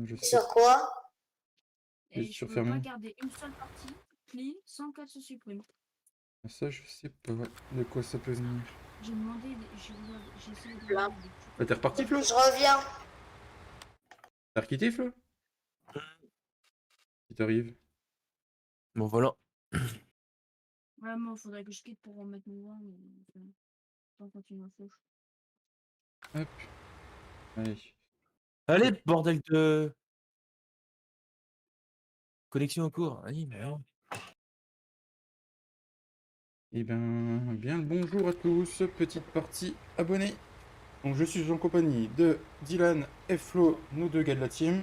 je sais. Sur quoi? Et Et je sur peux Fermi. pas garder une seule partie clean sans qu'elle se supprime. Ça, je sais pas de quoi ça peut venir. J'ai demandé, j'ai essayé de Là. regarder des tutos. Bah, t'es reparti, Flo? Je reviens. T'as requitté, Flo? Qui t'arrive? Bon, voilà. Ouais, moi, faudrait que je quitte pour remettre mon voix, mais on continue à fauche. Hop. Allez. Allez, bordel de... Connexion en cours. Allez, mais non. Eh ben, bien le bonjour à tous. Petite partie abonnés. Donc, je suis en compagnie de Dylan et Flo, nous deux gars de la team.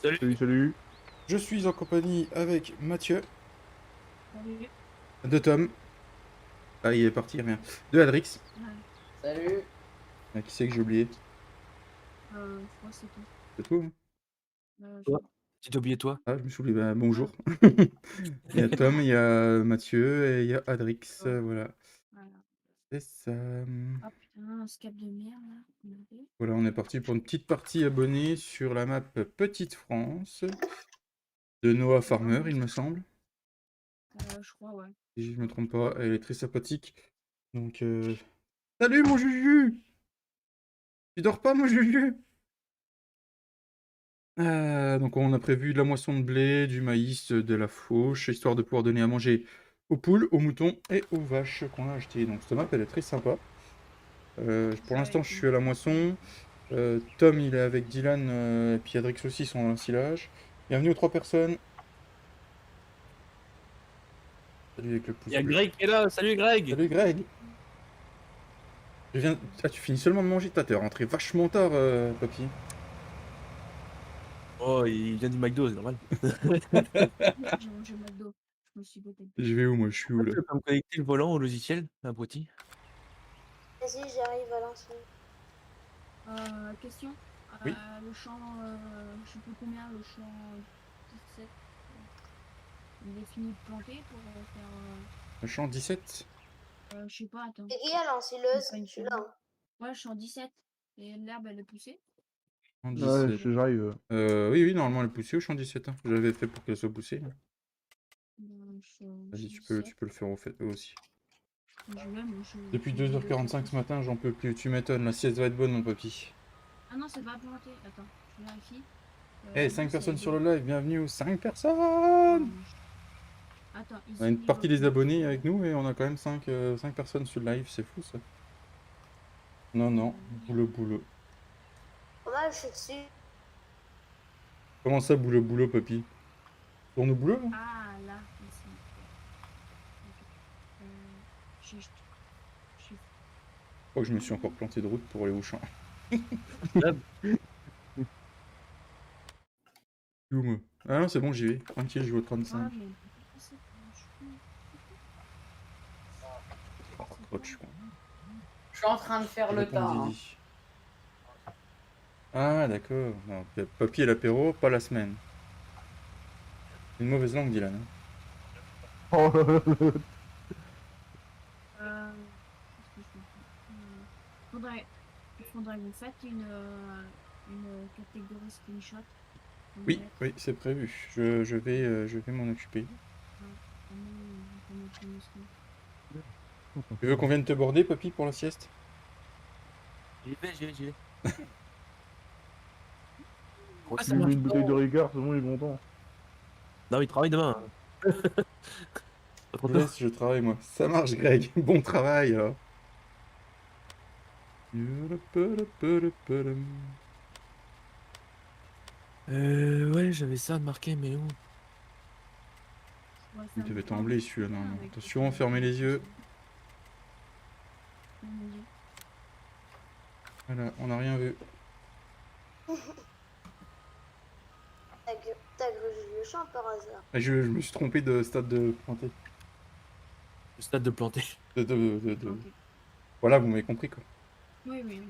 Salut. Salut, salut. Je suis en compagnie avec Mathieu, Salut. de Tom. Ah, il est parti, rien. De Adrix. Ouais, Salut. Ah, qui c'est que j'ai oublié? je crois que c'est tout. C'est tout, hein? Toi. Tu t'as oublié toi. Ah, je me suis oublié. Bah, bonjour. Il y a Tom, il y a Mathieu et il y a Adrix. Voilà. Voilà. C'est ça. Ah putain, un scap de merde là. Regardez. Voilà, on est parti pour une petite partie abonnée sur la map Petite France de Noah Farmer, il me semble. Je crois, ouais. Si je me trompe pas, elle est très sympathique. Donc, salut mon Juju! Tu dors pas, mon Juju? Donc, on a prévu de la moisson de blé, du maïs, de la fauche, histoire de pouvoir donner à manger aux poules, aux moutons et aux vaches qu'on a achetées. Donc, cette map, elle est très sympa. Pour l'instant, je suis à la moisson. Tom, il est avec Dylan, et puis Adrix aussi sont dans l'ensilage. Bienvenue aux 3 personnes. Salut avec le pouce Il y a bleu. Greg qui est là. Salut Greg. Salut Greg. Ah, tu finis seulement de manger, t'es rentré vachement tard, papy. Oh, il vient du McDo, c'est normal. J'ai mangé McDo. Je me suis goûté. Je vais où, moi? Je suis où, là? Tu peux me connecter le volant au logiciel, un petit. Vas-y, j'arrive à lancer. Question. Oui. Le champ, je sais plus combien, le champ 17. Il est fini de planter pour faire. Le champ 17? Je sais pas, attends. C'est qui a lancé C'est pas le une celui-là? semaine. Ouais, champ 17. Et l'herbe, elle est poussée. Champ Ouais, 17. j'arrive. Oui, normalement, elle est poussée au champ 17. Hein. Je l'avais fait pour qu'elle soit poussée. Hein. Vas-y, tu peux le faire au fait, eux aussi. Depuis 2h45 ce matin, j'en peux plus. Tu m'étonnes, la sieste va être bonne, mon papy. Ah non, c'est pas planté. Attends, je vérifie. Eh, 5 personnes sur le live, bienvenue aux 5 personnes! Attends, On a une partie des abonnés avec nous et on a quand même 5 personnes sur le live, c'est fou ça. Non, boulot. Comment je suis dessus? Comment ça, boulot, papy? Tourne au boulot là? Ah, là, ici. Je crois que je me suis encore planté de route pour aller au champ. Ah non, c'est bon, j'y vais. Tranquille, je vais au 35. Je suis en train de faire le tas. Hein. Ah, d'accord. Papy et l'apéro, pas la semaine. Une mauvaise langue, Dylan. Hein. Oh là là. Faudrait que vous faites une catégorie screenshot. Oui, c'est prévu. Je vais m'en occuper. Tu veux qu'on vienne te border, papy, pour la sieste? J'y vais. Il met une bouteille de Ricard, c'est bon, il est content. Non, il travaille demain. Yes, je travaille, moi. Ça marche, Greg. Bon travail, alors. Ouais, j'avais ça de marqué, mais où? Il devait trembler, celui-là. Non. Attention, fermez les yeux. Voilà, on n'a rien vu. T'as grugé le champ par hasard. Je me suis trompé de stade de planté. Le stade de planté. Voilà, vous m'avez compris, quoi. Oui.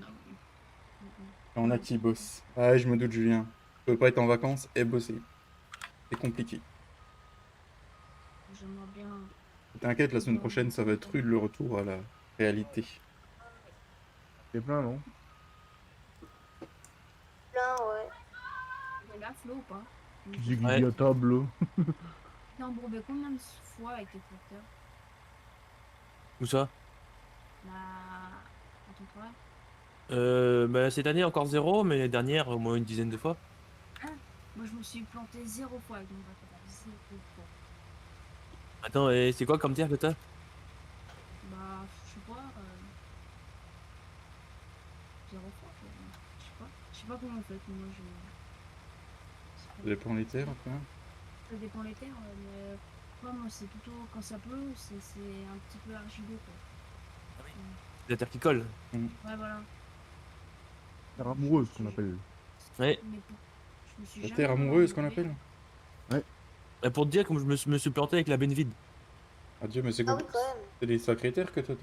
On a qui bosse. Ah, je me doute, Julien. Tu peux pas être en vacances et bosser. C'est compliqué. J'aimerais bien. T'inquiète, la semaine prochaine, ça va être rude le retour à la réalité. C'est plein, non? Plein, ouais. gaffe là ou pas? Qui dit Ouais. à table. T'es embourbé combien de fois avec tes tracteurs? Où ça? Là, à ton travail? Bah, cette année encore 0, mais l'année dernière au moins une dizaine de fois. Moi, je me suis planté 0 fois avec mon tracteur. 0 fois. Attends, et c'est quoi comme terre que t'as? Bah, je sais pas. 0 fois, quoi. Je sais pas. Je sais pas comment on fait. Moi, je. Ça dépend des terres après. Ça dépend les terres, mais moi, c'est plutôt quand ça pleut, c'est un petit peu argileux, quoi. La terre qui colle. Ouais, voilà. Terre amoureuse qu'on appelle. Ouais. Mais pour... je me suis La jamais terre amoureuse qu'on embourbé. appelle. Bah, pour te dire, comme je me suis planté avec la benne vide. Ah Dieu, mais c'est Ah quoi? oui, quand même. C'est des sacrées terres que toi.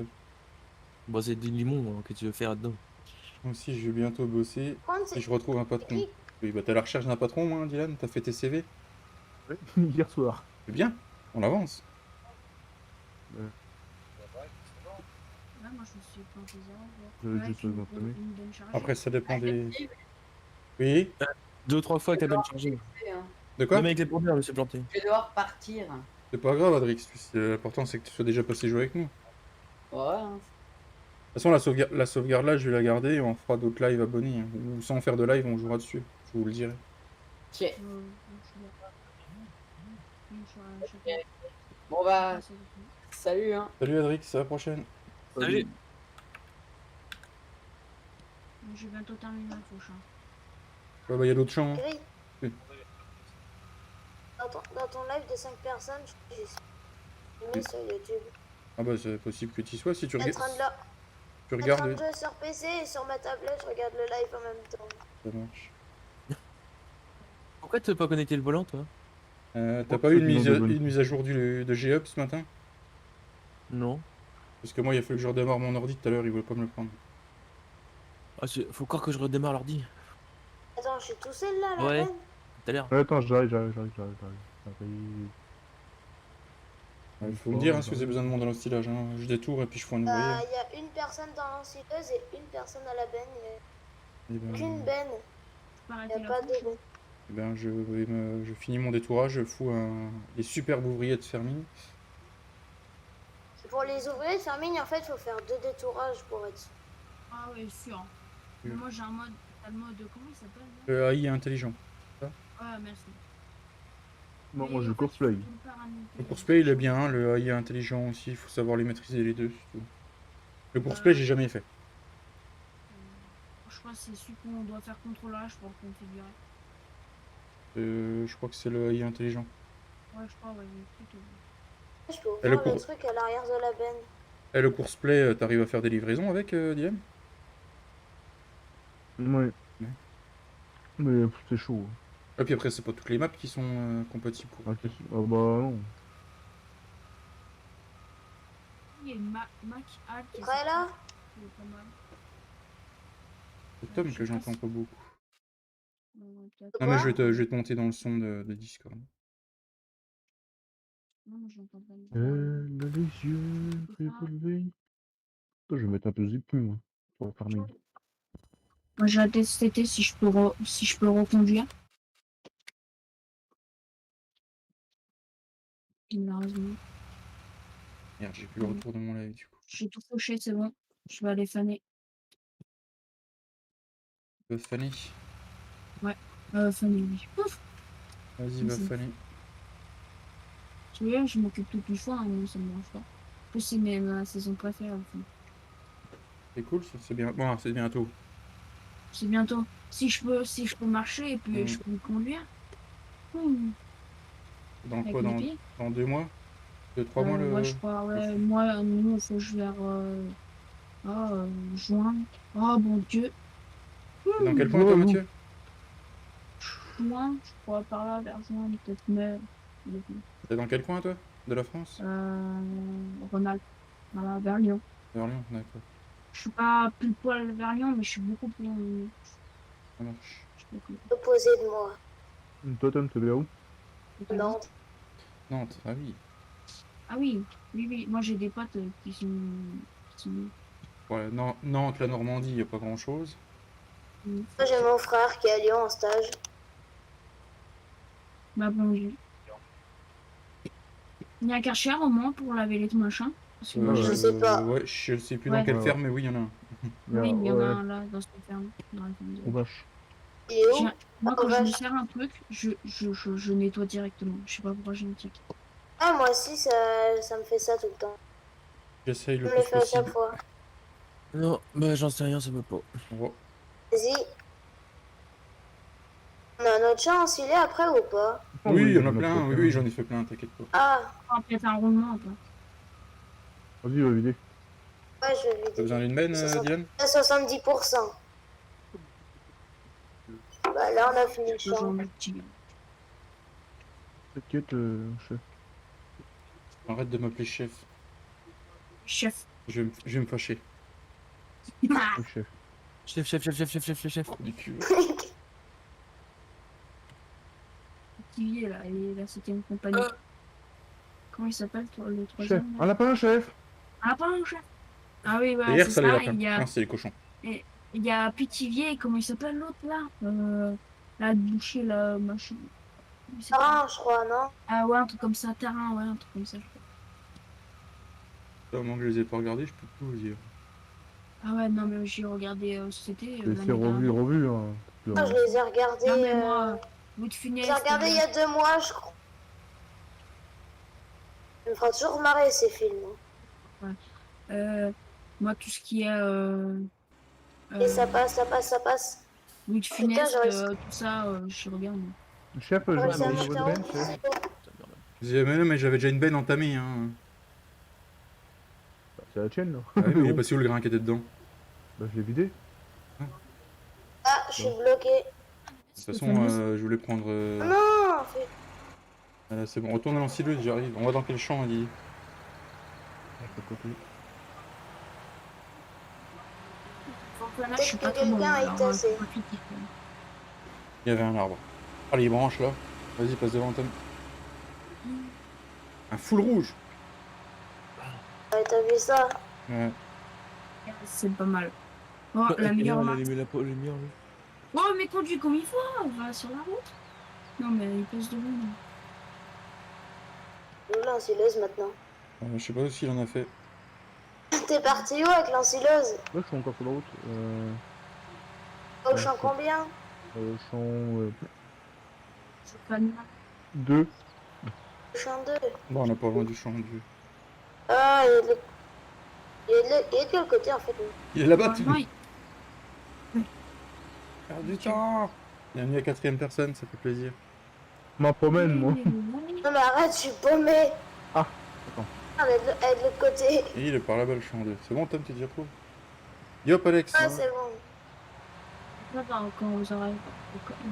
Bon, c'est du limon, hein, que tu veux faire là-dedans. Moi aussi, je vais bientôt bosser. Prendre, Et c'est je retrouve un patron. qui? Oui, bah t'es à la recherche d'un patron, hein, Dylan. T'as fait tes CV. Ouais. Hier soir. C'est bien. On avance. Ouais, moi, je me suis planté 0 fois. J'avais Ouais, juste puis entamé. une bonne charge. Après, ça dépend des. Oui. 2 ou 3 fois avec la benne chargée. De quoi? Même avec les pondeurs, je me suis planté. Je vais devoir partir. C'est pas grave, Adrix. L'important, c'est que tu sois déjà passé jouer avec nous. De Ouais. Hein. toute façon, la sauvegarde là, je vais la garder et on fera d'autres lives abonnés. Hein. Ou sans faire de live, on jouera dessus. Je vous le dirai. Ok. Je suis là. Je suis à- Bon bah, je suis à- salut hein. Salut Adrix, à la prochaine. Salut. Je vais bientôt terminer la fauche. Hein. Ouais, bah, y a d'autres champs. Hein. Gris. Oui. Dans ton live de 5 personnes, j'ai mis sur YouTube. Ah bah, c'est possible que tu y sois si tu, Je suis en train de là. tu Je suis en train de regardes. jouer sur PC et sur ma tablette, je regarde le live en même temps. Ça marche. Pourquoi t'as pas connecté le volant, toi? T'as Oh, pas eu c'est bien de bonne- une mise à jour de G-Up ce matin? Non. Parce que moi, il a fallu que je redémarre mon ordi tout à l'heure, il voulait pas me le prendre. Ah, faut encore que je redémarre l'ordi. Attends, je suis tout seul là, la Ouais. peine. Tout à l'heure. Ouais, attends, j'arrive. Il faut me dire hein, si vous avez besoin de monde dans l'hostillage. Hein. Je détourne et puis je fous un ouvrier. Il y a une personne dans l'ensileuse et une personne à la benne. Et ben, Qu'une benne, Je peux il arrêter n'y a la pas fauche. de benne. eh ben, je finis mon détourage, je fous des superbes ouvriers de ferming. Pour les ouvriers de ferming, en fait, il faut faire 2 détourages pour être sûr. Ah ouais, sûr. Mais moi j'ai un mode. T'as le mode. Comment il s'appelle là? Le AI est intelligent. Ouais, merci. Non, Mais moi je en fait, courseplay. il faut tout le paramètre. Le courseplay il est bien, hein, le AI est intelligent aussi, il faut savoir les maîtriser les deux. C'est tout. Le courseplay j'ai jamais fait. Je crois que c'est celui qu'on doit faire contrôlage pour le configurer. Je crois que c'est le AI intelligent. Ouais, je crois, ouais, il y a un truc. Je peux Et le ouvrir le cours- truc à l'arrière de la benne. Et le courseplay, t'arrives à faire des livraisons avec Diem? Ouais. Ouais. Mais c'est chaud. Et puis après c'est pas toutes les maps qui sont compatibles pour. Ah, ah bah non. Il y a une Mac Hack qui est Prêt là? sortie, qui est pas mal. C'est Tom que j'entends pas beaucoup. Peut-être. Non mais Quoi je vais te monter dans le son de Discord. Non, j'entends pas. Elle a les yeux révolvés. Attends, je vais mettre un peu zip plus, moi. Pour farmer. Moi, j'ai hâte cet été si je peux reconduire. Malheureusement. Merde, j'ai plus le retour de mon live du coup. J'ai tout fauché, c'est bon. Je vais aller faner. Va faner. Faner, oui. Ouf. Vas-y, va Merci. faner. Tu vois, je m'occupe tout le fois, hein, moi, ça me dérange pas. En plus, c'est ma saison préférée. Enfin. C'est cool, ça, c'est bien. Bon, c'est bientôt. C'est bientôt. Si je peux marcher et puis je peux conduire. Dans Avec quoi? mes pieds. Dans 2 mois? 2-3 mois le. Ouais, je crois, ouais. Moi, nous, il faut que je vers juin. Oh, bon Dieu. C'est dans quel point toi, Mathieu? Juin, je crois, par là, vers juin, peut-être mai. C'est dans quel coin toi? De la France? Rhône-Alpes. Voilà, vers Lyon. Vers Lyon, d'accord. Je suis pas plus poil vers Lyon, mais je suis beaucoup plus. Ça marche. Je sais pas Opposé de moi. Toi, Tom, t'es vers où? comment. Nantes. Nantes, ah oui. Ah oui, oui, oui. Moi, j'ai des potes qui sont... Ouais, Nantes, la Normandie, y a pas grand chose. Moi, j'ai mon frère qui est à Lyon en stage. Bah bon, il y a un Karcher au moins pour laver les machins. Parce que moi, Je sais pas. Ouais, je sais plus Ouais. dans quelle Ouais, ferme, mais oui, il y en a un. oui, il y en a ouais, un là dans cette ferme. Dans la ferme aux de- vaches. Il est où? J'ai- Moi, Oh, quand je me vache. sers un truc, je nettoie directement. Je sais pas pourquoi j'ai un tic. Ah, moi aussi, ça me fait ça tout le temps. J'essaye Je le me le plus fais à chaque possible. fois. Non, bah j'en sais rien, ça veut pas. Ouais. Vas-y. On a notre chance, il est après ou pas? Ah Oui, il y en a j'en ai plein. pas Oui, plein. oui, j'en ai fait plein, t'inquiète pas. Ah, On va peut-être un roulement, quoi. Vas-y, va vider. ouais, je vais lui T'as besoin d'une benne, Dylan? À 70%. Bah là, on a fini le Ce genre champ. de petit. T'inquiète, chef. Arrête de m'appeler chef. Chef. Je vais me fâcher. Oui, chef. Chef, chef, chef, chef, chef, chef, chef, chef. Du cul. Qui est là, et la 7ème compagnie. Comment il s'appelle, toi, le Chef. 3ème Un lapin, chef. Ah, pas un chef. Ah oui, voilà, Hier, c'est ça les ça. lapins. Il y a, Non, c'est les cochons. il y a Pithiviers, comment il s'appelle l'autre là la boucher, la machin. Comment il s'appelle Ah, je crois, non? Ah ouais, un truc comme ça, terrain, ouais, un truc comme ça. Je crois. Au moment que je les ai pas regardés, je peux plus vous dire. Ah ouais, non, mais j'ai regardé, c'était C'est l'année revu, dernière. revu. Hein. Ah, je les ai regardés. Non, mais moi, Bout de Je funeste. les ai regardés il y a 2 mois, je crois. Ça me fera toujours marrer ces films. Moi, tout ce qui est. Et ça passe, ça passe, ça passe. Bout de funeste, j'aurais- tout ça, je regarde. Chef, je Ouais, vais ça envoyer me votre fait benne, chef. Je disais, mais non, mais j'avais déjà une benne entamée. Hein. Bah, c'est la tienne, là. Ah oui, mais il est Bon, passé où le grain qui était dedans? bah, je l'ai vidé. Ah, je suis bloqué. De toute façon, je voulais prendre. Non, C'est bon, retourne à l'encileuse, j'arrive. On va dans quel champ, Guy? De côté. Là, je suis pas Peut-être que trop bon. quelqu'un a Alors, été assez. faut pas critiquer. Il y avait un arbre. Allez, branche là. Vas-y, passe devant Tom. Un full rouge. Ouais, t'as vu ça? Ouais. C'est pas mal. Oh, la meilleure On a marque. allumé la lumière, lui. Oh, mais conduis comme il faut, on va sur la route. Non, mais il passe devant. Où l'ensileuse maintenant? Je sais pas s'il en a fait. T'es parti où avec l'ensileuse? Là, je suis encore sur la route. Au champ combien? Champ C'est pas de mal. 2. Au champ 2. Bon, on n'a pas loin du champ du. Ah, il est de quel côté en fait? Il est là-bas, Oh, tu non, il- perds du temps. Bienvenue à 4ème personne, ça fait plaisir. Ma promène, moi. Non mais arrête, je suis paumé. Ah, attends. Ah, elle est de l'autre côté. Et il est par là-bas le champ 2. C'est bon, Tom, tu t'y retrouves? Yop, Alex. Ah, c'est bon. Attends, quand vous aurez.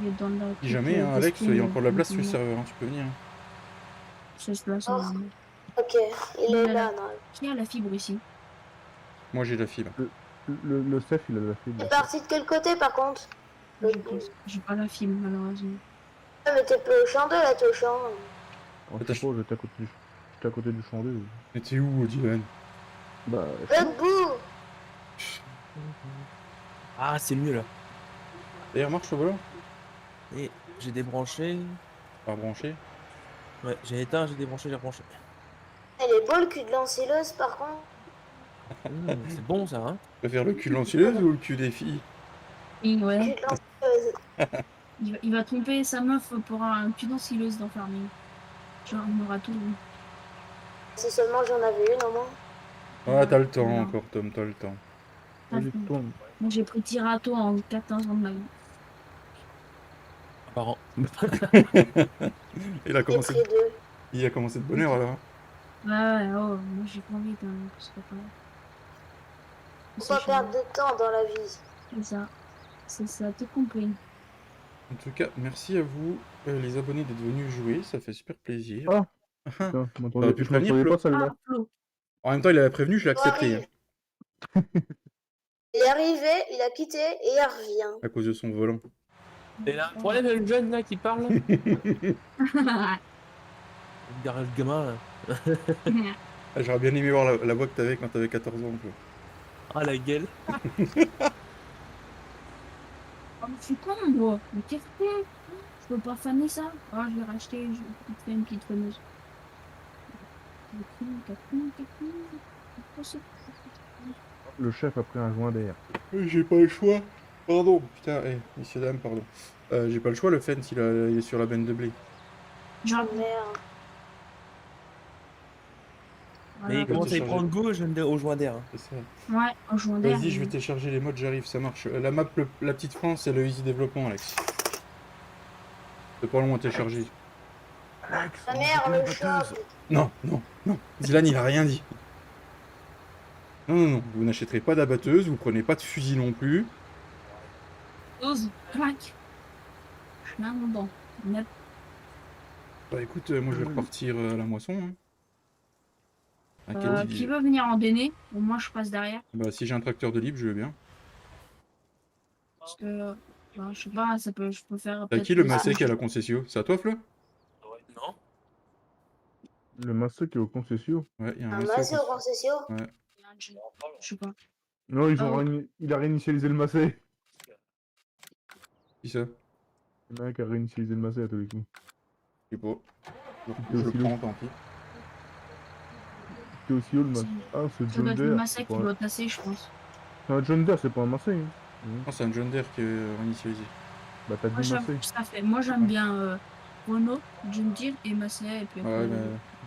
Il est dans la. Si jamais, hein, Alex, il y a encore de la place sur le serveur, hein, tu peux venir. C'est cela, ça. Oh. Ok, il est là, non. Qui a la fibre ici? Moi, j'ai la fibre. Le chef, il a la fibre. T'es parti de quel côté par contre? J'ai pas la fibre, malheureusement. Ah, mais t'es plus au champ 2 là, t'es au champ. Oh, je sais pas, j'étais à côté du champ 2. Mais t'es où, Dylan? Bah, L'autre bout. Ah, c'est mieux là. D'ailleurs, marche le volant? Et j'ai débranché. Pas branché. Ouais, j'ai éteint, j'ai débranché, j'ai rebranché. Elle est beau le cul de l'ensileuse par contre. C'est bon ça, hein. Tu préfères le cul de l'ensileuse ou le cul des filles? Et Le ouais. cul de l'ensileuse. Il va tromper sa meuf pour un cul d'ensileuse dans Farming. Genre, il aura tout. Si seulement j'en avais une au moins. Ah, t'as le temps Non. encore, Tom, t'as le temps. vas-y, tourne. Moi, j'ai pris Tirato en 14 ans de ma vie. Apparent. Il a J'ai commencé, pris 2. il a commencé de bonne heure alors. Ouais, oh, moi j'ai pas envie d'un. C'est pas grave. Faut C'est pas chiant. perdre de temps dans la vie. C'est ça. C'est ça, tout compris. En tout cas, merci à vous, les abonnés, d'être venus jouer, ça fait super plaisir. Ah. Ah. Putain, je T'aurais pu prévenir, m'attendais Flo. pas celle-là. Ah, Flo. En même temps, il avait prévenu, je l'ai accepté, hein, Il est arrivé, il a quitté et il revient. à cause de son volant. Et là, le problème, le jeune là qui parle. Là. Derrière le gamin là. Ah, j'aurais bien aimé voir la voix que t'avais quand t'avais 14 ans. Quoi. Ah la gueule. Oh, mais c'est con, moi. Mais qu'est-ce que c'est? peux pas faner ça? Oh, je vais racheter, je vais te faire une petite fameuse. Le chef a pris un joint d'air. J'ai pas le choix. Pardon. Putain, messieurs, dames, pardon. J'ai pas le choix, le fence, il est sur la benne de blé. Genre, Merde. Mais il peux commence à y télécharger. prendre goût au joint d'air. Hein. C'est ça. ouais, en jouant d'air. Vas-y, je vais télécharger les modes, j'arrive, ça marche. La map, la petite France, c'est le easy développement, Alex. C'est pas long à télécharger. Alex, Ta on mère, va le la chat. batteuse. Non, non, non. Dylan, il a rien dit. Non, non, non. Vous n'achèterez pas d'abatteuse, vous prenez pas de fusil non plus. 12, crac. Je n'ai bon. Net. Bah écoute, moi je vais repartir à la moisson. Hein. À quel Qui veut venir en déné? Au moins, je passe derrière. Bah si j'ai un tracteur de libre, je veux bien. Parce que, bah, je sais pas, je peux faire. T'as peut-être qui le des massé qui a stages. la concession? C'est à toi, Flo? Non. Le masseur qui est au concession. Ouais, il y a un Un massé massé au au concession. Ouais. Je sais pas. Non, Oh. il a réinitialisé le massé. Qui ça? Il y en a un qui a réinitialisé le massé à tous les coups. Je sais pas. C'était Je aussi le le- prends, tant pis. C'était aussi haut le massé. Ah, c'est Ça doit John être le Deere. massacre C'est qui pas doit tasser, je pense. un John Deere, c'est pas un massé. Hein. Non, c'est un John Deere qui est réinitialisé. Bah, t'as Moi, dit j'aime, massé. ça fait. Moi, j'aime bien Renault, John Deere et Massey. Et puis Ouais, après,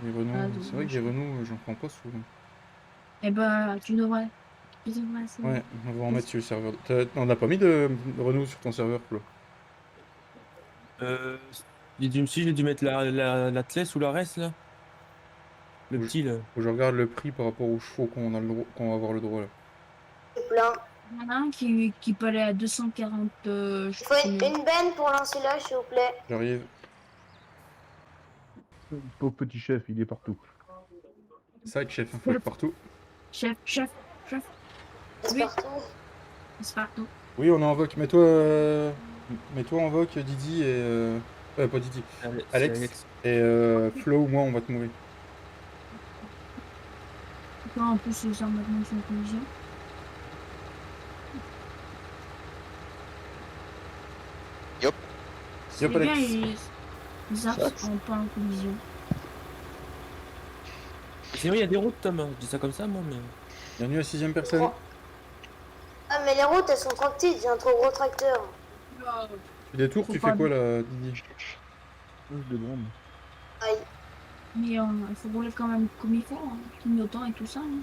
les Renault, Ah, c'est vrai que les Renault, j'en prends pas souvent. eh ben, tu devrais. Tu devrais essayer. Ouais, on va en mettre sur le serveur. On n'a pas mis de Renault sur ton serveur, Flo? J'ai dû mettre la Tless ou la Res là. Le Oui. petit là. Faut que je regarde le prix par rapport aux chevaux qu'on va avoir le droit là. C'est plein. Il y en a un qui peut aller à 240. Je Il sais faut pas une combien. benne pour l'ensilage, s'il vous plaît. J'arrive. Pauvre petit chef, il est partout. C'est ça, chef, il faut être partout. Chef. C'est Oui. partout. C'est partout. Oui, on est en voc. Mets-toi en voc, Didi et. Pas Didi. C'est Alex. Et Flo ou moi, on va te mourir. Toi, en plus, ça maintenant sur une collision. C'est Yop, bien, Alex. ils zappent en pas en collision. Sinon il y a des routes Tom. Je dis ça comme ça moi mais. Bienvenue à la 6ème personne. Oh. Ah, mais les routes, elles sont trop petites. J'ai un trop gros tracteur. Tu fais des tours, Faut tu pas fais quoi là, Didi? Je débranle. Aïe. Mais il faut rouler quand même comme il faut, hein. Clignotant et tout ça. Hein.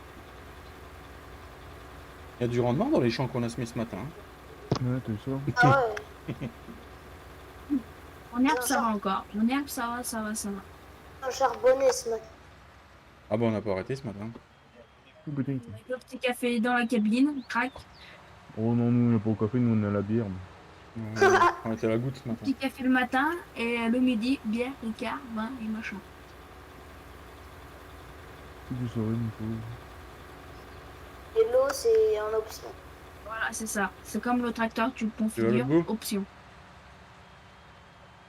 Il y a du rendement dans les champs qu'on a semés ce matin. Hein. Ouais, t'as vu ça? Ah ouais. En herbe, ça va encore. En herbe, ça va. Un charbonné ce matin. Ah bah on n'a pas arrêté ce matin. Oh, putain. Avec le petit café dans la cabine, crac. Oh non, nous on est pas au café, nous on est à la bière. On était à la goutte ce matin. Petit café le matin et le midi, bière, Ricard, vin et machin. Si tu saurais, mon pauvre. Et l'eau, c'est en option. Voilà, c'est ça. C'est comme le tracteur, tu le Tu veux configures, le goût? option.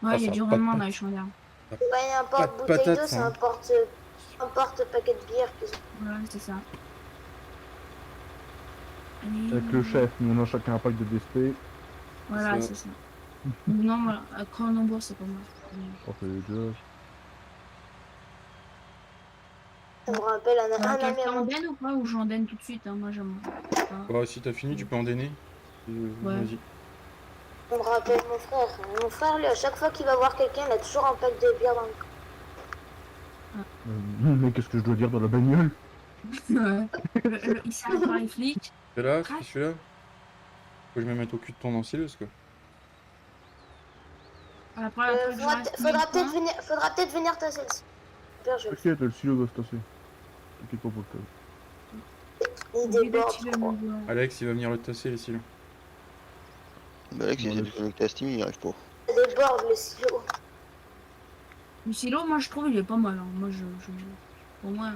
Ah, Ouais, il y a ça du a pas de rendement dans patte. les champs d'herbe. C'est pas un Pas de porte-bouteille patates, d'eau, c'est hein. un porte-paquet de bière qu'ils ont. Voilà, c'est ça. Allez, Avec le chef, nous on a chacun un pack de DSP. Voilà, Ça. c'est ça. Non, voilà, à Cronenbourg, c'est pas moi. Oh, c'est déjà. Ça me rappelle un Quelqu'un en Américain. donne ou pas? Ou j'en donne tout de suite, hein, moi j'aime pas. Bah si t'as fini, tu peux en donner. Ouais. Vas-y. Ça me rappelle mon frère. Mon frère, lui, à chaque fois qu'il va voir quelqu'un, il a toujours un pack de bière dans le corps. Mais qu'est-ce que je dois dire dans la bagnole? Il sert par les flics. C'est là, Crac. c'est celui-là. Faut que je me mette au cul de ton ensileuse quoi. Après, après, je reste Faudra peut-être venir tasser le super, je T'inquiète, le silo doit se tasser. T'inquiète pas pour le cas. il déborde trop. Alex, il va venir le tasser les silos. Bah Alex, il est connecté à Steam, il n'y arrive pas. Il déborde le silo. Le silo, moi je trouve il est pas mal. Hein. Moi pour moi.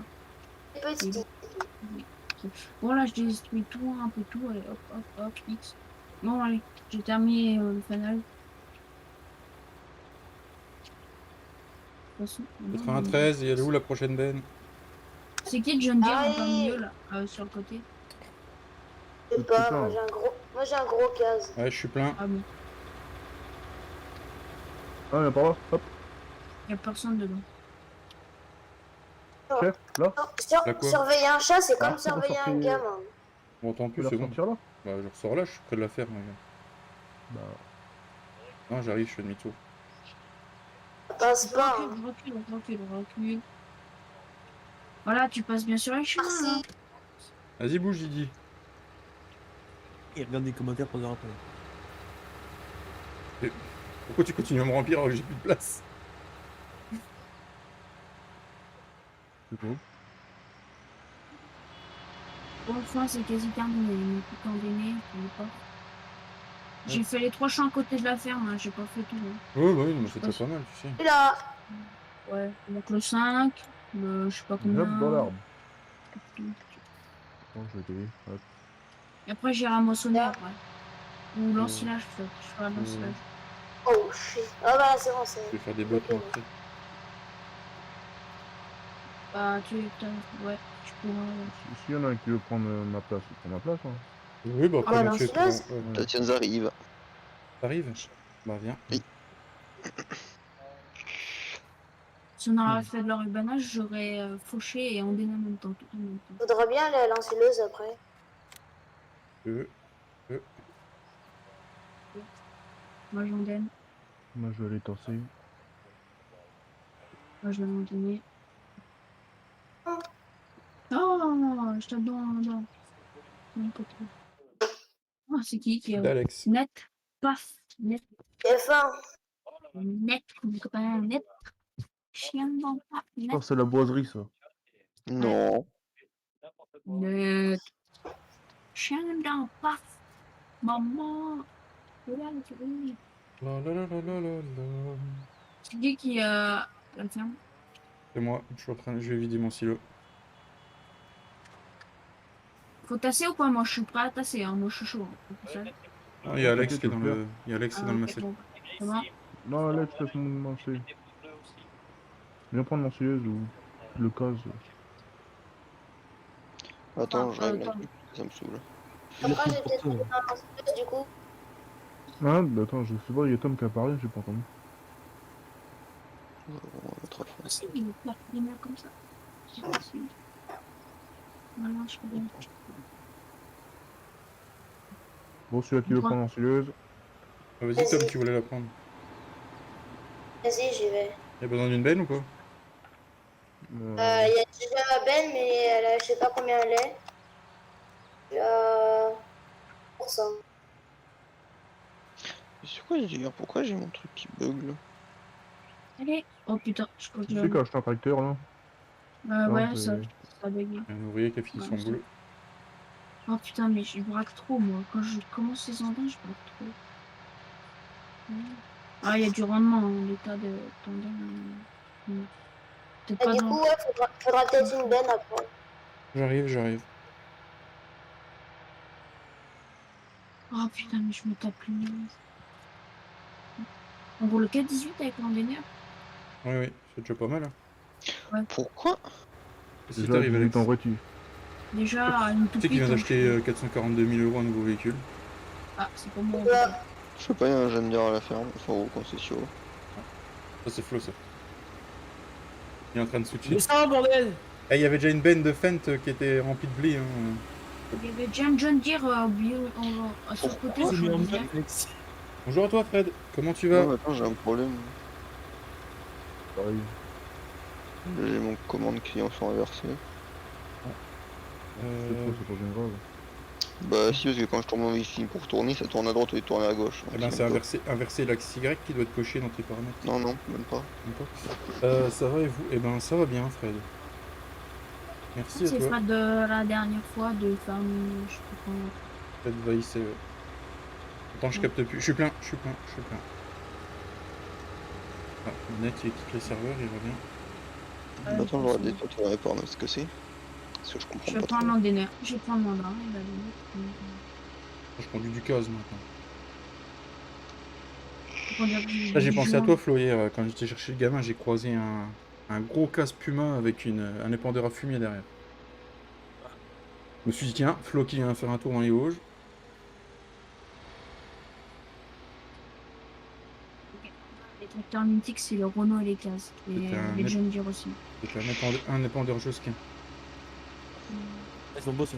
C'est petit. Bon là je détruis tout, un peu tout, et hop, X. Bon allez, j'ai terminé le fanal. 93, et elle est où la prochaine benne? C'est qui John Deere en Aïe. plein milieu là, sur le côté? Je sais pas, moi j'ai un gros case. Ouais, je suis plein. Ah bon. Ah, il y a par là. Hop. Il y a personne dedans. Chef, là. Là, quoi? Surveiller un chat, c'est Ah, comme surveiller un ressortez- gamin. On m'entend Tu plus, peux la c'est bon. ressortir là? Bah, je ressors là, je suis près de la ferme. Regarde. Bah, Non, j'arrive, je fais demi-tour. Ça passe Je pas. recule, Hein. je recule. Voilà, tu passes bien sur le chemin. Merci. Vas-y, bouge, Didi. Et regarde les commentaires pour le rappel. Pourquoi tu continues à me remplir alors que j'ai plus de place? c'est beau. Pour une fois, c'est quasi terminé. Il n'y a plus qu'en déné, je sais pas. J'ai fait les 3 champs à côté de la ferme, hein. J'ai pas fait tout. Hein. Ouais, ouais, mais c'est déjà pas mal, tu sais. Et là, Ouais, donc le 5, le je sais pas combien. Hop, dans l'arbre. Bon, je vais t'aider. Hop. Et après, j'irai moissonner là. après. Ou l'ensilage, peut-être. Je ferai l'ensilage. Oh shit. Ah bah c'est bon, c'est. Je vais faire des bottes, moi, après. Bah, ouais, tu pourras. S'il y en a un qui veut prendre ma place, il prend ma place. Hein. Oui, bah, après, Ah, Mathieu, l'ensileuse Tatiana arrive. t'arrives? Bah, viens. Oui. Si on aurait fait de l'enrubanage, j'aurais fauché et endéné en même temps, tout en même temps. Faudra bien la lanceuse après. Moi, j'endène. Moi, je vais aller torser. Moi, je vais m'endéner. Oh. Oh, je t'adore. Oh, c'est qui est D'Alex. net? Paf, net, F1. net, mon copain, net. Chien dans pas, net. Oh, c'est la boiserie, ça. Non. Net. Chien dans paf. Maman. Regarde, c'est lui. La la la la la la la. C'est qui la ferme? C'est moi, je vais vider mon silo. Faut tasser ou pas? Moi, je suis prêt à tasser, hein. Moi, je suis chaud. Hein. Ah, il y a Alex T'inquiète, qui est je dans vais le. Il y a Alex qui est Ah, dans le ok, macet. bon. C'est bon. Non, Alex, laisse-moi lancer. Viens prendre mon silleuse ou le case. Attends, Ah, je règle un attends. truc, ça me saoule. Après, j'ai peut-être une lanceuse du coup. Ah, bah attends, je sais pas, il y a Tom qui a parlé, j'ai pas entendu. On va mettre à fond. Ah, si, il est là, comme ça. C'est possible. Voilà, je peux bien. Bon, celui-là qui veut prendre mon silleuse. Ah, vas-y, Tom, tu voulais la prendre. Vas-y, j'y vais. Il y a besoin d'une benne ou quoi? Il y a déjà ma benne, mais elle a, je sais pas combien elle est. Pour ça. Mais c'est quoi d'ailleurs? Pourquoi j'ai mon truc qui bug là? Allez. Oh putain, je crois que Tu sais qu'à acheter un tracteur, là? ouais, c'est- ça bug. Il y a un ouvrier qui a fini son Ouais, boulot. Oh putain, mais je braque trop, moi. Quand je commence les andains, je braque trop. Ah, il y a du rendement, hein, l'état de tendon. Peut-être Et pas du dans... coup, ouais, faudra peut-être une benne après. J'arrive. Oh putain, mais je me tape plus. On roule le 4-18 avec l'endéneur. Oui, c'est déjà pas mal. Hein. Pourquoi? Et si Déjà, t'arrives, 18 Alex? en vrai, tu... Déjà, une Tu toute sais qu'il vient petite, d'acheter 442 000 € un nouveau véhicule. Ah, c'est pour moi. Ouais. Je sais pas, il y a un jeune à la ferme, enfin au concession. Ça, c'est Flo, ça. Il est en train de switcher. Mais ça, bordel! Eh, il y avait déjà une benne de Fent qui était remplie de blé. Hein. Il y avait déjà un John Deere sur le côté. C'est je mis en me mode, disais. Alex. Bonjour à toi, Fred. Comment tu Ouais, vas? mais attends, j'ai un problème. Pareil. J'ai mon commande client sont inversées. Cette fois, c'est pas bien grave. Bah si, parce que quand je tourne mon wi pour tourner, ça tourne à droite au lieu de tourner à gauche. Eh ben, c'est inverser l'axe Y qui doit être coché dans tes paramètres. Non, non, même pas. D'accord. Ça va et vous? Eh ben, ça va bien, Fred. Merci à C'est toi. pas de la dernière fois de farm, je sais pas comment. Fred Weiss, attends, je capte plus. Je suis plein. Ah, Net, il quitte les serveurs, il revient. Bah, attends, j'aurais des toi, tu vas répondre ce que c'est. Parce que je comprends Je vais pas prendre trop. l'endéneur. Je vais prendre mon bain, il va venir. Je conduis du Cause maintenant. Là, Là, j'ai pensé à toi, Flo, hier. Quand j'étais chercher le gamin, j'ai croisé un gros casse Puma avec un épandeur à fumier derrière. Je me suis dit, tiens, Flo qui vient faire un tour dans les Vosges. les tracteurs mythiques, c'est le Renault et les Caz. Et C'était un les net- John Deere aussi. C'est un épandeur josquin. Ils sont beaux, ça.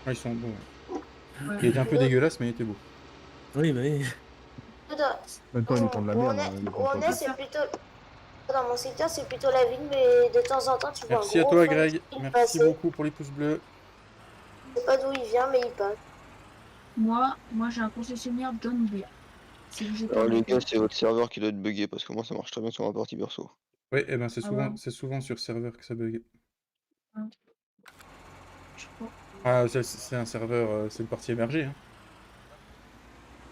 Ah, ils sont beaux. Ouais. Ouais. Il était un peu dégueulasse, mais il était beau. Oui, mais. Maintenant, ils prennent de la Où on merde. est, hein, ils où font on pas est, ça. c'est plutôt. Dans mon secteur, c'est plutôt la ville, mais de temps en temps, tu vois Merci un à gros toi, fond Greg. qui Merci passer. beaucoup pour les pouces bleus. Je sais pas d'où il vient, mais il passe. Moi j'ai un concessionnaire John Deere. Si vous êtes Alors les avec gars, eux. c'est votre serveur qui doit être bugué parce que moi ça marche très bien sur ma partie perso. Oui, et ben c'est Ah ouais. souvent sur serveur que ça bug. Je crois. Ah, c'est un serveur, c'est une partie émergée, hein,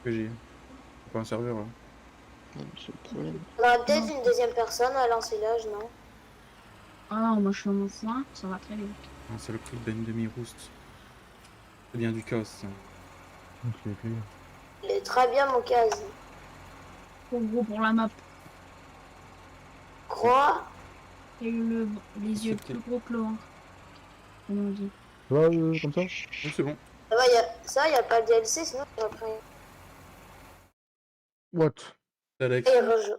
que j'ai. C'est pas un serveur, là. C'est le problème. Il y aura peut-être une deuxième personne à lancer l'âge, non? Ah non, moi je suis dans mon foin, ça va très vite. Ah, c'est le prix de demi-rouste. C'est bien du chaos, ça. C'est clair. Il est très bien, mon cas. Trop gros pour la map. Croix. Et les yeux C'était- plus gros que le ventre. Comme on dit. Ça va, comme ça? Oui, c'est bon. Ça, y a pas le DLC, sinon j'aurais pris. What? C'est Alex. Et rejoue.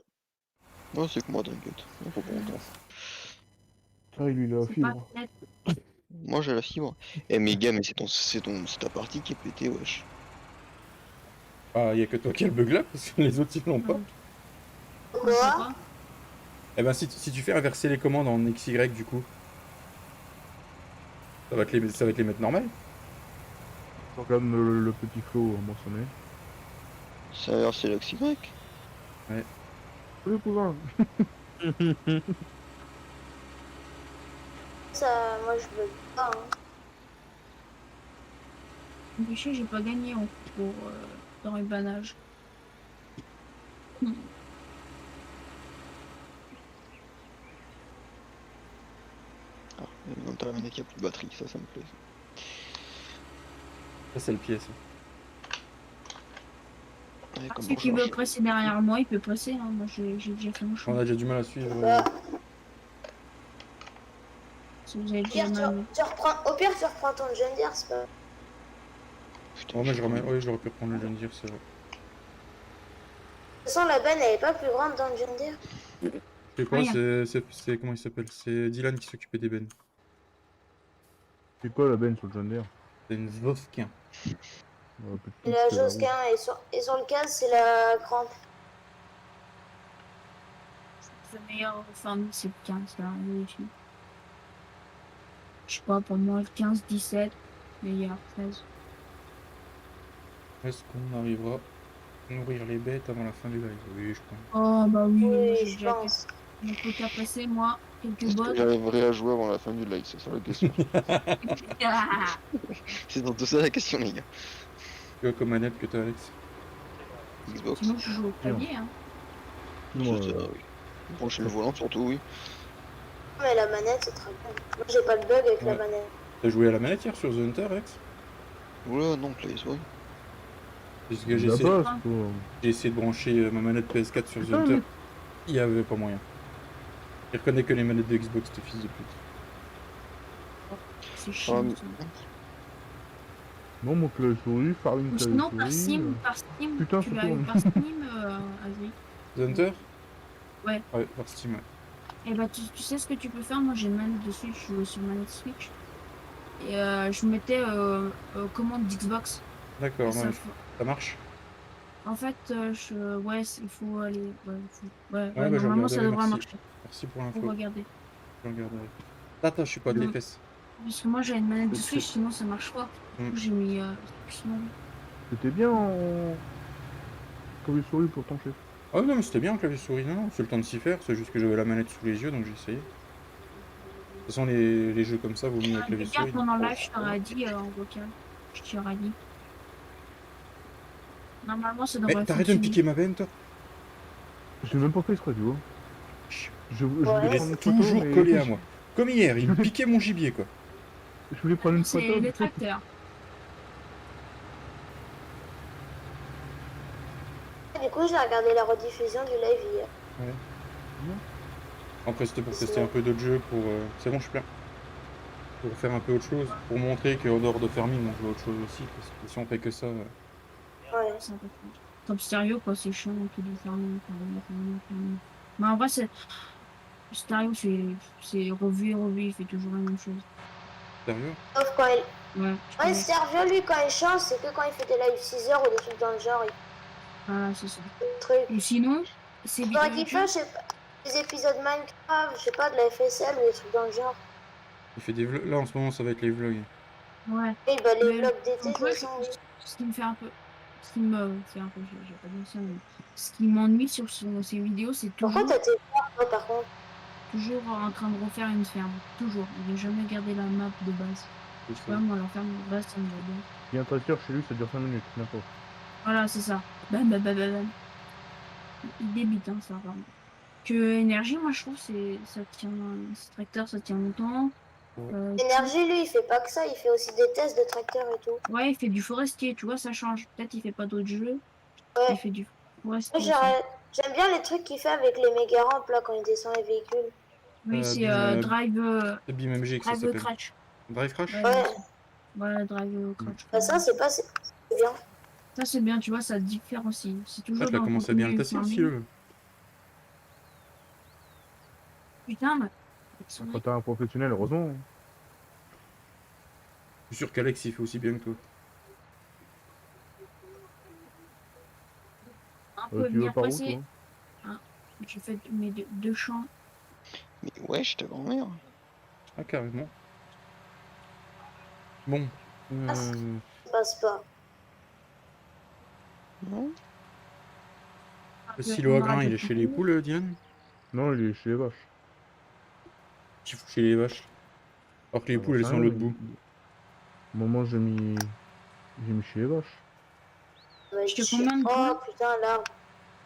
Non, c'est que moi, t'inquiète. On est pas content. Ah, lui, il a la C'est pas fibre. net. Moi j'ai la fibre. Eh mais gars, mais c'est ta partie qui est pétée, wesh. Ah, y a que toi qui as le bug là, parce que les autres ils l'ont pas. Je sais Quoi? pas. Eh ben, si tu fais inverser les commandes en XY, du coup, ça va te les mettre normales. Je regarde le petit flow mentionné. C'est l'axe Y. Salut, cousin! Ça, moi je veux pas. Hein. Empêché, j'ai pas gagné en pour dans les banages. Ah, non, t'as la manette qui a plus de batterie, ça me plaît. Ça, c'est le pied, ça. Ouais, comme Celui pour qui veut changer. presser derrière moi, il peut presser. Hein. Moi j'ai déjà fait mon On choix. a déjà du mal à suivre. Bah, Si vous avez au déjà pire, mal. au pire, tu reprends ton John Deere, c'est pas. Putain, Oh, mais oui, j'aurais pu reprendre le John Deere, c'est vrai. De toute façon, la benne, elle est pas plus grande dans le John Deere. Je sais pas, Rien. c'est comment il s'appelle? C'est Dylan qui s'occupait des bennes. C'est quoi la benne sur le John Deere? C'est une Vosquin. Et la Josquin, et sur le cas, c'est la crampe. Le meilleur, enfin, c'est le 15 là, oui, je sais pas, pour moi, le 15, 17, meilleur, 13. Est-ce qu'on arrivera à nourrir les bêtes avant la fin du live? Oui, je pense. Oh, bah oui, Oui, j'ai je déjà pense. mon truc à passer, moi, quelques est-ce que bottes. j'arriverai à jouer avant la fin du live? C'est ça la question. Ah, C'est dans tout ça la question, les gars. Tu vois comme manette que t'as, Alex? Xbox. sinon, je joue au clavier, hein. Sinon, C'est ça, oui. Brancher le volant surtout, oui. Mais la manette, c'est très bien. Moi, j'ai pas de bug avec la Ouais. manette. T'as joué à la manette hier sur The Hunter, Alex? Oula, non, Clay, oui. Parce que j'ai la essayé, base, quoi. j'ai essayé de brancher ma manette PS4 sur The Putain, Hunter. mais- Il y avait pas moyen. Il reconnaît que les manettes de Xbox, t'es fils de pute. C'est chiant. mais- ça. Non, mon clavier souris, farine Ou clavier sinon, souris. par Steam, Putain, tu ça l'as tourne. eu par Steam, Azri. The Hunter? Ouais. Ouais, par Steam, ouais. Et bah, tu sais ce que tu peux faire? Moi, j'ai une manette de Switch, je joue sur manette Switch. Et je mettais commande d'Xbox. D'accord, Et ça ouais, fait- ça marche. En fait, ouais, il faut aller. Ouais, bah, je normalement, ça regarderai, devrait merci. marcher. Merci pour Faut l'info, regarder. je regarderai. Attends, je suis pas de les Mm. fesses. Parce que moi, j'ai une manette de C'est- Switch, sinon ça marche pas. Du coup, j'ai mis. Sinon... C'était bien en clavier souris pour ton chef. Ah non, mais c'était bien le clavier souris, non, c'est le temps de s'y faire, c'est juste que j'avais la manette sous les yeux, donc j'ai essayé. De toute façon, les jeux comme ça, vaut mieux avec clavier Regarde souris. pendant le live, je t'aurais dit en vocal. Je t'aurais dit. Normalement, ça devrait Mais t'arrêtes de me fonctionner. piquer ma veine, toi. J'ai même pas fait exprès, tu vois. Je Ouais. voulais Il prendre est une photo, toujours mais- collé à moi. Comme hier, il me piquait mon gibier, quoi. Je voulais prendre une C'est photo. les tracteurs. Du coup, j'ai regardé la rediffusion du live hier. Après, c'était pour C'est tester bon. un peu d'autres jeux, pour... C'est bon, je suis plein. Pour faire un peu autre chose, pour montrer qu'en dehors de Fermine, on joue à autre chose aussi, parce que si on fait que ça... Ouais. C'est un peu con. top stéréo, quoi, c'est chiant tout de faire. Mais en vrai, c'est. Stéréo, c'est revu et revu, il fait toujours la même chose. Sérieux? Sauf quand il... Ouais, Ouais, Sergio, lui, quand il change, c'est que quand il fait des lives 6 heures ou des trucs dans le genre, il voilà, c'est ça. fait des trucs. Ou sinon, c'est J'aurais vidéo kiffé, je sais pas, des épisodes Minecraft, je sais pas, de la FSL ou des trucs dans le genre. Il fait des vlogs. Là, en ce moment, ça va être les vlogs. Ouais. Oui, bah les Mais vlogs d'été, un de peu, toute façon, oui. ce qui me fait un peu. Ce qui me fait un peu, j'ai pas dit ça, mais ce qui m'ennuie sur ces vidéos, c'est Pourquoi toujours, t'as tes peurs, toi, par contre? toujours en train de refaire une ferme. Toujours. Il veut jamais garder la map de base. C'est Je sais ça. pas, moi, la ferme de base, ça me va bien. Il y a un tracteur chez lui, ça dure 5 minutes, n'importe. Voilà, c'est ça. Bam, bam, bam, bam, bam. Il débite, hein, ça, vraiment. Que énergie, moi, je trouve, ça tient, ce tracteur, ça tient longtemps. Ouais. Énergie, lui, il fait pas que ça, il fait aussi des tests de tracteurs et tout. Ouais, il fait du forestier, tu vois, ça change. Peut-être il fait pas d'autres jeux, Ouais. il fait du Moi, forestier aussi. j'aime bien les trucs qu'il fait avec les méga rampes, là, quand il descend les véhicules. Oui, c'est C'est BeamMG que ça Drive s'appelle. Crash. Drive Crash? Ouais, Ouais. voilà, Drive Crash. Bah, ça, c'est pas... C'est bien. Ça, c'est bien, tu vois, ça différencie. C'est Ah, toujours tu l'as dans le commencé à bien le contenu tasser aussi, farming. là. Putain, mais... Quand t'as un professionnel, heureusement. Je suis sûr qu'Alex, il fait aussi bien que toi. Un peu Tu veux venir par où, passer. toi? Hein, j'ai fait mes deux champs. Mais wesh, ta grand-mère. Ah, carrément. Bon. Ça passe pas. Non? Le silo à grains, il est chez les poules, Diane? Non, il est chez les vaches. Tu fous chez les vaches. Alors que les Ah, poules, elles j'en sais sont à rien, l'autre bout. Au moment où j'ai mis chez les vaches. Ça va être J'étais chiant. combien de Oh, poules? putain, l'arbre.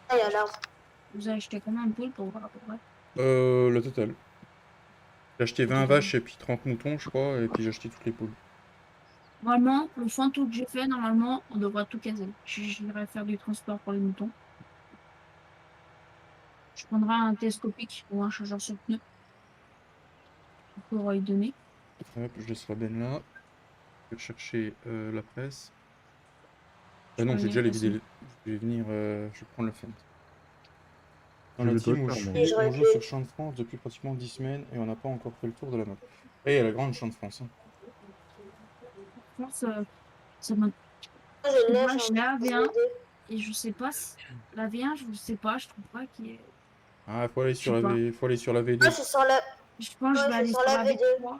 Ah, il y a l'arbre. Vous avez acheté combien de poules pour voir à peu près? La totale. J'ai acheté 20 vaches et puis 30 moutons, je crois, et puis j'ai acheté toutes les poules. Normalement, le foin tout que j'ai fait, normalement, on devrait tout caser. J'irai faire du transport pour les moutons. Je prendrai un télescopique ou un changeur sur pneu pour y donner. Hop, je laisse la benne là. Je vais chercher la presse. Je Ah non, peux j'ai aller déjà les passer. vidéos. Je vais venir, je vais prendre la fente. Dans Je la vais te team où le je faire, suis, moi. on joue sur Champ de France depuis pratiquement 10 semaines et on n'a pas encore fait le tour de la map. Et il y a la grande Champ de France. Hein. Je pense, ça m'a. Moi, je l'ai, Moi, je l'ai à je V1 l'ai deux. et je sais pas si. La V1, je sais pas, je trouve pas qu'il est. Ah, faut aller Je sur sais la pas. V, faut aller sur la Moi, V2. je suis sur la... Je pense que je Ouais, vais je suis aller sur sur la la V2. V3.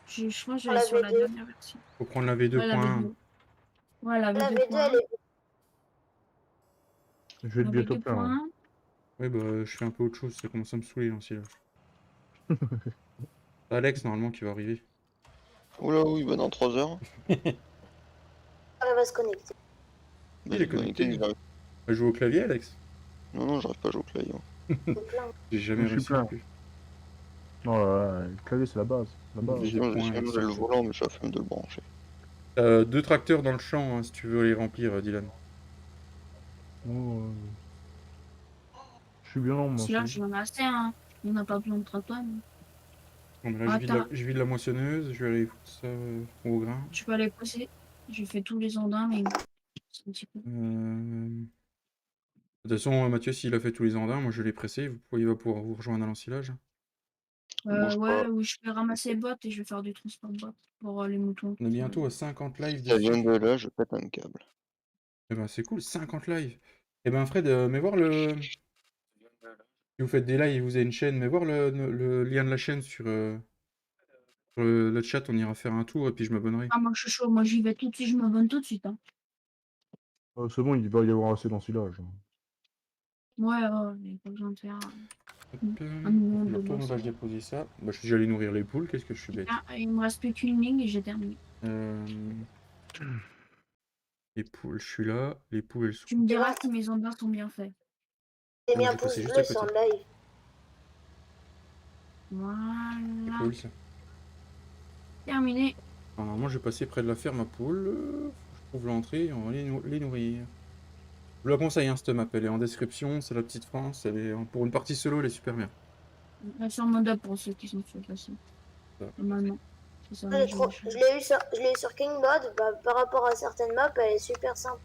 Je pense que je Sur vais la aller sur la V2. dernière version. Faut prendre la Ouais, V2. la V2. Ouais, la La V2, elle 2.1. est... Je vais La être bientôt plein. Hein. 2.1. Ouais, bah, je fais un peu autre chose, ça commence à me saouler, l'ancien. Alex, normalement, qui va arriver. Oula, oui, bah dans 3 heures. Elle va se connecter. Bah, Il est j'ai connecté, connecté. j'arrive. Va jouer au clavier, Alex? Non, non, j'arrive pas à jouer au clavier. C'est plein. J'ai jamais Je suis réussi non plein. plus. Oh là là, le clavier, c'est la base. La base. J'ai des points, J'ai ça, le ça. volant, mais j'ai la flemme de le brancher. T'as 2 tracteurs dans le champ, hein, si tu veux les remplir, Dylan. Oh, je suis bien, moi Celui-là, aussi. j'en ai assez, hein. On n'a pas besoin de tracteur. Bon, bah là, Ah, je vide la moissonneuse, je vais aller foutre ça au grain. tu peux aller poser. J'ai fait tous les andins, mais c'est un petit peu. De toute façon, Mathieu, s'il a fait tous les andins, moi je l'ai pressé, il va pouvoir vous rejoindre à l'ensilage. Bouge Ouais, pas. oui, je vais ramasser les bottes et je vais faire du transport de bottes pour les moutons. On est bientôt à 50 lives Ça vient dessus. de là, je pète un câble. Eh ben c'est cool, 50 lives. Eh ben Fred, mais voir le... Si vous faites des lives, vous avez une chaîne, mais voir le lien de la chaîne sur le chat, on ira faire un tour et puis je m'abonnerai. Ah, moi, je suis chaud. Moi, j'y vais tout de suite. Je m'abonne tout de suite. Hein. C'est bon, il va y avoir assez d'ensilage. Ouais, il n'y a pas besoin de faire Hop, un million je de retourne, on va bosses. déposer ça. Bah, je suis déjà allé nourrir les poules, qu'est-ce que je suis bête. Ah, il me reste plus qu'une ligne et j'ai terminé. Les poules, je suis là. Les poules, elles sont... Tu me diras si mes andins sont bien faits. J'ai mis Ah, un j'ai pouce passé juste bleu à sur côté. le live. C'est Voilà. cool ça. Terminé. Alors, normalement, je vais passer près de la ferme à poules. Je trouve l'entrée et on va les nourrir. Je vous la conseille, hein, cette map. Elle est en description. C'est la petite France. Elle est, pour une partie solo, elle est super bien. Là, sur mode up pour ceux qui sont sur facile. Ça. Normalement. C'est ça. Je l'ai eu sur Kingbot, bah, par rapport à certaines maps, elle est super simple.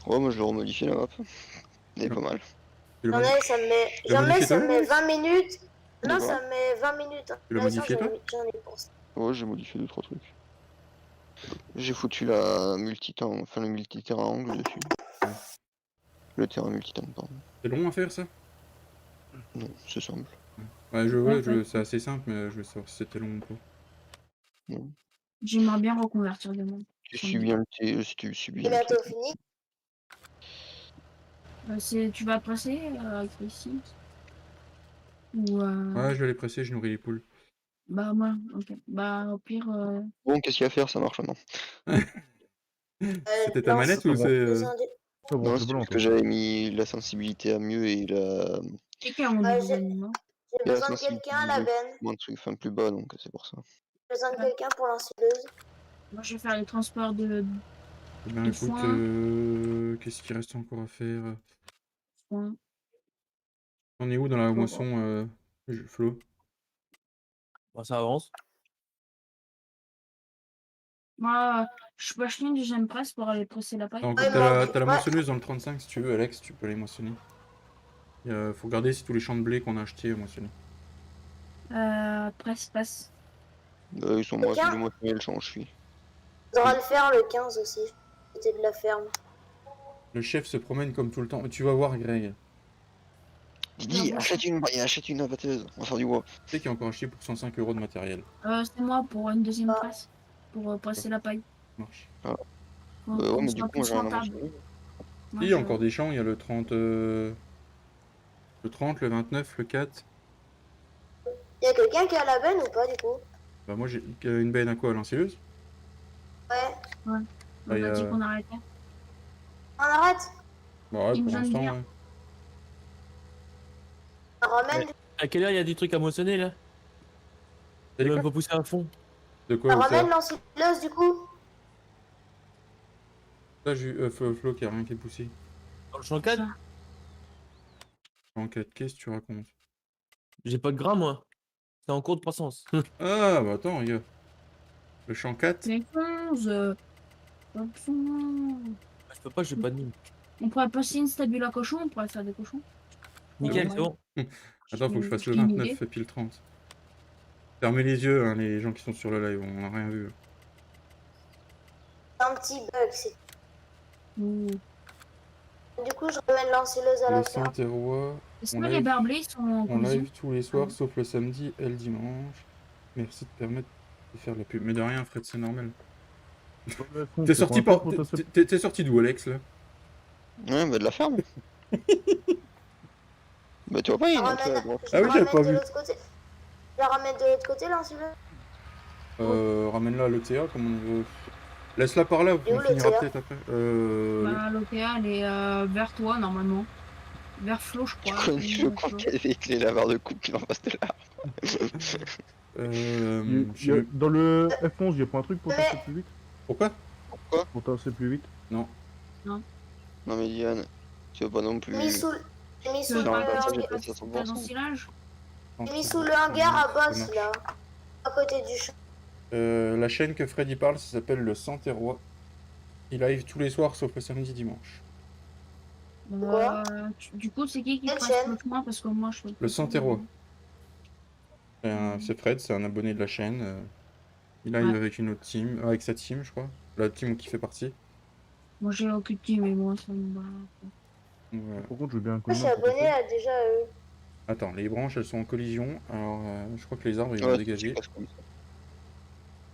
Ouais, moi je l'ai remodifié la map. Elle est pas mal. Tu l'as J'en modi- ai, ça me met, tu l'as j'en ai, modifié ça me toi, met Alex? 20 minutes. Non, De ça quoi? me met 20 minutes. Tu l'as modifié toi? J'en ai pour ça. Ouais, j'ai modifié 2-3 trucs. J'ai foutu la multi-terrain, enfin le multi-terrain angle dessus. Ouais. Le terrain multi-terrain, pardon. C'est long à faire ça? Non, c'est simple. Ouais, Ouais, c'est assez simple, mais je veux savoir si c'était long ou pas. Non. J'aimerais bien reconvertir des mondes. Tu suis bien le T, si tu suis C'est bien le bientôt truc. fini. Tu vas passer avec les Sims ou Ouais, je vais aller presser, je nourris les poules. bah moi, ok. Bah au pire, Bon, qu'est-ce qu'il y a à faire? Ça marche maintenant. C'était ta Non, manette c'est ou bon. c'est... Ça Non, branche c'est blanc, parce que toi. j'avais mis la sensibilité à mieux et la, quelqu'un on Ouais, dit j'ai animaux. j'ai et la besoin de sensibilité quelqu'un à la benne. moins de trucs, enfin plus bas, donc c'est pour ça. J'ai besoin de Ouais. quelqu'un pour l'ensileuse. Moi je vais faire les transports de Eh ben de écoute, foin. qu'est-ce qu'il reste encore à faire? Foin. On est où dans la Bon. moisson, Flo? Bon, ça avance. Moi, je peux acheter une deuxième presse pour aller presser la paille. T'as Ouais, manque. la Ouais. moissonneuse dans le 35 si tu veux, Alex, tu peux les moissonner. Faut regarder si tous les champs de blé qu'on a achetés moissonnés. Presse. Ils sont moi, c'est du moitié le champ, je suis. Faudra le faire le 15 aussi. C'était de la ferme. Le chef se promène comme tout le temps. Tu vas voir, Greg. Didi, bon, achète une abatteuse, on va faire du bois. Tu sais qu'il a encore acheté pour 105 € de matériel. C'est moi pour une deuxième Ah. presse. Pour presser la paille. Ça marche. Pour Ouais, qu'on mais du soit coup, moi plus j'ai rien à rentable. moissonner. Moi, Il y a je- encore des champs, il y a le 30, le 30, le 29, le 4. Y'a quelqu'un qui a la benne ou pas du coup? Bah moi j'ai une benne à quoi, à l'ensileuse? Ouais. On Bah, il y a dit a... qu'on arrêtait. On arrête. Bah ouais, Il me pour donne l'instant, bien. ouais. On ramène, À quelle heure il y a des trucs à moissonner là? T'as dit Il même quoi? pas poussé à fond. De quoi, on où ramène ça? l'ensileuse du coup. Là, j'ai Flo qui a rien qui est poussé. Dans le champ 4, Ça. En 4, qu'est-ce que tu racontes? j'ai pas de gras moi. C'est en cours de croissance. Ah, bah attends, regarde. Le champ 4. C'est 11. Je peux pas, j'ai pas de mine. On pourrait passer une stabule à cochon, on pourrait faire des cochons. Nickel, Ouais. c'est bon. Attends, faut que je fasse le J'ai une 29 idée. puis le 30. Fermez les yeux, hein, les gens qui sont sur le live, on n'a rien vu. Un petit bug. Ouh. Du coup, je ramène l'ensileuse à Le la ferme. Saint-Terrois, Est-ce on que les live, barbelés sont en on collision? live tous les soirs, sauf le samedi et le dimanche. Merci de permettre de faire la pub. Mais de rien, Fred, c'est normal. T'es sorti par... T'es sorti d'où, Alex, là? Ouais, bah de la ferme. Bah tu vois pas, il y Je a une entrée à ramène, droite. je Ah oui, j'avais ramène pas de vu. l'autre côté. Je la ramène de l'autre côté l'ensileuse. Ramène-la à l'OTA, comme on veut. Laisse-la par là, Et où on finira l'OTA? peut-être après. Bah, l'OTA, elle est vers toi, normalement. Vers Flo, je Tu crois. connais le Vers compte Flo. qu'il y avait avec les laveurs de coupe qui en face de là. je sais même- Dans le F11, il y a pas un truc pour Mais- tasser plus vite? Pourquoi? Pour tasser plus vite? Non mais Diane, tu veux pas non plus. J'ai mis sous, j'ai mis sous Tu le veux Non, comme ça, j'ai hangar. pas ça t'as 100%. d'ensilage? J'ai mis sous le hangar à boss marche. là. À côté du champ. La chaîne que Freddy parle, ça s'appelle le Saint-Terrois. Il live tous les soirs, sauf le samedi dimanche. Quoi Du coup, c'est qui Quelle passe chaîne le chemin? Parce que moi, je fais Le Saint-Terrois. C'est Fred, c'est un abonné de la chaîne. Il live Ouais. avec une autre team, avec sa team, je crois. La team qui fait partie. Moi, j'ai aucune team, mais moi, ça me va. Voilà. Par contre, je veux bien un coup Moi, de je suis main pour abonné tasser. à déjà eux. Attends, les branches, elles sont en collision. Alors, je crois que les arbres, ils vont Ouais, dégager. tu passes comme ça.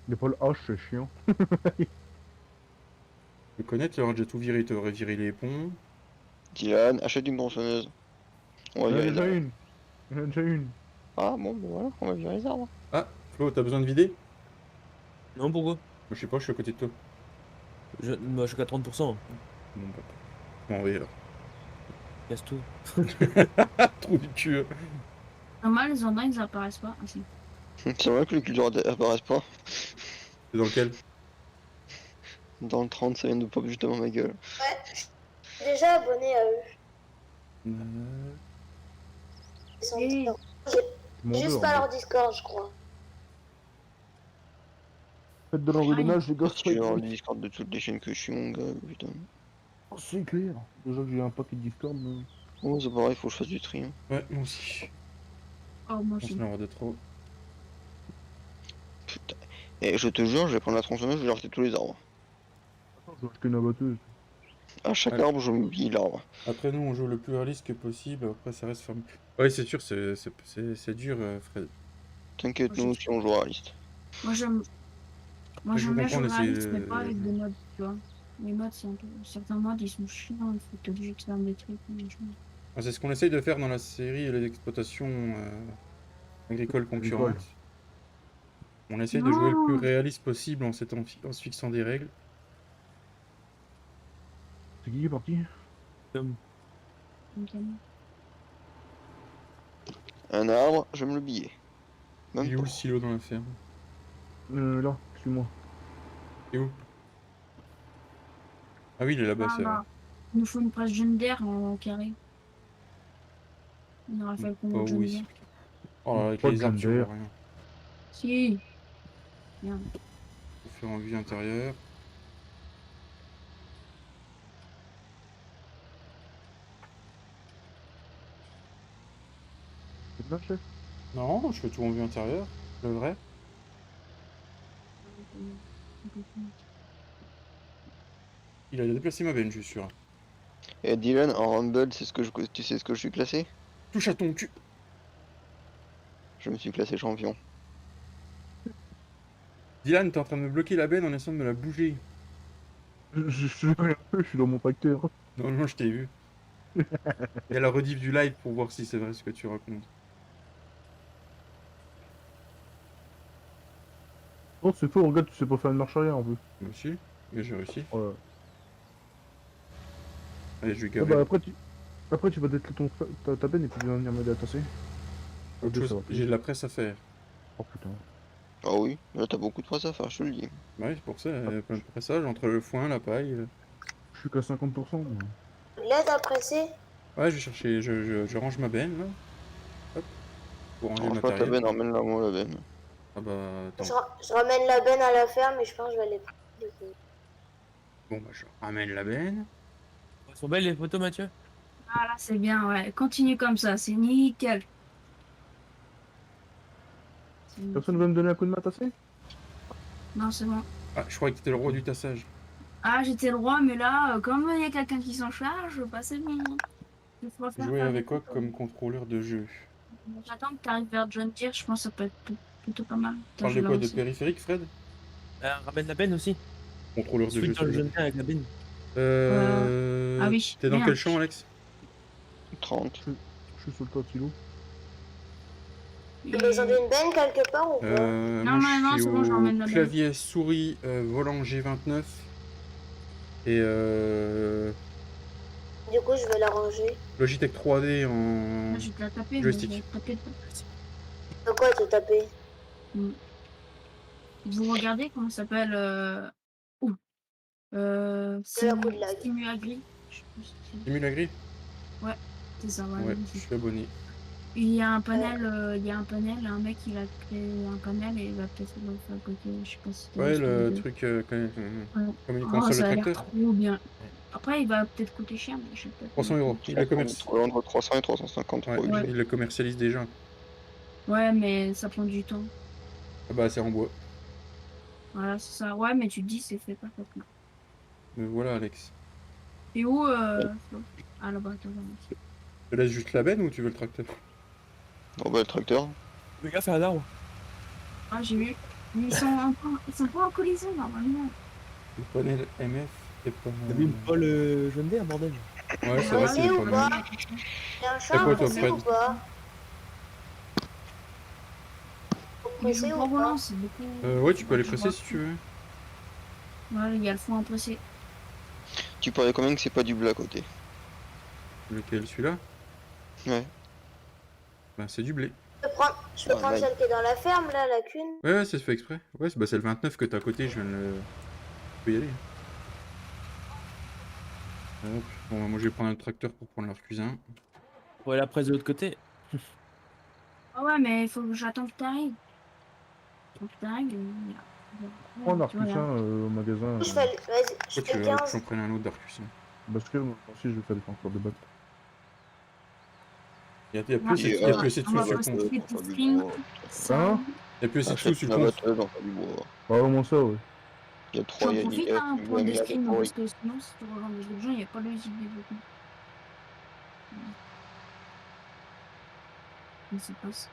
Les pôles H, c'est chiant. Je connais, tu aurais déjà tout viré, tu aurais viré les ponts. Dylan, achète une tronçonneuse. On va Il y en a virer les déjà arbres. une. Il y en a déjà une. Ah bon, bah voilà, on va virer les arbres. Ah, Flo, t'as besoin de vider? Non, pourquoi? Je sais pas, je suis à côté de toi. Moi, je suis qu'à 30%. Bon, bah, je m'en vais alors. Casse tout. Trou du cul. Normal, les endroits, ils apparaissent pas. Ah, si. C'est vrai que les cultures apparaissent pas. C'est dans lequel? Dans le 30, ça vient de pop juste devant ma gueule. Ouais, je suis déjà abonné à eux. Ils sont Et- différents. Mon Juste Dieu, pas en leur Discord, je crois. Faites de l'engrenage, les gars. Je suis dans le Discord de toutes les chaînes que je suis, mon gars, putain. Oh, c'est clair. Déjà que j'ai un paquet de Discord, mais... Oh, c'est pareil, faut que je fasse du tri. Hein. Ouais, moi aussi. Oh, moi On aussi. s'en avoir de trop. Putain. Et je te jure, je vais prendre la tronçonneuse, je vais arrêter tous les arbres. Attends, je vais acheter une abatteuse. À chaque Ouais. arbre, je me bille l'arbre. Après, nous, on joue le plus réaliste que possible. Après, ça reste fermé. Ouais, c'est sûr, c'est dur, Fred. T'inquiète, Moi, nous je- aussi on joue réaliste. Moi, j'aime moi, Je j'aime bien comprends, on jouer essaie. réaliste, mais pas avec des mods, tu vois. Les mods, c'est un peu... certains mods, ils sont chiants, il faut être obligé de faire des trucs. machin. C'est ce qu'on essaye de faire dans la série Les exploitations agricoles Agricole. concurrentes. On essaye de jouer le plus Non! réaliste possible en se fixant des règles. C'est qui est parti? Tom. Ok. Un arbre, je vais me le biller. Il Même est où pas. le silo dans la ferme? Là, suis-moi. Il est où? Ah oui, il est là-bas, Ah, c'est vrai. là. Il nous faut une presse jaune d'air en carré. On aura fait le Pas combo de où jaune ici. d'air. Oh là, avec Pas de les arbres, tu gender. vois rien. Si! Merde. Faut faire en vue intérieure. C'est là, chef? Non, je fais tout en vue intérieure. Le vrai. Il a déplacé ma benne, je suis sûr. Et Dylan, en Rumble, tu sais ce que je suis classé? Touche à ton cul. Je me suis classé champion. Dylan, t'es en train de me bloquer la benne en essayant de me la bouger. Je sais rien, je suis dans mon tracteur. Normalement, je t'ai vu. Il y a la rediff du live pour voir si c'est vrai ce que tu racontes. Oh, c'est faux, regarde, tu sais pas faire une marche arrière en plus. Moi aussi, mais j'ai réussi. Ouais. Allez, je vais Ah gaver. bah après tu vas dételer ta benne et puis tu vas venir m'aider à tasser. Autre chose, j'ai de la presse à faire. Oh putain. Ah oui, là t'as beaucoup de presse à faire, je te le dis. Ouais, c'est pour ça, plein de pressage entre le foin, la paille. Je suis qu'à 50%. moi. L'aide à presser. Ouais, je vais chercher, je range ma benne là. Hop. Pour ranger le Range pas ta matériel. benne, emmène-la moi la benne. Ah bah, attends. Je ramène la benne à la ferme et je pense que je vais aller prendre. Bon, bah, je ramène la benne. Elles sont belles les photos, Mathieu? Ah là, c'est bien, ouais. Continue comme ça, c'est nickel. C'est nickel. Personne veut me donner un coup de main à tasser? Non, c'est bon. Ah, je croyais que t'étais le roi du tassage. Ah, j'étais le roi, mais là, comme il y a quelqu'un qui s'en charge, bah c'est bon. Je pourrais Tu faire jouais faire avec des quoi photos. comme contrôleur de jeu? J'attends que tu arrives vers John Deere, je pense que ça peut être plutôt pas mal. Attends, Parle je de vais quoi? là De aussi. périphérique, Fred? Ramène la benne aussi. Contrôleur de jeu, Suite dans le celui-là. jeune avec la benne. Ah oui, T'es dans merde. quel champ, Alex? 30. Je suis sur le toit de silo. Vous besoin d'une benne quelque part ou pas? Non, Moi, non, je suis c'est bon, je ramène la au benne. clavier souris volant G29. Et Du coup, je vais la ranger. Logitech 3D en Là, je vais te la taper, mais joystick. je vais te taper dedans. De quoi te taper? Vous regardez comment ça s'appelle ouh. C'est un coup de lag. Simuagri. Je sais plus si c'est- Simulagri? C'est ça, ouais. Ouais, oui, je c'est- suis abonné. Il y a un panel, un mec il a créé un panel et il va peut-être le faire à côté, je sais pas si t'as Ouais, vu le cette vidéo. truc comme une Oh, console ça de a l'air tracteur. trop bien. Après, il va peut-être coûter cher, mais je sais pas. 300 €. Il le commerce. Entre 300 et 350 Ouais, euros. Ouais. il le commercialise déjà. Ouais, mais ça prend du temps. Ah bah, c'est en bois. Voilà, c'est ça. Ouais, mais tu te dis, c'est fait parfaitement. Mais voilà, Alex. Et où Flo Ah, là-bas, attends, là. Tu te laisses juste la benne ou tu veux le tracteur? Bon bah le tracteur. Le gars, c'est un arbre. Ah, j'ai vu. Mais ils sont pas en collision, normalement. Le panel MF est pas T'as vu mal. pas le jeune d'air, bordel? Ouais, c'est vrai Pressé qu'il est ou pas pas? mal. Il y a un T'as champ quoi, toi, pressé Fred? ou pas? Faut Mais presser je ou pas pas? volant, c'est beaucoup. Ouais, tu peux aller Je presser vois. si tu veux. Ouais, il y a le fond à presser. Tu paries combien que c'est pas du blé à côté? Lequel, celui-là? Ouais. Bah, c'est du blé. Je peux Ouais, prendre là, celle qui est dans la ferme, là, la cune. Ouais, ouais, c'est fait exprès. Ouais, c'est le 29 que t'as à côté, je viens de le... Tu peux y aller. Hop. Bon, bah, moi je vais prendre un tracteur pour prendre leur cuisin. Pour aller la presse de l'autre côté. Ah ouais, mais il faut que j'attende que t'arrives. Faut que t'arrives. Prends un Tu vois, là. arcusin au magasin. Je fais, vas-y, je Pourquoi tu fais veux que 15. j'en prenne un autre d'Arcus? Basket, moi aussi, je vais faire des concours de bac. Il y a Ah, plus, Et, y a plus assez de on sous va sur le passer compte. des pour faire petits du streams. bois. Ça, Hein Y a plus assez de sous Achète sur la le compte. batteuse, on fait du bois. Pas vraiment ça, ouais. Il y a 3, j'en il y a profite IF, hein, il y pour a des Miel et streams, Corey. parce que sinon, si tu rejoins des autres gens, il n'y a pas de logique développement. Ça passe.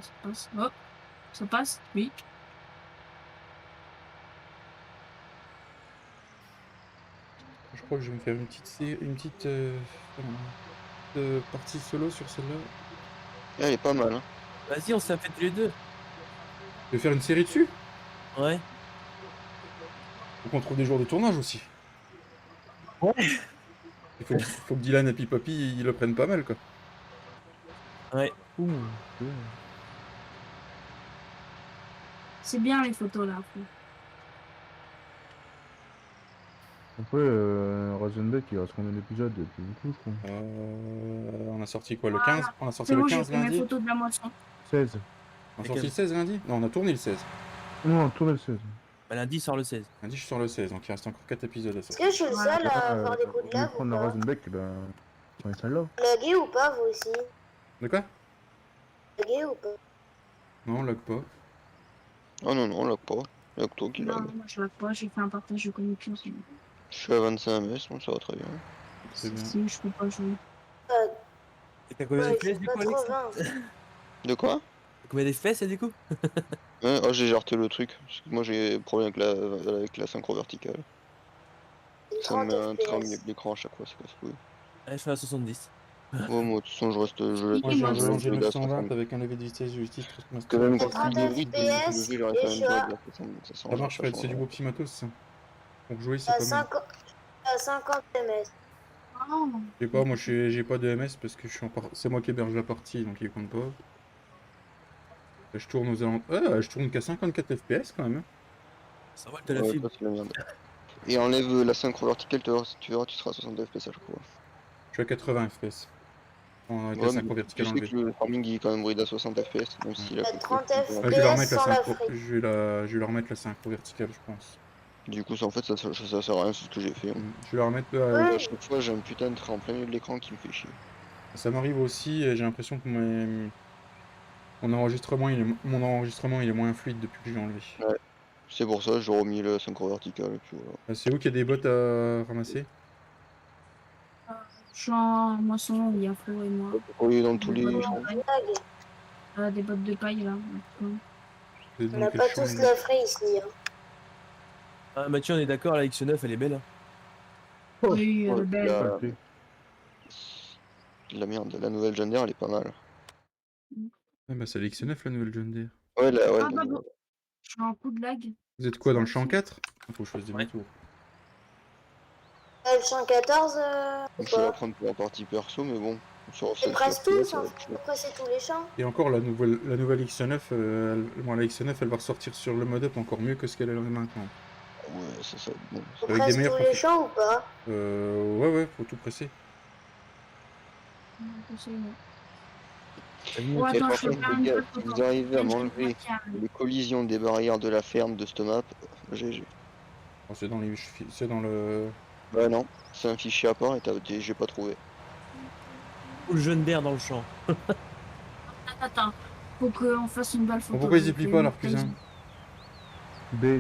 Ça passe. Hop, ça passe, oui. Je crois que je vais me faire une petite partie solo sur celle-là. Ah, elle est pas mal, hein. Vas-y, on s'est fait tous les deux. Je vais faire une série dessus. Ouais. Faut qu'on trouve des jours de tournage aussi. Bon. Il faut que Dylan et Pipopi ils le prennent pas mal quoi. Ouais. Ouh, ouais. C'est bien les photos là. Après, Razenbeck, il reste combien d'épisodes? Et puis beaucoup, je crois. On a sorti quoi le Voilà. 15? On a sorti C'est le bon, j'ai 15 fait mes lundi? photos de la moisson. 16. On a Le sorti le 15. 16 lundi? Non, on a tourné le 16. Non, tourne le 16. Bah, lundi sort le 16. Lundi je suis sur le 16, donc il reste encore 4 épisodes à Est-ce sortir. que je suis le Voilà. seul à avoir des coups de On va lave ou prendre la pas? Razenbeck, et ben, on est celle-là. Lagué ou pas, vous aussi? De quoi? Lagué ou pas? Non, on lag pas. Oh non, non, on l'a pas. Il y a que toi qui Non, lag. moi je l'ai pas, j'ai fait un partage de connexion. Je suis à 25 ms, bon, ça va très bien. C'est bien. Si, je peux pas jouer. Et t'as combien Ouais, d'FPS c'est du pas coup, trop Alex? 20. De quoi? T'as combien d'FPS du coup? Ouais, oh, j'ai jarté le truc. Parce que moi j'ai problème avec la synchro verticale. C'est Ça me 30 met un tram FPS. l'écran à chaque fois, c'est casse couille. Ouais, je suis à 70. Ouais, moi de toute façon je reste. Je laisse Moi j'ai un moi, volant je laisse à 60. G920 avec un levier de vitesse justice Parce que même C'est quand 30 il est vide, le FPS jeu il et reste je à suis même à, pas, Ça marche Fred, c'est du beau beau petit matos ça. Pour jouer c'est pas mal. 50, à 50 ms. non. Je sais pas, moi j'ai pas de MS parce que c'est moi qui héberge la partie donc il compte pas. Je tourne aux alentours. Ah, je tourne qu'à 54 FPS quand même. Hein. Ça va, t'as la Ouais, fibre. toi, c'est la merde. Et enlève la synchro verticale, tu verras, tu seras à 60 FPS à chaque fois. Je suis à 80 FPS. Avec la Ouais, mais synchro tu verticale sais enlevée. que le farming il est quand même bride à 60 FPS, même s'il a À peu de 30 FPS. Ouais, je vais leur FPS remettre la sans la synchro. frite. Je vais leur remettre la synchro verticale, je pense. Du coup, ça, en fait, ça sert à rien, c'est ce que j'ai fait. Hein. Je vais leur remettre. Ouais. À chaque fois, j'ai un putain de trait en plein milieu de l'écran qui me fait chier. Ça m'arrive aussi. J'ai l'impression que mon enregistrement, il est moins fluide depuis que j'ai enlevé. Ouais. C'est pour ça que j'ai remis la synchro verticale, et puis voilà. C'est où qu'il y a des bottes à ramasser? Je suis en moisson, il y a Flo et moi. Oui, dans tous Des les bottes champs. de paille. Des bottes de paille là. C'est On dans n'a quel pas champ, tous là la frais ici. Hein. Ah, Mathieu, on est d'accord, la X9 elle est belle. Hein. Oui, Ouais, belle. la merde, la nouvelle John Deere, elle est pas mal. Ah bah c'est l'X9 la nouvelle John Deere. Ouais, ouais. Ah bah bon. Je suis en coup de lag. Vous êtes quoi dans le champ 4? Faut que je fasse demi-tour. Le champ 14, Je vais la prendre pour la partie perso, mais bon. c'est presque tous, hein. Après c'est tous les champs. Et encore la nouvelle X9, la X9 elle va ressortir sur le mode up encore mieux que ce qu'elle est maintenant. Ouais, ça bon. C'est Avec des presque meilleurs tous les champs ou pas? Ouais, faut tout presser. Oh, attends, par je vais contre, faire les une gars, bonne si photo. vous arrivez à Une m'enlever photo. les collisions des barrières de la ferme de cette map, GG. Oh, c'est dans le. Bah non, c'est un fichier à part et j'ai pas trouvé. Ou le jeune d'air dans le champ. Attends, faut qu'on fasse une belle photo. Pourquoi ils plient pas leur cousin? B.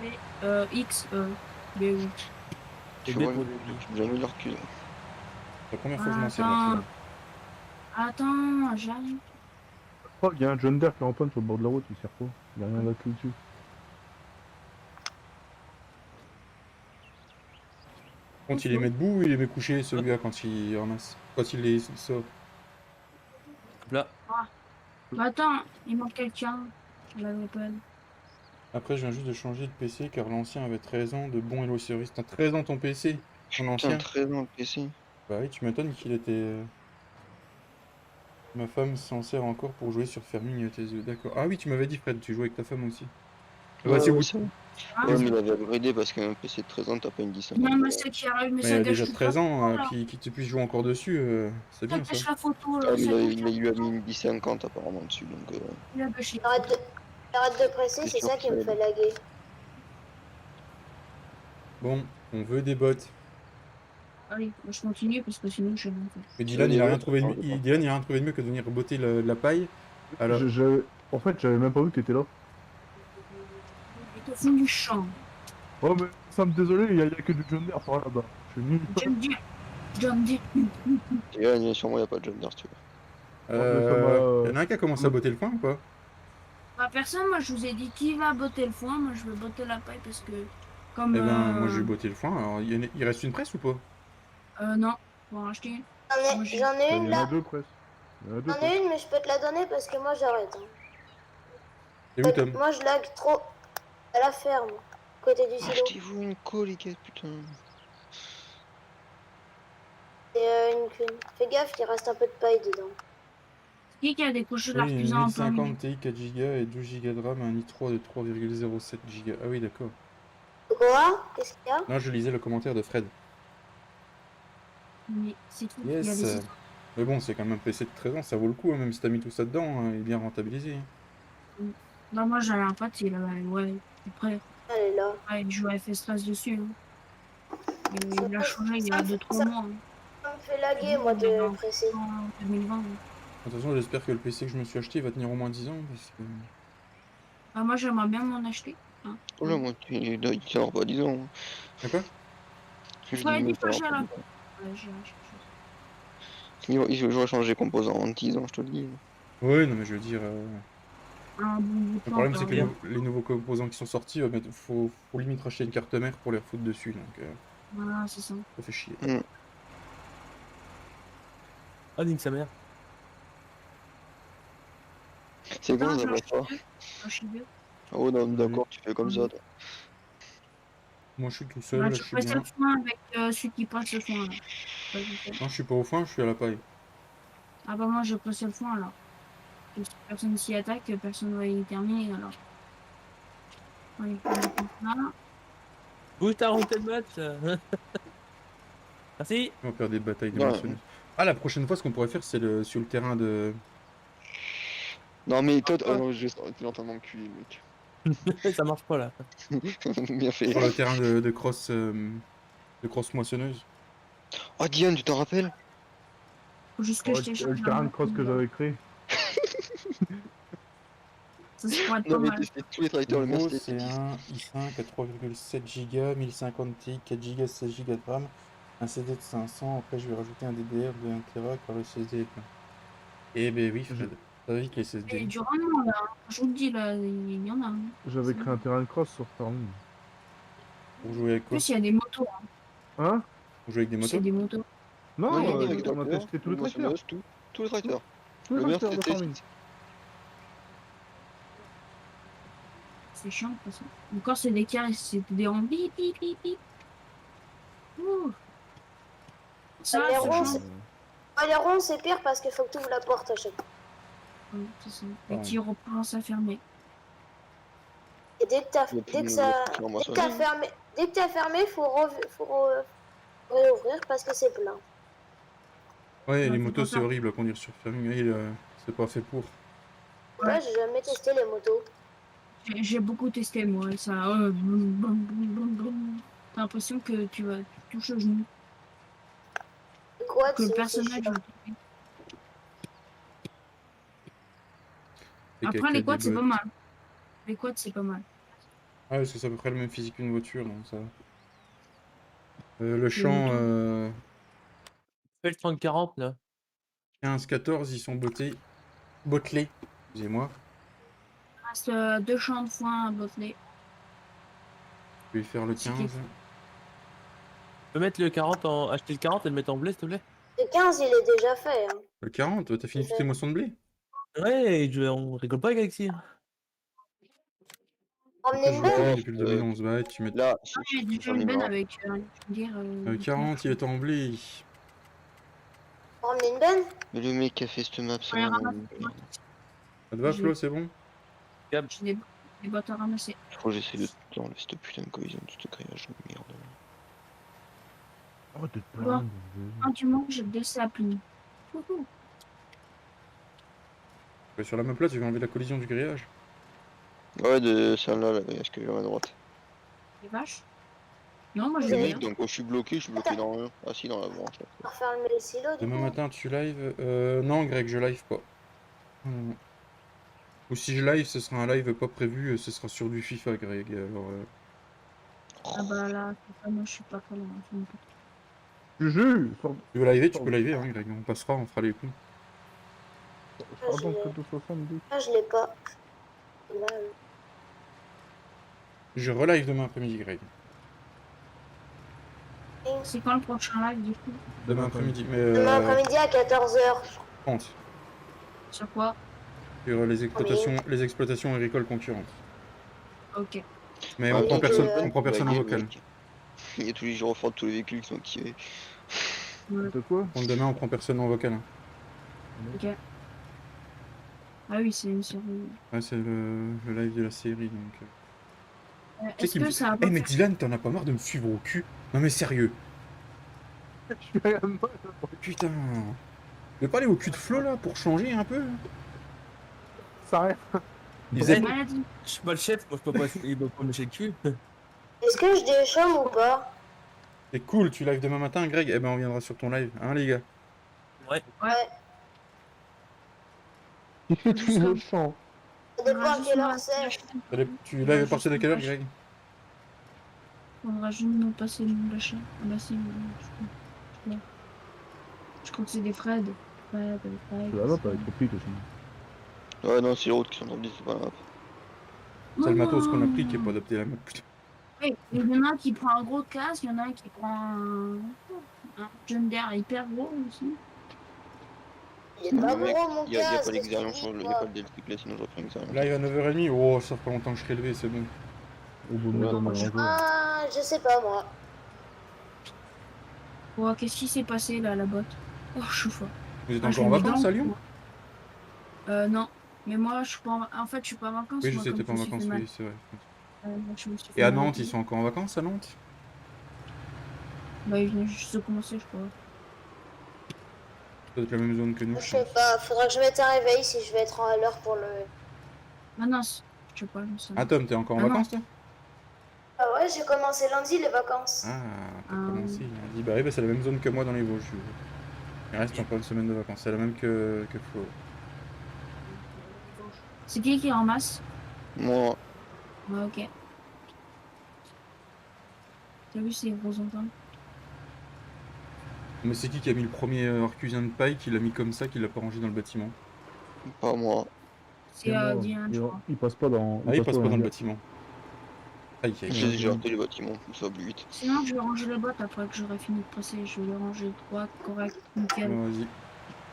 B, X, B, oui. Je Et vois B pour j'ai jamais leur cul. La première fois que je m'en sers Attends. là. Attends, j'arrive. Oh, il y a un John Deere qui est en panne sur le bord de la route, il sert quoi? Il y a rien là dessus. Quand il les met debout ou il les met couchés celui-là quand il ramasse? Quand il les sort. Hop là. Attends, il manque quelqu'un. La Apple. Après je viens juste de changer de PC car l'ancien avait 13 ans de bon Hello Service. T'as 13 ans ton PC? Ton ancien? Putain, très dans le PC. Bah oui, tu m'étonnes qu'il était. Ma femme s'en sert encore pour jouer sur Farming tes œufs. D'accord. Ah oui, tu m'avais dit Fred, tu jouais avec ta femme aussi. Ouais, c'est ouais, où? c'est bon. Ah, Ouais, mais il avait upgradé parce qu'un PC de 13 ans, t'as pas une 10 non, mais c'est qui arrive, mais Mais il ça a gâche déjà tout 13 la ans, photo, là. qui tu puisses jouer encore dessus, c'est Ça bien ça. gâche la photo, là. Ah, ça il gâche lui la a mis photo. une 1050 apparemment dessus, donc Il a gâché. Arrête de presser, C'est c'est sûr ça que qui me ça fait aide. laguer. Bon, On veut des bottes. Allez, moi, je continue parce que sinon je vais rien faire. Mais Dylan, il a rien trouvé de mieux, je crois. Dylan, il a rien trouvé de mieux que de venir botter la paille. Alors, En fait, j'avais même pas vu que t'étais là. Il est au fond du champ. Oh, mais Sam, désolé, il y a que du John Deere par là-bas. Je suis nul. John Deere. John Deere. Et sûrement, il n'y a pas de John Deere, si tu veux. il y en a un qui a commencé à botter le foin ou pas? Bah, personne, moi je vous ai dit qui va botter le foin. Moi je vais botter la paille parce que comme. Eh ben, moi je vais botter le foin. Alors, il reste une presse ou pas? Non, faut en acheter une. J'en ai, j'en ai Il une y en a là. deux presque. Il y en a deux J'en presque. ai une, mais je peux te la donner parce que moi j'arrête. Hein. Et où Tom? Moi je lag trop à la ferme, côté du silo. Achetez-vous une colle, les gars, putain. Et une queue. Fais gaffe, il reste un peu de paille dedans. Qui a décoché Oui, une l'artisan en plein milieu? 1050 Ti 4 Go et 12 Go de RAM, un i3 de 3,07 Go. Ah oui, d'accord. Quoi? Qu'est-ce qu'il y a? Non, je lisais le commentaire de Fred. Mais c'est tout. Il y a Yes. des... Mais bon, c'est quand même un PC de 13 ans, ça vaut le coup, hein, même si t'as mis tout ça dedans, hein, il est bien rentabilisé. Non, moi j'avais un pote, il avait. Ouais, après, Elle est là. ouais, il jouait à FS13 dessus. Hein. Et il a changé il y a 2-3 mois. Hein. Ça me fait laguer, moi, de presser. En 2020. Hein. Attention, j'espère que le PC que je me suis acheté va tenir au moins 10 ans, parce que... Bah, moi j'aimerais bien m'en acheter. Hein. Oh là, moi, il tient pas 10 ans. Y'a quoi? Je Ouais, dis, dis pas moi, cher ça là. va pas. Ouais, j'ai acheté. J'aurais changé les composants en 10 ans, je te le dis. Oui, non mais je veux dire... Un bon bout de Le temps, problème c'est quoi. que les nouveaux composants qui sont sortis, faut limite racheter une carte mère pour les refoutre dessus, donc Voilà, c'est ça. ça fait chier. Ah, nique sa mère. C'est bon, Non, ça je va l'achète pas. deux. J'achète deux. Oh non, d'accord, tu fais comme ça. toi. Moi je suis tout seul, Bah, là, tu je suis passes bien. le foin avec celui qui passe le foin là. Ouais, je sais. Non, je suis pas au foin, je suis à la paille. Ah bah moi je passe le foin alors. Et si personne s'y attaque, personne va y terminer alors. Allez, on va faire ça. Bouge ta route de match. Merci. On va faire des batailles de Ouais. moissonneuses. Ah, la prochaine fois, ce qu'on pourrait faire, c'est sur le terrain de... Non, mais toi, oh non, t'es dans mon cul, mec. Ça marche pas là. Bien fait. Sur le terrain de cross... de cross moissonneuse. Oh, Diane, tu t'en rappelles? Faut juste que Oh, je t'échange le terrain de cross que j'avais créé. Ça se pourrait être pas Non, mais mal. t'as fait tous les tracteurs, le mien, Gros, c'était c'est un i5 à 3,7 Go, 1050 Ti, 4 Go, 16 Go de RAM, un CD de 500, après je vais rajouter un DDR de 1 Tera car le SSD est plein. Eh ben oui, Fred, ça va vite les Il y a SSD. du rendement là. Je vous le dis là, il y en a. Hein. J'avais créé un terrain de cross sur Farming. Pour jouer avec En quoi? plus il y a des motos. Hein. Hein? Pour jouer avec des Il y motos? a des motos. Non, Non, il y a non, des avec on a tracteurs, testé tous les le tracteurs. moissonneuse, tous les tracteurs. Tous les Le mien, tracteurs de c'était Farming. C'est chiant de toute façon. Encore c'est des carrés, c'est des ronds. Bip bip bip bip. Ouh. Ça, Les c'est ronds, chiant. Les ronds, c'est pire parce qu'il faut que tu ouvres la porte à chaque fois. Ouais, c'est ça. Et Ouais. qui recommence à fermer. Et dès que t'as Il y a plus dès de que ça moissonneuses. dès que t'as fermé, dès que t'as fermé, faut réouvrir parce que c'est plein. Ouais, Ouais, les faut motos pas c'est faire. horrible à conduire sur Farming, c'est pas fait pour. Ouais. Moi, j'ai jamais testé les motos. J'ai beaucoup testé moi et ça. Boum, boum, boum, boum, boum. T'as l'impression que tu touches au genou. Les quads, Que le c'est personnage chiant. va tomber. Et Après qu'avec les des quads c'est pas bottes. mal. Les quads c'est pas mal. Ah, parce que c'est à peu près le même physique qu'une voiture, donc ça va. Le Les champ motos. Fais le 30-40 là. 15-14, ils sont bottelés. Excusez-moi. Il reste 2 champs de foin à botteler. Je vais faire le C'est 15. qui- Tu peux mettre le 40 en. Acheter le 40 et le mettre en blé s'il te plaît? Le 15, il est déjà fait. Hein. Le 40, t'as fini toutes tes moissons de blé? Ouais, on rigole pas avec Alexis. Emmener Je une vois pas benne. depuis le 2011, bah ouais, tu mets... Là, Ah, il y a déjà une benne avec dire. 40, il est en blé. Emmener une benne. Mais le mec qui a fait cette map, c'est Ouais, vraiment... ramasse. Ça te va, J'ai- Flo, c'est bon? J'ai des bottes à ramasser. Je crois que j'essaie de enlever cette putain de collision de ce grillage de merde. Oh, t'es Ouais. plein. Quand tu manges, j'ai des sapines. Wouhou. Sur la map là, tu vas enlever la collision du grillage. Ouais, de celle-là, là, est-ce que j'ai à droite? Les vaches. Non, moi Vous je Le vais avez- mec, bien. donc quand je suis bloqué dans rien. Ah si, dans la branche. On va refermer les silos du Demain coup. matin, tu live? Non, Greg, je live pas. Non. Ou si je live, ce sera un live pas prévu, ce sera sur du FIFA, Greg. Alors, Ah bah là, c'est ça, moi je suis pas très loin. Je me peux- Juju, sors, tu veux liver, tu sors, peux liver, hein, Greg. On passera, on fera les coups. sors donc que 270. Ah, je l'ai pas. Là, Je relive demain après-midi, Greg. C'est quand le prochain live du coup? Demain après-midi, mais demain après-midi à 14h. 30. Sur quoi? Sur les exploitations agricoles concurrentes. Ok. Mais Ouais, on prend et personne, que- on prend personne en Baguette, vocal. mec. Il y a tous les gyrophares de tous les véhicules qui sont activés. Ouais, De quoi? Donc demain, on prend personne en vocal. Hein. ok. Ah oui, c'est une série. Ouais, c'est le live de la série, donc... Tu sais Est-ce qu'il me que dit, ça va Eh pas mais faire... Dylan, t'en as pas marre de me suivre au cul? Non mais sérieux. Je suis à la mode. Putain. Tu veux pas aller au cul de Flo là pour changer un peu? Ça rien. Il C'est faisait... une maladie. Je suis pas le chef, moi je peux pas il doit pas me lécher le cul. Est-ce que je déchaume ou pas? C'est cool, tu live demain matin, Greg? Eh ben on viendra sur ton live, hein les gars? Ouais. Il fait tout Jusqu'à- innocent. Ça dépend à quelle heure c'est. Tu live à partir de quelle heure, Greg? Faudra juste nous passer le nom de la chaîne. Ah bah si, je crois que c'est des Fred. Fred, Fred. C'est la map avec Repeat aussi. Ouais, non, c'est les routes qui sont adaptées, c'est pas la map. C'est le matos qu'on a pris qui est pas adapté à la map, putain. Oui, il y en a un qui prend un gros casque, il y en a un qui prend un jeune d'air hyper gros aussi. Il est pas Mec, gros mon il y a casque. pas l'expérience, qu'est-ce que tu il dis, y a pas toi le deltique là, sinon j'aurais pris l'expérience. Live à 9h30, oh ça fait pas longtemps que je serai levé, c'est bon. Au bout de mes dormir un jour. Ah, je sais pas moi. Oh, qu'est-ce qui s'est passé là, la botte? Oh, je suis fort. Vous êtes Ah, je encore en vais vacances dedans. à Lyon? Non. Mais moi, je suis pas en fait, je suis pas en vacances. Oui, je moi, sais, comme t'es pas en je me suis vacances, fait mal. oui, c'est vrai. Moi, je me suis fait Et à mal au Nantes, ils pied. sont encore en vacances à Nantes? Bah, ils venaient juste de commencer, je crois. Ça doit être la même zone que nous, Je je sais pense. pas. Faudra que je mette un réveil si je vais être à l'heure pour le. Ah non, je sais pas, je sais pas. Ah Tom, t'es encore en Ah non. vacances toi? Ah ouais, j'ai commencé lundi les vacances. Ah, t'as Ah. commencé. Il a dit, bah oui, bah, c'est la même zone que moi dans les Vosges. Il reste encore une semaine de vacances, c'est la même que Flo. C'est qui est en masse? Moi, Ouais, ok. T'as vu ces gros enfants? Mais c'est qui a mis le premier arcusin de paille, qui l'a mis comme ça, qui l'a pas rangé dans le bâtiment? pas moi. C'est Diane, je crois. Il passe pas dans. Ah, il passe pas dans le hangar. bâtiment. Aïe, aïe, J'ai aïe. déjà raté les bâtiments, ça va plus vite. Sinon, je vais ranger les bottes après que j'aurai fini de presser. Je vais les ranger droite, correct, nickel. Bon, vas-y,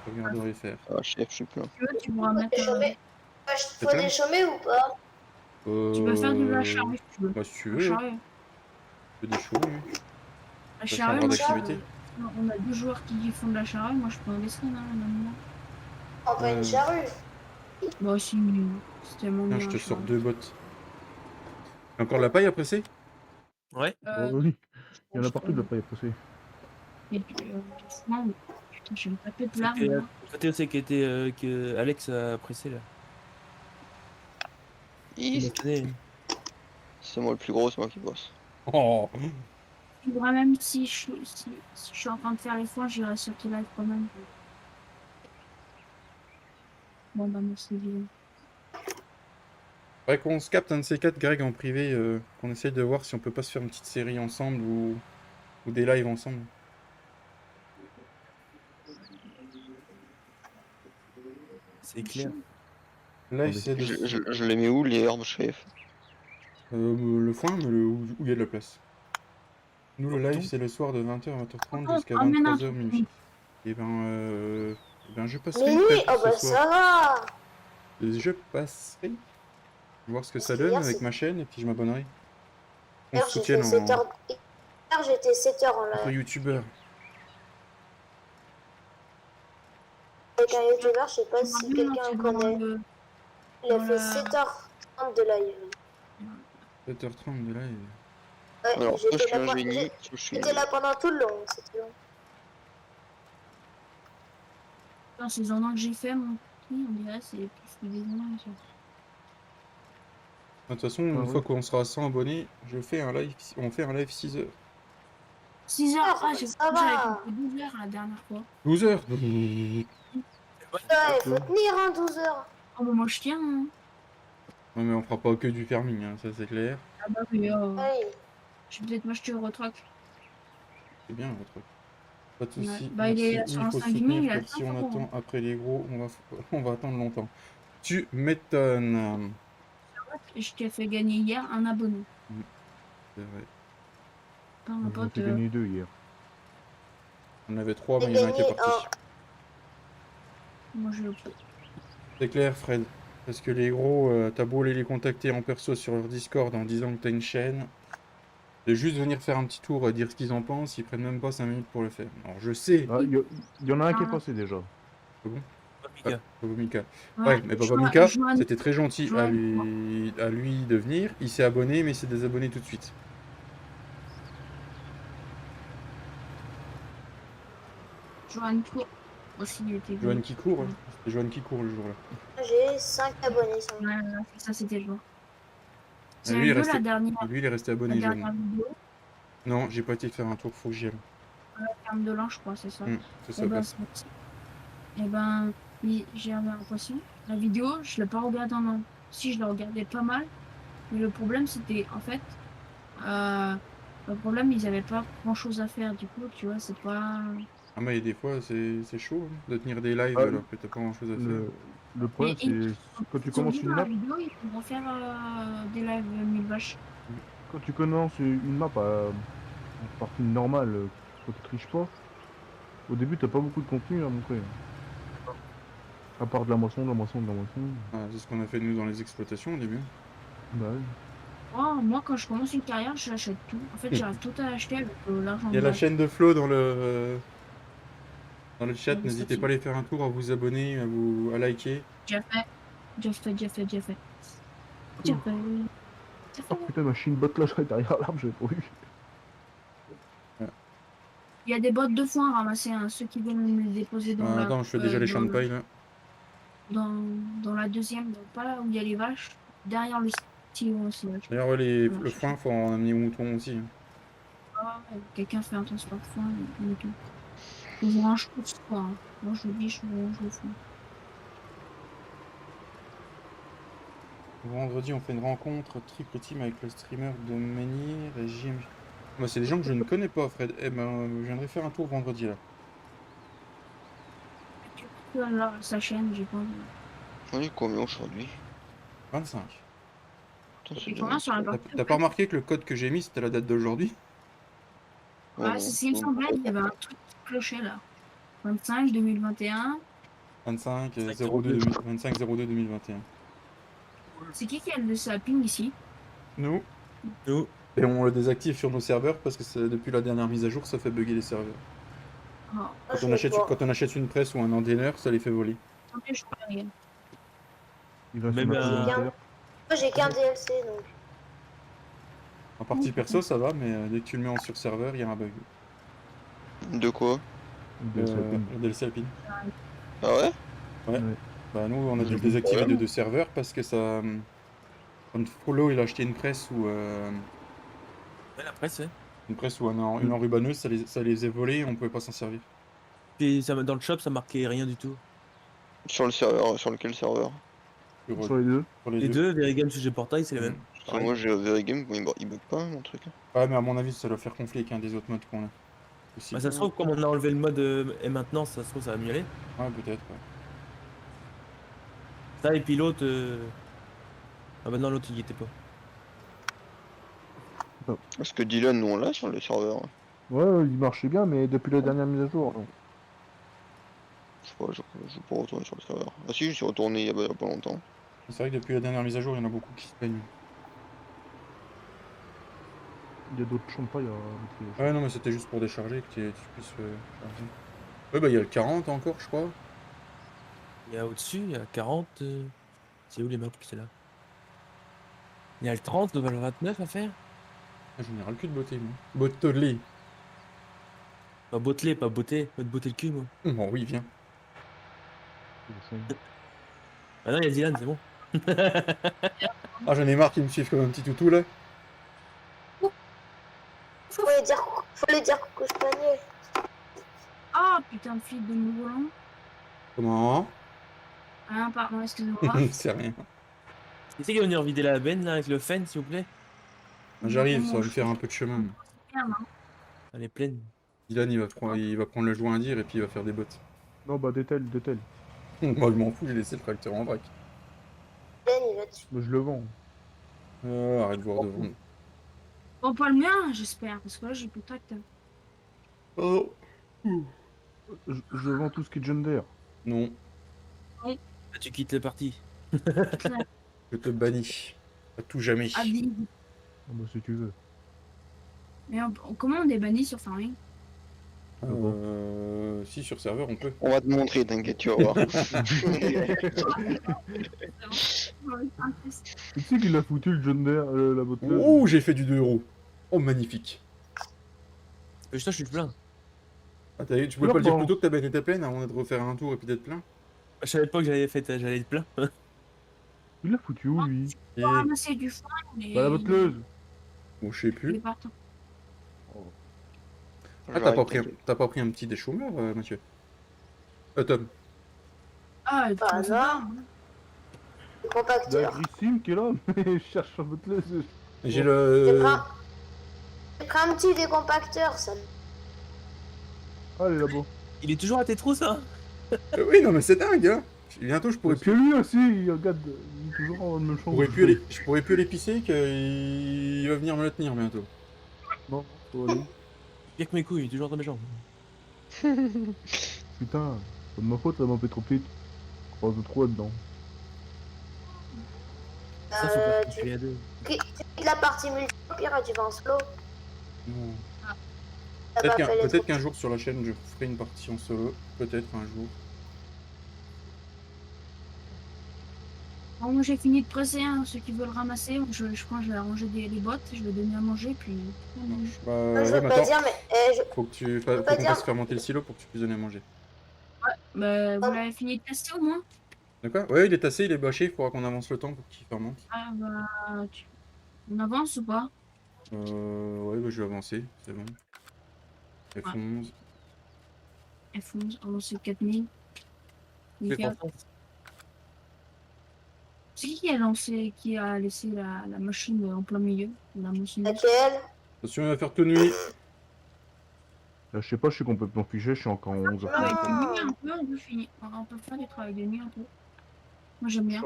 je regarderai faire. Ah, chef, je suis plein. Tu veux, tu pourras mettre. Déchaumer. C'est Faut plein. déchaumer ou pas? Tu peux faire de la charrue si tu veux. Bah, si tu La veux, charrue. fais des choses, oui. La Ça charrue, changera moi, d'activité. on a 2 joueurs qui font de la charrue. Moi, je prends des screens, hein, maintenant. On prend une charrue. Bah, si, c'était mon Tiens, bien, je te la sors charrue. 2 bottes. Encore de la paille à presser? Ouais. Oh, oui. Il y en a partout de la paille à presser. Et puis, non, mais putain, je vais me taper de l'arme. C'était là. c'était aussi qui était que Alex a pressé là. Il m'a donné. C'est moi le plus gros, c'est moi qui bosse. Oh! Tu vois, même si si je suis en train de faire les foins, j'irai sur tes live quand même. Bon, bah, merci, Dylan. Faudrait qu'on se capte un de ces quatre, Greg, en privé, qu'on essaye de voir si on peut pas se faire une petite série ensemble ou des lives ensemble. C'est clair. Live, c'est de... Je les mets où, les herbes, chef? le foin, mais où il y a de la place. Nous, le live, c'est le soir de 20h à 20h30 jusqu'à Oh, mais non, 23h minuit. Et ben, je passerai Minuit, peut-être oh bah ce soir. ça va. Je passerai. Voir ce que ça Parce que donne hier, avec c'est- ma chaîne et puis je m'abonnerai. On Hier se j'étais soutienne 7h. en... Hier j'étais 7h en entre live. youtubeurs. Avec un youtubeur, je sais pas si J'aimerais bien quelqu'un lancer le dans connaît. le- Il a dans fait la- 7h30 de live. 7h30 de live. Ouais, Alors, soit je j'étais suis là, un génie, j'ai- soit je suis j'étais là pendant tout le long. C'était long. Putain, ces ans que j'ai fait, mon petit, on dirait, c'est plus que des ans. ça. De toute façon, une Ah fois ouais. qu'on sera à 100 abonnés, on fait un live 6 heures. 6 heures. Ah, j'ai Ça j'avais va. compris 12 heures la dernière fois. 12 heures. Ouais, il faut tenir, hein, 12 heures. Oh, bah, moi, je tiens. Hein. Non, mais on fera pas que du farming, hein, ça c'est clair. Ah, bah oui, Oui. je vais peut-être m'acheter au retrac. C'est bien votre truc. Pas de Ouais. soucis. Bah, il est Merci. sur Il un faut 5000, soutenir il a que si 5 on euros. attend après les gros, on va attendre longtemps. Tu m'étonnes. Et je t'ai fait gagner hier un abonné. C'est vrai. Pas un J'en ai pote. fait gagner 2 hier. On avait 3, J'ai mais il y en a un qui est gagné parti. Moi, je le C'est clair, Fred. Parce que les gros, t'as beau aller les contacter en perso sur leur Discord en disant que t'as une chaîne. De juste venir faire un petit tour, dire ce qu'ils en pensent, ils prennent même pas 5 minutes pour le faire. Alors je sais. Ah, y en a un qui est Ah. passé déjà. C'est bon. Mika. Papa Mika. Ouais, Ouais, mais Papa Mika, Joanne- c'était très gentil à lui de venir. Il s'est abonné, mais il s'est désabonné tout de suite. Joanne Cour aussi, il était Joanne venu. qui court, c'était Joanne qui court le jour-là. J'ai 5 abonnés. 5. Ouais, ça, c'était le jour. Ah, C'est lui, il est vu resté, la dernière, lui, il est resté abonné, dernière Joanne. vidéo. Non, j'ai pas été faire un tour, faut que j'y aille. La ferme de l'Ange, je crois, c'est ça. C'est Et ça, ben, passe. j'ai l'impression, la vidéo, je l'ai pas regardée en entier. Si, je la regardais pas mal, mais le problème, c'était, en fait, le problème, ils avaient pas grand chose à faire, du coup, tu vois, c'est pas... Ah, mais des fois, c'est chaud hein, de tenir des lives Ah, alors que t'as pas grand chose à faire. Le problème, Mais c'est quand tu Ils ont commences dit une dans la map, vidéo, ils vont faire des lives 1000 vaches. quand tu commences une map en partie normale, quand tu triches pas, au début, t'as pas beaucoup de contenu à montrer. À part de la moisson, de la moisson, de la moisson. Ah, c'est ce qu'on a fait nous dans les exploitations au début. Bah oui. Moi, quand je commence une carrière, j'achète tout. En fait, j'arrive tout à acheter avec l'argent Il y a de la base. chaîne de Flo dans le chat, Dans le n'hésitez statut. pas à aller faire un tour, à vous abonner, à liker. Déjà fait. Déjà fait. Déjà fait. Déjà fait. Oh putain, ma Shinbot là, j'avais derrière l'arbre, j'avais pas vu. Il y a des bottes de foin à ramasser, hein, ceux qui veulent me les déposer dans la... Attends, je fais déjà les champs de paille là. Dans la deuxième, donc pas là où il y a les vaches, derrière le sillon aussi. Là, D'ailleurs, ouais, Voilà, le foin, faut en amener aux moutons aussi. Hein. quelqu'un fait un transport de foin, et tout. On vous range tout ce soir. Hein. Moi, je vous dis, je vous range le foin. Vendredi, on fait une rencontre triple team avec le streamer de Menhir et JM. Moi, c'est des gens que je ne connais pas, Fred. Eh ben, je viendrai faire un tour vendredi là. Là, sa chaîne, j'ai pas vu. On est combien aujourd'hui? 25. Putain, c'est Et bien. combien sur la T'as partie t'as pas remarqué que le code que j'ai mis, c'était la date d'aujourd'hui? Ouais, Ouais, non, c'est ce qu'il me semblait, il y avait un truc qui clochait là. 25, 2021. 25 25, 02 25 02 2021. C'est qui a le saping ici? Nous. Nous. Et on le désactive sur nos serveurs parce que depuis la dernière mise à jour, ça fait bugger les serveurs. Oh, Quand Je on, sais achète, pas. quand on achète une presse ou un endaineur, ça les fait voler. attendez, je regarde. Il va Même se mettre un- à Moi, j'ai qu'un DLC, donc. En partie perso, ça va, mais dès que tu le mets en sur serveur, il y a un bug. De quoi? de sapin. Le DLC Alpine. Ah ouais? Bah nous, on a dû le Ouais. désactiver de deux serveurs parce que ça... Quand Frollo, il a acheté une presse ou... Ouais, la presse, ouais. Une presse ou une enrubanneuse, ça les faisait voler et on pouvait pas s'en servir. Puis ça, dans le shop, ça marquait rien du tout. Sur le serveur, sur lequel serveur? Sur les deux. Sur Les deux, Verigame, sujet portail, c'est les mêmes. Parce que moi j'ai Verigame, il bug pas mon truc. Ouais, mais à mon avis, ça doit faire conflit avec un des autres modes qu'on a. Aussi. Bah, ça se trouve, comme on a enlevé le mode et maintenant, ça se trouve, ça va mieux aller. Ouais, peut-être, ouais. Ça, et puis l'autre. Ah bah non, l'autre, il y était pas. Parce que Dylan, nous on l'a sur le serveur. Ouais, il marchait bien, mais depuis la dernière mise à jour. Non. Je sais pas, je vais pas retourner sur le serveur. Ah si, je suis retourné il y a pas longtemps. C'est vrai que depuis la dernière mise à jour, il y en a beaucoup qui se plaignent. Il y a d'autres champs de paille à Ouais, non, mais c'était juste pour décharger, que tu puisses charger. Ouais, bah il y a le 40 encore, je crois. Il y a au-dessus, il y a 40. C'est où les maps? C'est là. Il y a le 30, le 29 à faire. Ah, j'en ai ras le cul de beauté, moi. Botelé. Pas bottelé, pas beauté. Pas de botter le cul, moi. Bon, oui, viens. Ah non, il y a Dylan, c'est bon. Ah, j'en ai marre qu'ils me suivent comme un petit toutou, là. Faut Faut lui dire coucou ce panier. Ah putain de fille de mon volant. Comment? Ah pardon, excusez-moi. C'est rien. Qui c'est qui va venir vider la benne là avec le fen, s'il vous plaît? J'arrive, ça va me faire un peu de chemin. Elle est pleine. Dylan, il va prendre le joint à dire et puis il va faire des bottes. Non, bah dételle. Moi, je m'en fous, j'ai laissé le tracteur en vrac. Ben, il va dessus. Mais je le vends. Arrête de voir de vendre. Bon, pas le mien, j'espère, parce que là j'ai plus de tracteur. Oh. Je vends tout ce qui est gender. Non, Ah, tu quittes le parti. je te bannis. À tout jamais. Ah, dis. Ah bah si tu veux. Mais comment on est banni sur Farming? Si, sur serveur, on peut. On va te montrer, t'inquiète, tu vas voir. Tu sais qu'il a foutu le gender, la botteleuse. Oh, j'ai fait du 2 €. Oh, magnifique. Putain, je suis plein. Ah, tu pouvais pas le dire plus tôt que ta benne était pleine avant de refaire un tour et puis d'être plein? Je savais pas que j'allais être plein. Il l'a foutu où lui? Et... Pour ramasser du foin, mais... Bah la botteleuse. Bon, je sais Il est plus. partant. Ah, t'as pas pris un petit déchômeur, Mathieu? Tom. Ah, il Bah, faut non. savoir. Le Il y a compacteur. Grissim qui est là, mais je cherche la botteleuse. J'ai J'ai le... pris un petit décompacteur, ça. Ah, elle est là-bas. Il est toujours à tes trous, ça? Oui, non, mais c'est dingue, hein. Bientôt, je pourrais Parce que plus... lui aussi, il regarde, il est toujours en même chambre. Je pourrais plus l'épicer qu'il va venir me le tenir bientôt. Non, ça va aller. Pire que mes couilles, il est toujours dans mes jambes. Putain, c'est de ma faute, ça m'a fait trop vite. Je croise trop là-dedans. Ça, faut pas Tu tuer à deux. quittes la partie multi, au pire, tu vas en slow. Non. T'as pas fait les Peut-être qu'un jour sur la chaîne, je ferai une partie en solo. Peut-être un jour. Bon, moi j'ai fini de presser, hein, ceux qui veulent ramasser. Je crois que je vais arranger les bottes, je vais donner à manger, puis... Bah, Non, je ouais, veux mais pas attends, dire, mais faut que tu pas faut qu'on dire. fasse fermenter le silo pour que tu puisses donner à manger. Bah, vous l'avez fini de tester au moins? D'accord? Ouais, il est tassé, il est bâché, il faudra qu'on avance le temps pour qu'il fermente. Ah bah... On avance ou pas? Ouais, bah, je vais avancer, c'est bon. F11. F11, avancer 4000. Fais Nickel. confiance. C'est qui a laissé la machine en plein milieu? La machine. laquelle? Attention, il va faire toute nuit. Là, je sais pas, je suis complètement figé, je suis encore en 11 Ah, avec Non. la nuit un peu, on peut finir. On peut faire du travail de nuit un peu. Moi j'aime bien.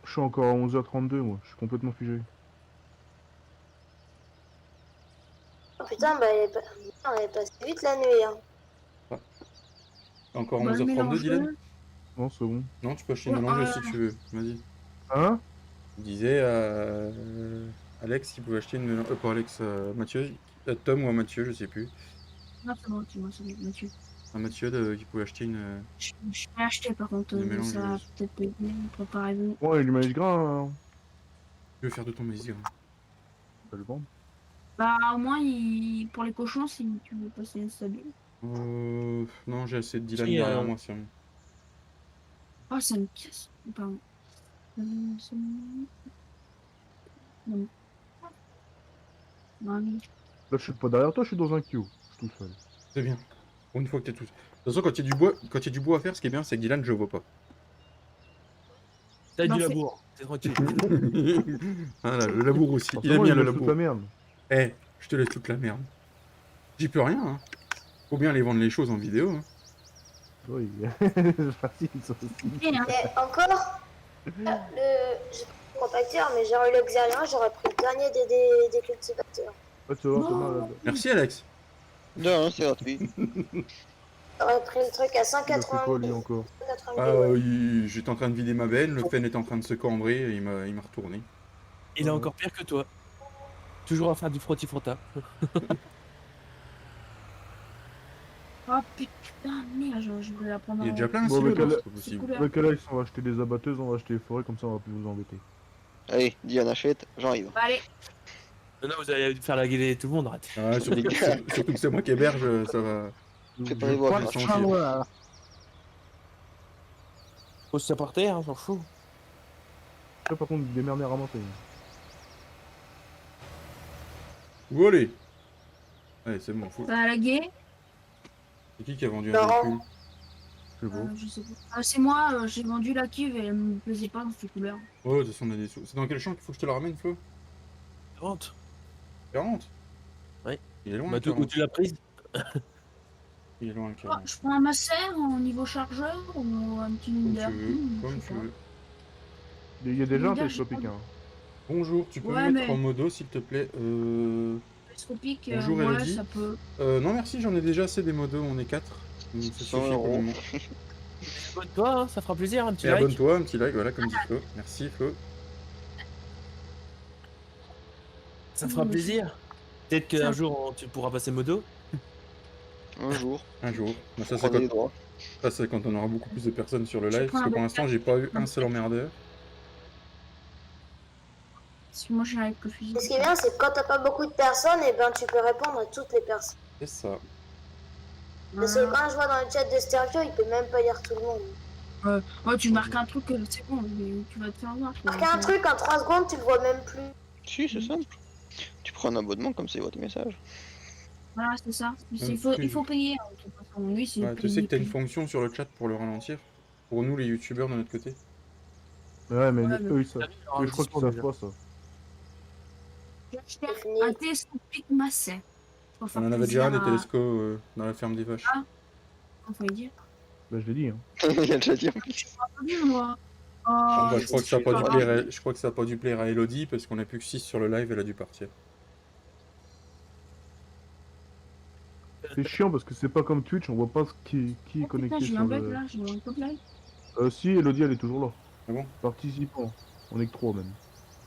Je suis encore à 11h32, moi, je suis complètement figé. Oh putain, bah, elle est passée vite la nuit, hein. Encore Bah, 11h32, mélange-le. Dylan? Non, c'est bon. Non, tu peux acheter Ouais, une mélange si tu veux. Vas-y. Hein? Je disais à Alex qu'il pouvait acheter une mélange. Pas Alex, Mathieu. À Tom ou à Mathieu, je sais plus. Non, c'est bon, c'est bon, Mathieu. À Mathieu qui pouvait acheter une. Je vais acheter par contre, Le mélange, ça va peut-être payer. Préparez-vous. Ouais, il maïs gras, hein. Je veux faire de ton plaisir. On va le vendre. Bah, au moins, pour les cochons, si tu veux passer un stabil. Non, j'ai assez de Dylan Si, derrière moi, c'est bon. Oh, ça me casse. Pardon. Ça me- Non. Non, mais- Là, je suis pas derrière toi, je suis dans un queue. Je suis tout seul. C'est bien. Pour une fois que t'es tout. De toute façon, quand il y a du bois à faire, ce qui est bien, c'est que Dylan, je le vois pas. T'as Non, du c'est- labour, c'est tranquille. Voilà, le labour aussi. Il Forcément, aime bien il le laisse toute labour. la merde. Eh, je te laisse toute la merde. J'y peux rien, hein. Faut bien aller vendre les choses en vidéo, hein. Oui, c'est facile, ça aussi. Ok, hein. Et encore, j'ai pris le compacteur, mais j'aurais eu le Xerion, j'aurais pris le dernier des cultivateurs. Ouais, tu vas voir, Non. Thomas, là. Merci, Alex. Non, c'est gratuit. J'aurais pris le truc à Il a fait 180 quoi, lui, encore? 190, Ah, ouais. oui, j'étais en train de vider ma benne, le fen était en train de se cambrer et il m'a retourné. Il est encore pire que toi. Toujours à faire du frotti-frotta. Oh putain, merde, je vais la prendre Il est en- déjà plein, Bon, silo, avec non, elle- c'est pas possible. couleur. Avec Alex, on va acheter des abatteuses, on va acheter des forêts, comme ça on va plus vous embêter. Allez, Diane achète, j'arrive. Bah, allez, Non, non, vous allez faire la gueule tout le monde, arrête. Ah, surtout que c'est moi qui héberge, ça va. Préparez-vous à Ils faire. sont chiés. Pose ça par terre, hein, j'en fous. Là, par contre, démerdez à ramasser. Où allez? Allez, c'est bon, faut... Ça a lagué. C'est qui a vendu un Laurent. véhicule? C'est beau. Je sais pas. Ah, c'est moi, j'ai vendu la cuve et elle me plaisait pas dans cette couleur. Oh, de toute façon, on a des sous. C'est dans quel champ qu'il faut que je te la ramène, Flo? 40. 40? Ouais. Il est loin, Bah, le tout où 40. tu l'as prise. Il est loin, le Ah, 40. je prends un Master en niveau chargeur ou un petit Comme Minder. tu veux, Je comme sais tu pas. veux. Il y a déjà un Leader, j'ai télescopique, pas- hein. Bonjour, tu peux Ouais, me mettre mais- en modo, s'il te plaît? Télescopique, Bonjour, ouais, Elodie. ça peut. Non, merci, j'en ai déjà assez des modos, on est 4. Donc, ça 100 suffit pour le euros. moment. Abonne-toi, hein, ça fera plaisir, un petit Et like. abonne-toi, un petit like, voilà, comme dit Flo. Merci, Flo. Ça fera Oui, plaisir. Peut-être qu'un jour tu pourras passer modo. Un jour. Un jour. Bon, ça, c'est Prenez les quand... droits. ça, c'est quand on aura beaucoup plus de personnes sur le Je live. prends Parce que un pour bon l'instant, cap. j'ai pas eu un seul emmerdeur. Parce que moi, j'ai avec le fusil. Et ce qui est bien, c'est que quand t'as pas beaucoup de personnes, et ben tu peux répondre à toutes les personnes. C'est ça. Parce que quand je vois dans le chat de Stereo, il peut même pas lire tout le monde. Ouais, tu marques un truc, c'est bon, mais tu vas te faire voir. quoi. Marquer un truc en 3 secondes, tu le vois même plus. Si, c'est simple. Tu prends un abonnement comme ça, il voit tes messages. Voilà, c'est ça. Mais Donc, il faut payer. Hein, de toute façon. Lui, c'est Ouais, tu sais que t'as une fonction sur le chat pour le ralentir. Pour nous, les youtubeurs de notre côté. Ouais, mais Ouais, mais- eux, ils savent. Alors, Eux, je crois qu'ils déjà. savent pas ça. J'ai acheté C'est fini. un télescopique Massey. Pour faire On en avait déjà un des plaisir à- télescopes dans la ferme des vaches. Ah. Enfin, dire. Bah, je l'ai dit, hein. Il a déjà dit. Je pas vu, moi. Bon, bah, je crois que ça a pas dû pas plaire à... je crois que ça a pas dû plaire à Elodie parce qu'on a plus que 6 sur le live, elle a dû partir. C'est chiant parce que c'est pas comme Twitch, on voit pas qui est Oh, putain, connecté j'ai sur un bug le... là, j'ai un bug là. Si, Elodie, elle est toujours là. Ah bon? Participant. On est que 3 même.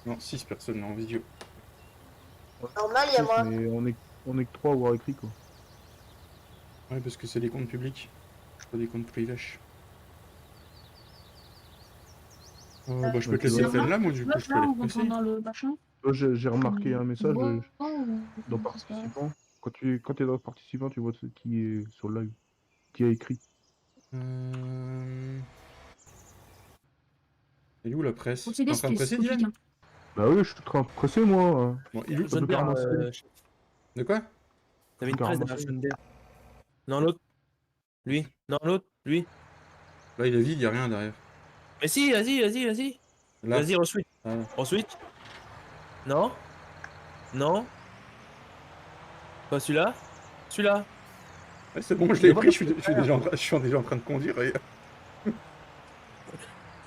Non, 6 personnes en vidéo. Normal, il y a moi. Mais on est que 3 à avoir écrit, quoi. Ouais, parce que c'est des comptes publics, pas des comptes privés. Bah, je peux te laisser Ouais. faire là, moi, du coup, je te Là, on laisse rentre passer. dans le machin. Là, j'ai remarqué un message Bon, dans participant. Quand t'es dans participant, tu vois qui est sur le live. Qui a écrit. Et où la presse? T'es Procédé, en train de presser, c'était Dylan? Bah oui, je suis en train de presser, moi. Bon, il est... Ça peut pas ramasser. De quoi? T'avais une Faut presse ramasser. derrière Schönberg. Non, l'autre. Lui. Non, l'autre. Lui. Là, il est vide, il a rien derrière. Mais si, vas-y. Là. Vas-y, re-switch. Ah, là. Re-switch. Non. Non. Pas celui-là. Celui-là. Ouais, c'est bon, je l'ai pris, je suis déjà en train de conduire. Et...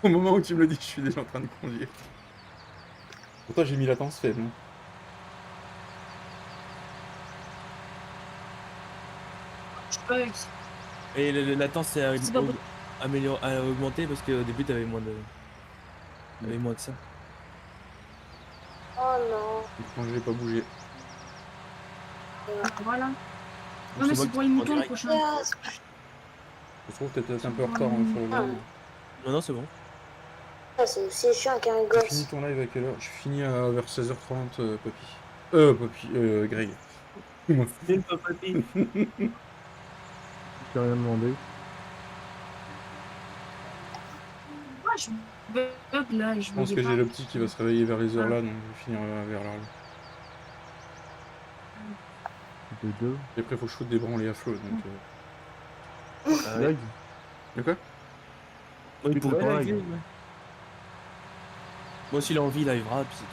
Au moment où tu me le dis, je suis déjà en train de conduire. Pourtant, j'ai mis latence faible. Hein. Je peux. Et la latence est C'est pas augmentée parce qu'au début t'avais moins de. T'avais moins de ça. Oh non. Franchement, j'ai pas bougé. Voilà. Donc, Non, mais moi c'est qui pour les prends moutons le direct. prochain. Yes. Je trouve que t'es peut-être un peu en retard hein, sur le live. Non, c'est bon. Ah, c'est aussi chiant qu'un Tu finis gosse. ton live à quelle heure? Je finis vers 16h30, Papy. Greg. Moi. C'est une papy. J'ai rien demandé. Ouais, je bug là et je Je pense que j'ai le petit qui va se réveiller vers les heures là, donc je vais finir vers là. De 2. Et après, faut que je foute des branlées à Flo. Donc, Ah ouais. Live. De quoi? Moi, il Tu pourrait peux live, live. ouais. Moi, s'il a envie, il livera, puis c'est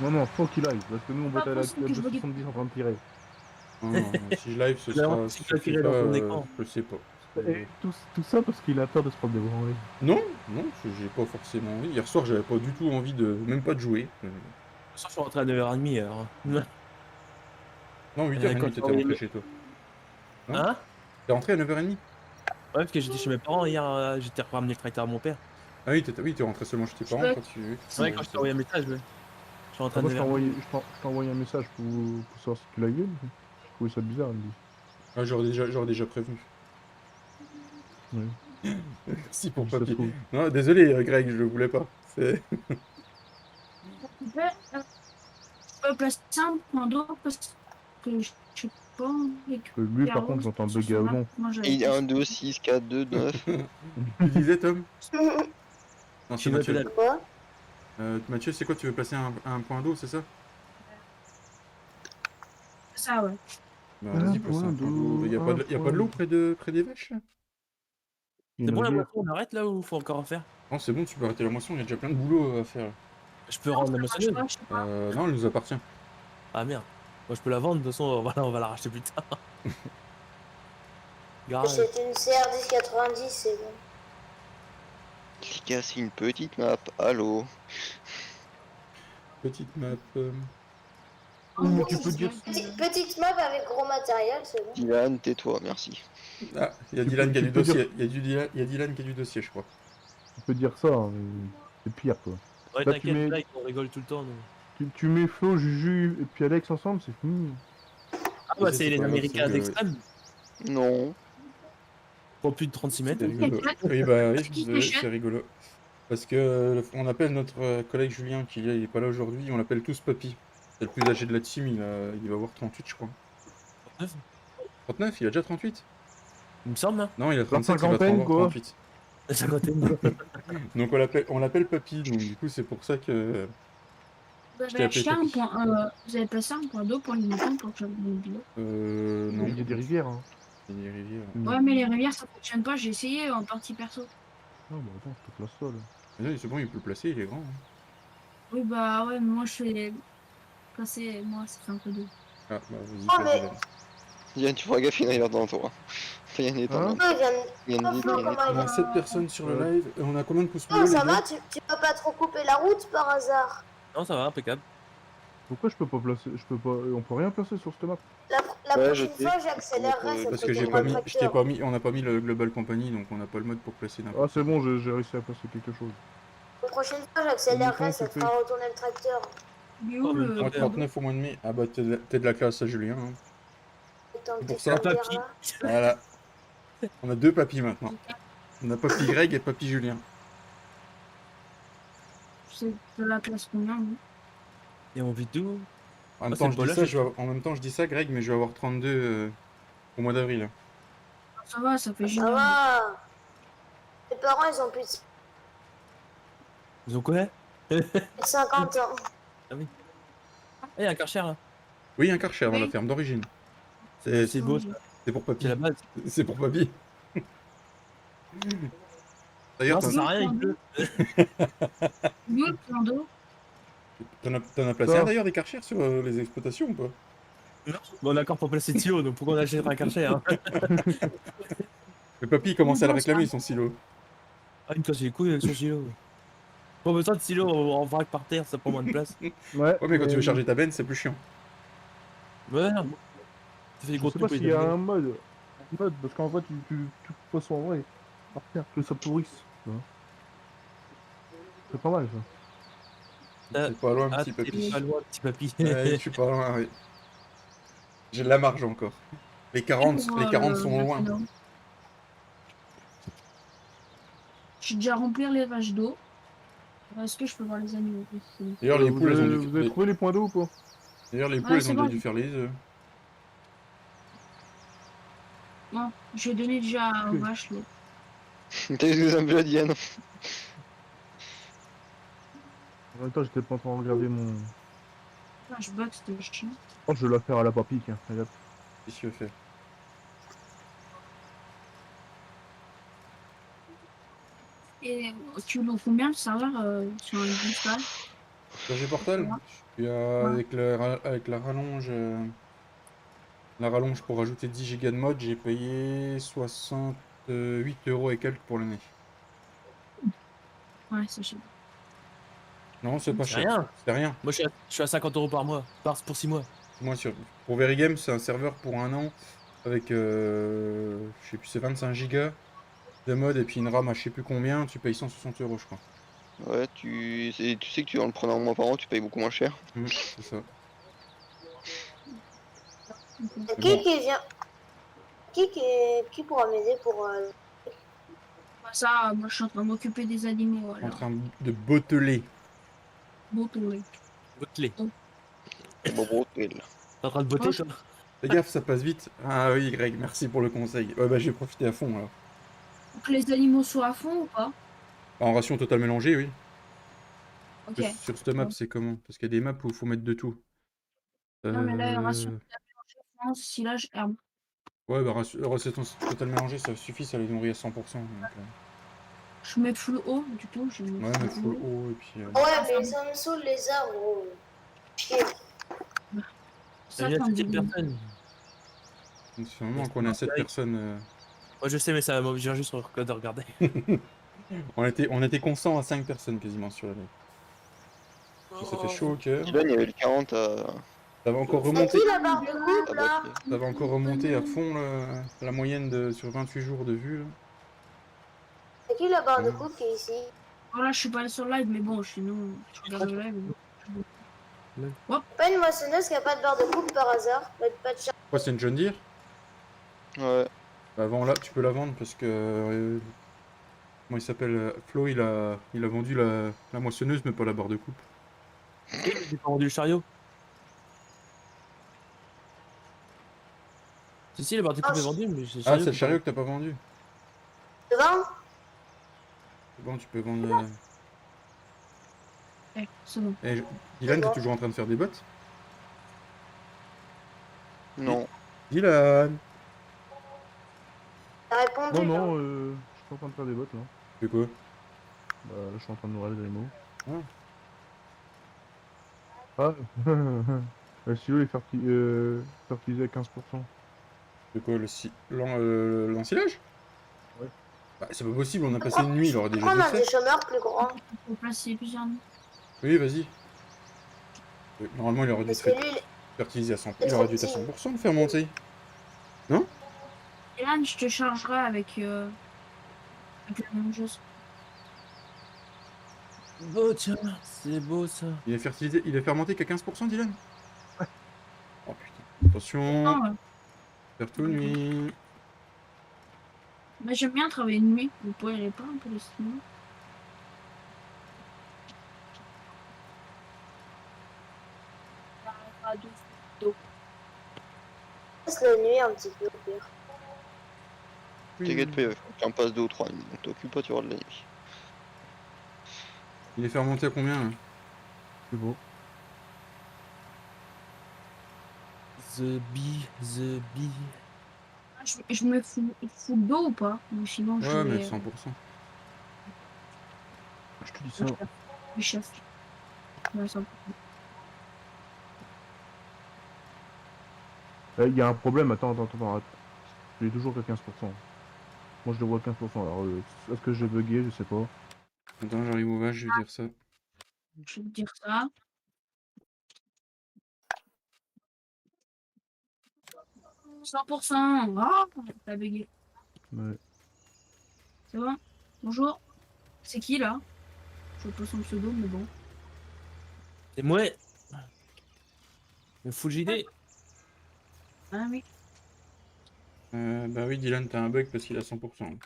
tout. Non, faut qu'il live. Parce que nous, on va Pas être à la possible que je de me 70 en train de tirer. Non, si je live, ce Là, sera. si tu as tiré dans ton écran. Je sais pas. Et tout ça parce qu'il a peur de se prendre des branlées. Non, j'ai pas forcément envie. Hier soir, j'avais pas du tout envie de. Même pas de jouer. De toute façon, je suis rentré à 9h30 alors. Non, 8h30, quand t'étais tu envoyais rentré le- chez toi. Non. Hein? T'es rentré à 9h30? Ouais, parce que j'étais chez mes parents hier, j'étais ramené le tracteur à mon père. Ah oui, t'es rentré seulement chez tes parents Ouais. quand tu. C'est vrai, quand je t'ai envoyé un message, ouais. Je suis rentré à Moi, je 9h30. t'ai envoyé un message pour savoir si tu l'as vu. Je trouvais ça bizarre, il me dit. Ah, j'aurais déjà prévenu. Oui. Merci pour Ça se papier. trouve. Non, désolé, Greg, je voulais pas. C'est. Je peux placer un point d'eau parce que je sais pas. Lui, par contre, j'entends bugger à non. Il y a 1, 2, 6, 4, 2, 9. Tu disais, Tom? Non, Tu c'est me Mathieu. pédales. Quoi? Mathieu, c'est quoi? Tu veux placer un point d'eau, c'est ça? Ça, ouais. Bah, Un vas-y, passe point un point d'eau. d'eau, Y a pas de, y a pas de l'eau près des vaches là? Il y a C'est une bon la rivière. moisson, on arrête là ou faut encore en faire? Non, c'est bon, tu peux arrêter la moisson, il y a déjà plein de boulot à faire là. Je peux rendre la Je sais moissonneuse? pas, je sais pas. Non, elle nous appartient. Ah merde. Moi je peux la vendre, de toute façon, voilà, on va la racheter plus tard. Grave. C'est une CR 1090, c'est bon. Les gars, c'est une petite map. Allô. Petite map. Mais Oh, tu peux c'est dire- vrai que- Petite map avec gros matériel, c'est bon. Dylan, tais-toi, merci. Ah, il y a Tu Dylan peux- qui a tu du peux dossier. Il y a Dylan qui a du dossier, je crois. Tu peux dire ça, mais c'est pire quoi. Ouais, Là, tu t'inquiète, mets- là, on rigole tout le temps. Nous. Tu mets Flo, Juju et puis Alex ensemble, c'est fini. Ah bah Ça, c'est c'est les pas grave, Américains c'est d'extrême. Non. Pour plus de 36 mètres. C'est rigolo. Oui, bah oui, Qui c'est t'achète rigolo. Parce que on appelle notre collègue Julien, qui là, il est pas là aujourd'hui, on l'appelle tous Papy. C'est le plus âgé de la team, il va avoir 38, je crois. 39, 39, il a déjà 38? il me semble, hein. Non, il a 37, il va cinquantaine, avoir quoi. 38. La cinquantaine. Donc on l'appelle Papy, donc du coup c'est pour ça que... Vous Je t'ai avez appelé acheté un Papy. point, vous avez passé un point d'eau pour les moutons pour que je mon bio. Non. Il y a des rivières. Hein. Il y a des rivières. Ouais, mais les rivières ça fonctionne pas, j'ai essayé en partie perso. Non, bah attends, je te place ça là. Mais non, c'est bon, il peut le placer, il est grand. Hein. Oui, bah ouais, mais moi je fais passer, moi ça fait un peu d'eau. Ah, bah vas-y, Oh, fais mais- Dylan. Dylan, tu feras gaffe, il y en a l'air devant toi. Enfin, il y en a étant Hein là. Oh, il vient de... Il y en a Oh, des- Flo, il y en a- comment il On a va 7 personnes sur le live, et on a combien de pouces bleus Oh, les ça gars va, tu vas pas trop couper la route par hasard. Non, ça va, impeccable. Pourquoi je peux pas placer. Je peux pas. On peut rien placer sur cette map. La Ouais, prochaine je sais. fois, j'accélérerai, ça Parce te que j'ai donnera pas le mis, je t'ai tracteur. pas mis, on n'a pas mis le Global Company, donc on n'a pas le mode pour placer n'importe. Ah, c'est bon, j'ai réussi à placer quelque chose. La prochaine fois, j'accélérerai, Mouton, ça te c'est fera retourner le tracteur. Il est où Oh, mais le Moi, Merde. 39 au moins demi. Ah bah t'es de la classe, Julien. Hein. Tant que Pour tu ça, te Papy. verras. Voilà. On a deux papis maintenant. On a Papy Greg et Papy Julien. C'est de la classe combien oui. Et on vit d'où? En même Ah, temps, c'est je le dis bolage, ça, c'est en même temps, je dis ça, Greg, mais je vais avoir 32 au mois d'avril. Ça va, ça fait Ça génial. va. Mes parents, ils ont plus Ils ont quoi? de 50 ans. Ah, il y a un Karcher là. Oui, un Karcher dans la Oui. ferme d'origine. C'est beau, ça. C'est pour Papy. C'est la base. C'est pour Papy. D'ailleurs, Non, ça t'en sert à rien, il pleut. Il est où le point d'eau? t'en as placé Ça. un d'ailleurs des Karchers sur les exploitations ou pas? Non. Bon, d'accord pour placer de silo, donc pourquoi on achète un Karcher, hein? Le Papy il commence à le Non, réclamer ça. son silo. Ah, il me casse les couilles avec son silo. Pas besoin de silo en vrac par terre, ça prend moins de place. Ouais, Ouais, mais quand tu veux charger ta benne, c'est plus chiant. Ouais, non. Tu fais des Je gros sais pas trucs. s'il y a un mode. Parce qu'en vrai, tu poisson en vrai. Par terre, que ça pourrisse. tu vois. C'est pas mal ça. C'est pas loin, Ah, petit t'es Papy. pas loin, petit papy. Ouais, je suis pas loin, oui. J'ai de la marge encore. Les 40, Pour, les 40 le sont loin. bateau. J'ai déjà rempli les vaches d'eau. Est-ce que je peux voir les animaux aussi? D'ailleurs, les Vous poules, elles ont avez, dû... vous avez trouvé les points d'eau ou pas? D'ailleurs, les Ouais, poules, elles c'est ont bon. dû faire les œufs. Non, j'ai donné déjà aux vaches l'eau. T'as eu un peu la Diane. En même temps, j'étais pas en train de regarder mon. Ah, je bug, c'était chiant. Oh, je vais la faire à la papique. Hein. Regarde. Qu'est-ce que tu veux faire? Et tu loues combien le serveur sur un digital? Projet Portal? Je suis avec la rallonge. La rallonge pour rajouter 10 gigas de mode, j'ai payé 68 € et quelques pour l'année. Ouais, c'est cher. Non, c'est pas C'est cher. rien. C'est rien. Moi, je suis à 50 € par mois, pour 6 mois. Moi, pour Verigame, c'est un serveur pour un an avec, je sais plus, c'est 25 gigas de mode et puis une RAM à je sais plus combien. Tu payes 160 €, je crois. Ouais, tu sais que tu en le prenant un mois par an, tu payes beaucoup moins cher. C'est ça. Et bon. qui vient qui pourra m'aider pour... Bah, ça, moi je suis en train de m'occuper des animaux En alors. train de boteler. Bon, tout le Votre clé. Bon, bon, elle. T'es en train de botter, Moi, je- toi? Fais gaffe, ça passe vite. Ah oui, Greg, merci pour le conseil. Ouais, bah, j'ai profité à fond alors. Faut que les animaux soient à fond ou pas? En ration totale mélangée, oui. Ok. Sur cette map, c'est comment? Parce qu'il y a des maps où il faut mettre de tout. Non, mais là, ration Euh, Non, silage, herbe. Ouais, bah recette total mélangée, ça suffit, ça les nourrit à 100%. Donc, Je mets full eau, du coup, je mets ouais, mais full full eau. eau et puis. Ouais, mais ça me saoule les arbres. Oh. Chier. Ça Ça, vient t'en de dis 7 rien. personnes. Donc, c'est vraiment qu'on est à 7 personnes. Moi je sais, mais ça m'oblige juste de regarder. On était constant à 5 personnes quasiment sur la live. Ça fait chaud au cœur. Dylan, il y avait le 40 à. Ça va encore C'est remonter. qui la barre de coupe à là? battre. Ça va encore remonter à fond la moyenne sur 28 jours de vue. Là. C'est qui la barre de coupe qui est ici? Voilà, je suis pas allé sur le live, mais bon, sinon, je regarde le live. Pas une moissonneuse qui a pas de barre de coupe par hasard? Pas de chat. Quoi, c'est une John Deere? Ouais. Bah, là, tu peux la vendre parce que. Comment il s'appelle? Flo, il a vendu la moissonneuse, mais pas la barre de coupe. J'ai pas vendu le chariot. Si, la barre de coupe est vendue, mais c'est le Ah, chariot. c'est le qui est chariot que t'as pas vendu. Devant? C'est bon, tu peux vendre. C'est bon. Eh, Dylan, t'es toujours en train de faire des bottes? Non. Dylan! T'as répondu. Non, genre. non, je suis pas en train de faire des bottes là. C'est quoi? Bah, là, je suis en train de nourrir les animaux. Ah. Ah, le silo est fertilisé à 15%. C'est quoi, l'ensilage? Ouais. Bah, c'est pas possible, on a passé une nuit, il aurait déjà Pourquoi on dû a le des faire. chômeurs plus grands? Faut placer plusieurs nids. Oui, vas-y. Normalement, il aurait dû Parce se que lui, fertiliser à 100%. C'est Il aurait trop dû être à petit. 100% le faire monter. Et là, je te chargerai avec la mélangeuse. Beau, tiens, c'est beau ça. Il est fermenté qu'à 15%, Dylan? Oh putain. Attention, Non, faire tout nuit. mais j'aime bien travailler de nuit. Vous pouvez pas un peu les sinon. passe la nuit un petit peu au pire. T'inquiète pas, il faut que tu en passes 2 ou 3 nuits. Donc t'occupes pas, tu auras de la nuit. Il est fermenté à combien là? C'est beau. The bee. Ah, je me fous d'eau ou pas? Ou sinon, je Ouais, mais vais. 100%. Je te dis ça. Le chef. Ouais, 100%. Il y a un problème, attends, arrête. Il est toujours qu'à 15%. Moi je le vois à 15%, alors est-ce que j'ai bugué, je sais pas. Attends, j'arrive au vache, je vais dire ça. Je vais te dire ça. « 100%. Ah, t'as bugué. Ouais. C'est bon? Bonjour. C'est qui là? Je vois pas son pseudo, mais bon. C'est moi. Le full JD. Ah oui. Bah oui, Dylan, t'as un bug parce qu'il a 100%.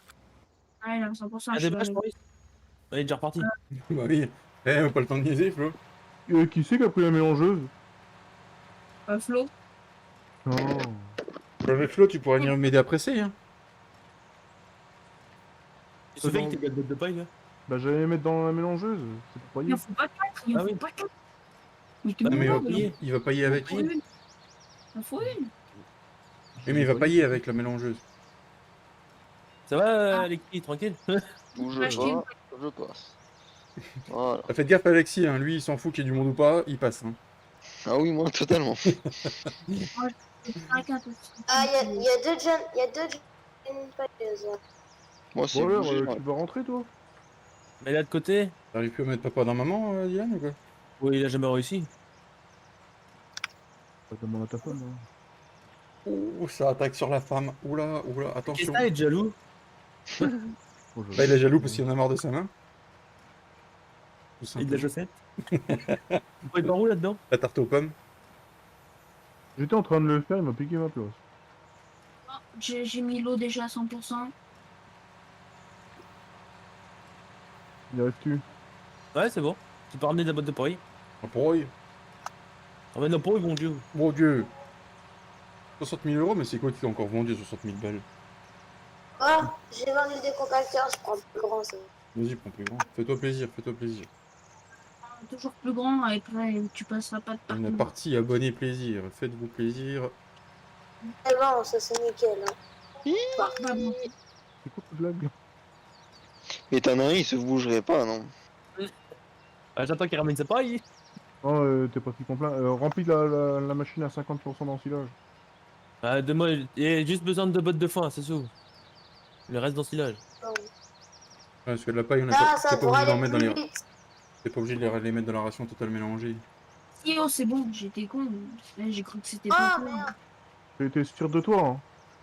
Ah, il a 100%. Ah, je des suis vaches, avec- Maurice. Il est déjà reparti. Bah oui. Eh, pas le temps de niaiser, Flo. Qui c'est qui a pris la mélangeuse? Flo. Non. Avec Flo, tu pourrais venir m'aider à presser, hein. C'est fait que t'es de paille là. Bah j'allais les mettre dans la mélangeuse, c'est pour Il pailler. en faut pas 4. Il en Ah faut oui. pas 4. Mais t'es Ah, mais malade, il va pailler avec. Il en faut une. Il en faut une. Oui, mais il va pailler avec la mélangeuse. Ça va, les petits, tranquille. Où je Acheter une- vais, je passe. Voilà. Faites gaffe, Alexis, hein. Lui, il s'en fout qu'il y ait du monde ou pas, il passe. Hein. Ah oui, moi, totalement. Ah, il y a deux jeunes. Il y a deux jeunes pailleuses. Moi, c'est Bon alors, bougé, tu vas rentrer toi? Mais là de côté. T'arrives plus à mettre papa dans maman, Dylan, ou quoi? Oui, il a jamais réussi. Pas demander à ta femme. Hein. Oh, ça attaque sur la femme. Oula, Qu'est-ce attention. que t'as, être jaloux? Oh, Bah, il est jaloux parce qu'il en a marre de sa main. Tout Il de la simplement. chaussette. Vous pouvez par où là-dedans? La tarte aux pommes. J'étais en train de le faire, il m'a piqué ma place. J'ai mis l'eau déjà à 100%. Il arrive-tu? Ouais, c'est bon. Tu peux ramener de la boîte de porree. Ah, pourri. Ramène le porree, bon Dieu. Mon Dieu. 60 000 €, mais c'est quoi qui t'a encore vendu 60 000 balles? Oh, j'ai vendu des compacteurs, je prends le plus grand. Ça. Vas-y, prends plus grand. Fais-toi plaisir, fais-toi plaisir. Toujours plus grand, et après tu passeras pas de Une partout. partie abonné plaisir. Faites-vous plaisir. Ah bon, ça c'est nickel. Hein. Bah, bon. C'est quoi cette blague? Mais t'en as un, il se bougerait pas, non? J'attends qu'il ramène sa paille. Oh, t'es pas si complaint. Remplis la machine à 50% d'ensilage. Moi, j'ai juste besoin de 2 bottes de foin, c'est tout. Le reste d'ensilage. Bon. Ouais, parce que de la paille, on est Ah, pas, ça t'es pas devrait obligé d'en aller mettre dans plus les... vite. T'es pas obligé de les mettre dans la ration totale mélangée. Si, oh, c'est bon, j'étais con. Là, j'ai cru que c'était pas Ah, toi. merde. T'es sûr de toi, hein?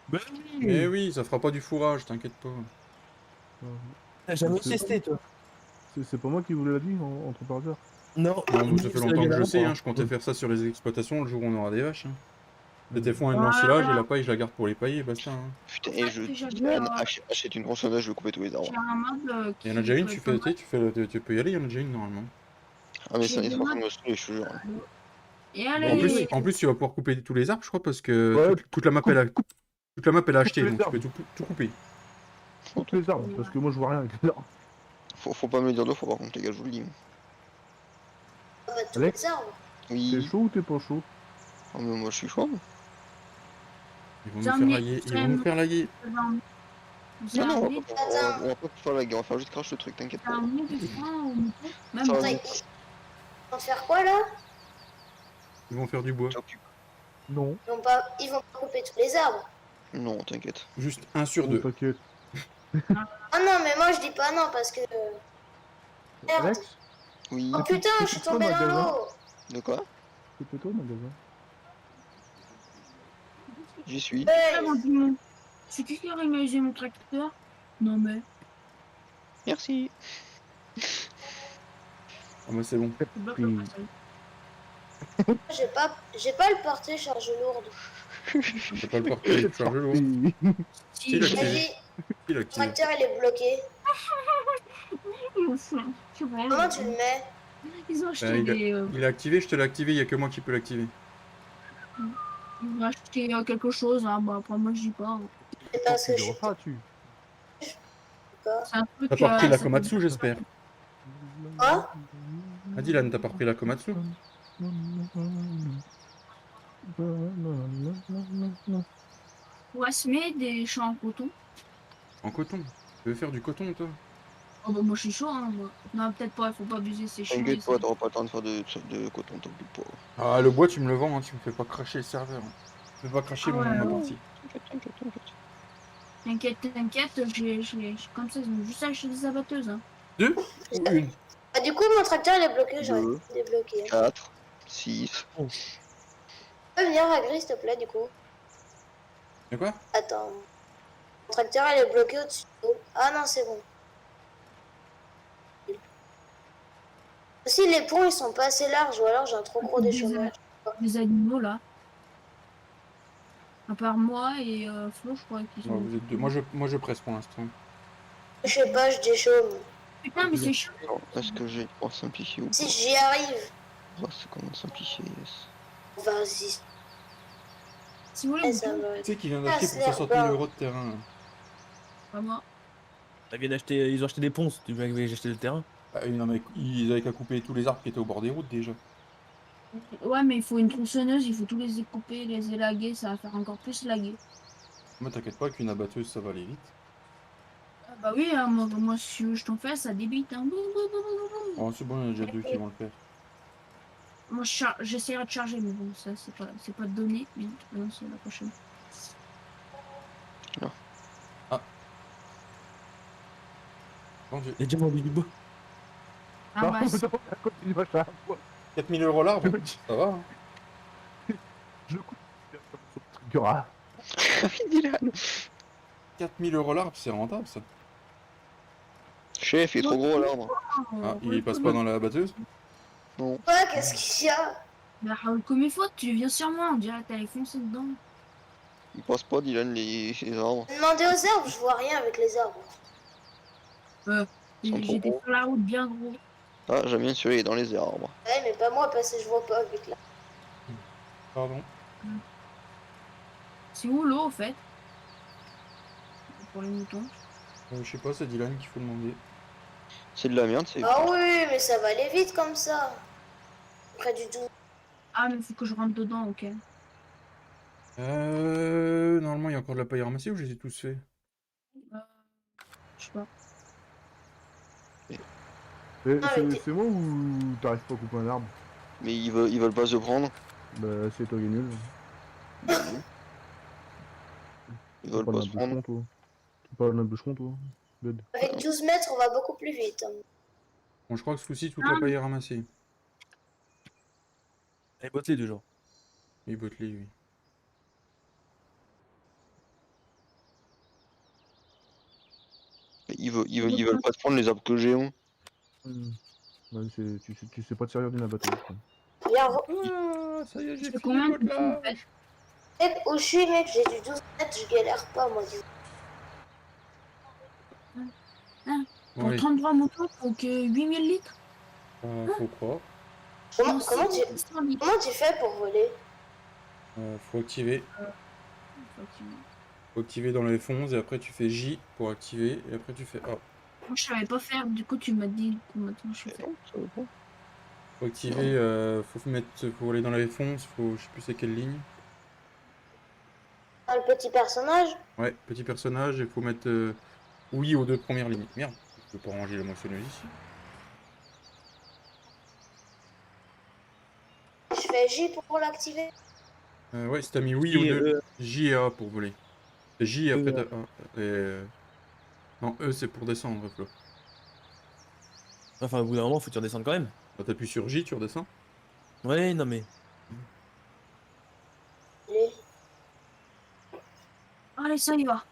Ben Mais oui. oui, ça fera pas du fourrage, t'inquiète pas. T'as jamais C'est- testé, toi? C'est pas moi qui vous l'ai dit, entre par hasard. Non. Non, mais ça fait longtemps que je sais, hein, je comptais Mmh. faire ça sur les exploitations le jour où on aura des vaches. Hein. C'était Mm. foin et de l'ensilage et Voilà. la paille, je la garde pour les pailler, basta. Hein. Putain, En et fait, je... déjà, Dylan, achète une tronçonneuse, je vais couper tous les arbres. j'ai un meuble Il y en a qui déjà une, peut tu être fais, pas mal. tu fais, tu peux y aller, il y en a déjà une normalement. Ah, mais J'ai ça des est en train de meubles. me saouler, je te jure. Et En allez, plus, tu vas pouvoir couper tous les arbres, je crois, parce que Ouais, toute la map, elle a, toute la map, elle a acheté, les donc tu arbres. peux tout couper. Coupe les arbres, parce que moi je vois rien avec les arbres. Faut pas me le dire deux fois, par contre, les gars, je vous le dis. On va tous Alex, les arbres. t'es Oui. chaud ou t'es pas chaud? Ah, mais moi, je suis chaud. Ils vont Vous nous faire emmenez- laguer, ils vous vont nous faire laguer. vous Non, non, emmenez on va pas faire la guerre, on va faire juste cracher le truc, t'inquiète t'as pas. emmené du foin au mouton. Même Ça va pas. venir. Ils vont faire quoi là? Ils vont faire du bois. T'occupe. Non. Ils vont pas couper tous les arbres. Non, t'inquiète. Juste un sur Bon, deux. t'inquiète. Ah non, mais moi je dis pas non parce que. Merde. Alex, Oui. Oh putain, je suis tombé dans l'eau. De quoi? c'était toi le magasin? J'y suis. Ah, Hey, mon Dieu. C'est qui a réalisé mon tracteur? Non mais. Merci. Ah bah c'est bon. c'est pas Oui. comme ça. j'ai pas le porté charge lourde. T'as pas le porter, charge lourd. Oui. Si, Qui l'a j'ai- activé? Vas-y, Qui l'a le activé? tracteur il est bloqué. C'est vrai, Comment tu le mets? Ils ont acheté il a- des. Il est activé, je te l'ai activé, il y a que moi qui peux l'activer. Ils ont acheté quelque chose, hein. Bah, après, moi, je dis pas. Hein. C'est parce que je suis Ça, tu. pas. C'est un truc. T'as pas repris la ça Komatsu, j'espère. Quoi? Ah Dylan, t'as pas repris la Komatsu? pourrait semer des champs en coton. En coton. Tu veux faire du coton, toi? Oh, bah, moi, je suis chaud, hein. Moi. Non, peut-être pas, il faut pas abuser, c'est chiant. T'inquiète ici. pas, t'auras pas le temps de faire de coton, t'occupe pas. Ah, le bois, tu me le vends, hein, tu me fais pas cracher le serveur. Hein. Tu me fais pas cracher Ah ouais, ma ouais. partie. T'inquiète, j'ai comme ça, ils ont juste acheté des abatteuses. Hein. Deux ou une? Ah, du coup, mon tracteur il est bloqué, j'aurais Deux. dû le débloquer. 4, 6. Tu peux venir à Gris, s'il te plaît, du coup? De quoi? Attends. Mon tracteur il est bloqué au-dessus de l'eau. Ah non, c'est bon. Aussi, les ponts ils sont pas assez larges ou alors j'ai un trop gros déchauffage. Des animaux, là. À part moi et Flo, je crois qu'ils sont. Ouais, vous êtes deux. Moi, je presse pour l'instant. Je sais pas, je déchaume. Putain, mais c'est chaud. Alors, est-ce que j'ai. Oh, simplifier ou pas? Si j'y arrive, Oh, c'est comment simplifier, yes. vas-y. Si vous voulez, Eh, vous ça pouvez. va. Tu sais qu'il vient Ah, d'acheter c'est pour 60 000 l'air euros de terrain. Là. Pas moi. Ils ont acheté des ponces, tu veux que j'ai acheté le terrain? Ah, ils avaient qu'à couper tous les arbres qui étaient au bord des routes déjà. Ouais, mais il faut une tronçonneuse, il faut tous les découper, les élaguer, ça va faire encore plus laguer. Moi, t'inquiète pas qu'une abatteuse, ça va aller vite. Ah bah oui, hein, moi si je t'en fais, ça débite. Hein. Oh, c'est bon, il y en a déjà deux qui vont le faire. Moi, j'essaierai de charger, mais bon, ça, c'est pas donné. Mais non, c'est la prochaine. Bon, Dieu. Il a déjà vendu du bois. Ah Non, bah, continue, machin. 4000 euros l'arbre, ça va. Hein. Je coupe. Dur, ah. Dylan. 4000 euros l'arbre, c'est rentable ça. Chef, il est trop gros l'arbre. Ah, il passe pas dans la batteuse? Non. Quoi? Qu'est-ce qu'il y a? bah, Raoul, comme il faut, tu viens sur moi, on dirait que t'allais foncer dedans. Il passe pas, Dylan, les arbres. Demandez aux arbres, je vois rien avec les arbres. Ils sont trop J'étais gros. sur la route bien gros. Ah, j'aime bien celui-là, il est dans les arbres. Ouais, mais pas moi parce que je vois pas avec la. Pardon. C'est où l'eau, au fait? Pour les moutons. Je sais pas, c'est Dylan qu'il faut demander. C'est de la merde, c'est. Ah oui, mais ça va aller vite comme ça. Près du tout. Ah, mais faut que je rentre dedans, ok. Normalement, il y a encore de la paille à ramasser ou je les ai tous faits? Je sais pas. Ah, mais C'est moi ou t'arrives pas à couper un arbre? Mais ils veulent pas se prendre. Bah c'est toi qui es nul. Bah non, ils T'es veulent pas pas notre se prendre. bûcheron toi. T'es pas notre bûcheron toi. Bed. avec 12 mètres, on va beaucoup plus vite, hein. Bon, je crois que ce coup-ci, toute Ah, la paille est ramassée. Elle botte les deux jours. Et Botley, oui. Mais ils veulent pas se prendre les arbres que j'ai, hein. Ouais, tu sais pas te servir d'une abatteuse. Quoi. Viens, Ah, ça y est, j'ai c'est fini combien le de temps, en fait? potelage. mec, où je suis, mec, j'ai du 12 mètres, je galère pas, moi. Pour Ouais, 33 motos, faut que 8000 litres? faut croire. Comment, Non, comment, tu, 100 litres. comment tu fais pour voler? Faut activer. Faut activer dans les F11 et après tu fais J pour activer et après tu fais A. Moi, je savais pas faire, du coup, tu m'as dit que maintenant je Mais fais. non, ça va pas. Faut activer, faut aller dans la F11, je sais plus c'est quelle ligne. Ah, le petit personnage? Ouais, petit personnage, et faut mettre oui aux deux premières lignes. Merde, je peux pas ranger la moissonneuse ici. Je fais J pour l'activer. Ouais, si t'as mis oui aux deux, J et A pour voler. C'est J et après t'as A. Non, E c'est pour descendre, Flo. Enfin, au bout d'un moment, faut que tu redescendes quand même. Quand t'appuies sur J, tu redescends. Ouais, non mais. Les- Allez, ça y va.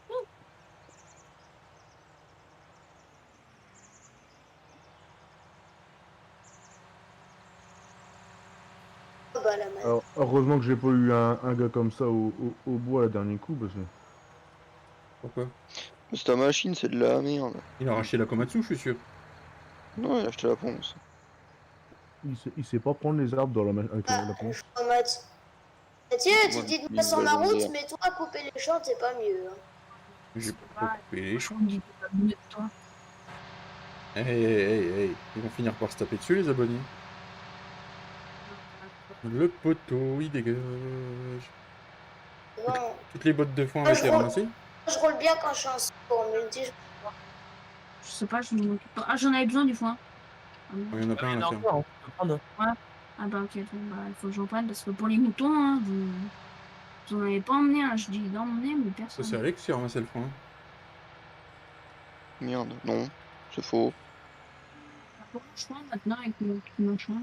Oh, bah, la manette. Alors heureusement que j'ai pas eu un gars comme ça au bois le dernier coup parce que. Pourquoi? Mais c'est ta machine, c'est de la merde. Il a arraché la Komatsu, je suis sûr. Non, il a acheté la ponce. Il sait pas prendre les arbres dans avec Ah, la ponche. en mode. Mathieu, tu Moi, dis de il moi sur va ma route, vendre. mais toi, couper les champs, c'est pas mieux, hein. J'ai pas coupé les Je champs. crois que pas mieux de toi. Hey. Ils vont finir par se taper dessus, les abonnés. Le poteau, il dégage. Bon, Toutes les bottes de foin ont Ah, été je vois. ramassées. je roule bien quand je suis en sport, en multi. Je sais pas, je m'en occupe pas. Ah, j'en avais besoin du foin. Ah, non. Il y en a plein à la ferme. Encore, hein, tu peux prendre. Ah bah ok, bon, bah, il faut que j'en prenne parce que pour les moutons, hein, vous en avez pas emmené un, je dis d'emmener, mais Ça, personne. c'est Alex qui a ramassé le foin. Merde, non, c'est faux. Pour le choix maintenant avec mon choix.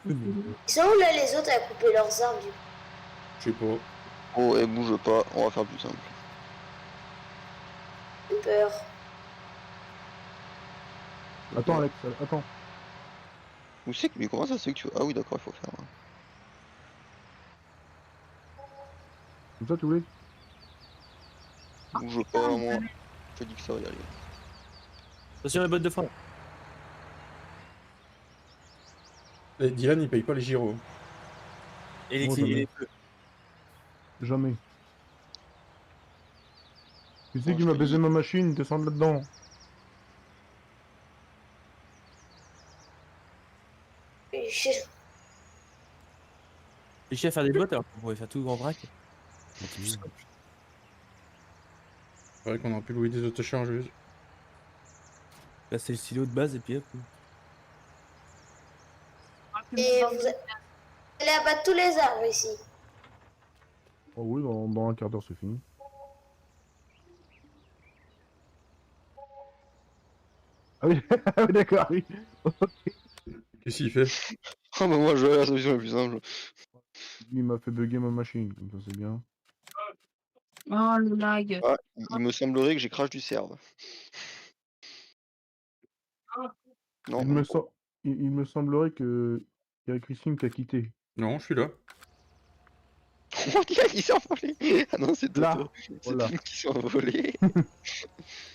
Oui, mais- Ils sont où là les autres à couper leurs arbres du coup? Je sais pas. Oh, et bouge pas, on va faire plus simple. J'ai peur. Attends Alex, attends. Où c'est que, mais comment ça se fait que tu... Ah oui, d'accord, il faut faire. Comme ça tu voulais? Bouge pas, moi. Je te dis que ça va y aller. Attention les bottes de foin. Et Dylan, il paye pas les gyros. Et les Oh, clés, jamais. et les feux. Jamais. Tu sais Oh, qui je m'a te baisé dis. ma machine, descendre là-dedans. Je- Réussis à faire des bottes alors qu'on pourrait faire tout en vrac. Donc, c'est juste- C'est vrai qu'on aurait pu louer des autochargeuses. Là, c'est le stylo de base et puis hop. Et vous allez abattre tous les arbres ici. Oh oui, dans un quart d'heure c'est fini. Ah oui, ah oui d'accord, oui. Qu'est-ce qu'il fait? Ah bah moi, je vais à la solution la plus simple. Il m'a fait bugger ma machine, comme ça c'est bien. Oh le lag. Ah, il me semblerait que j'ai crash du serve. Non, Il même me, pas. il me semblerait que il y a Christine qui a quitté. Non, je suis là. Oh, il s'est envolé. Ah non, c'est Là, Toto. C'est voilà. Tom qui s'est envolé.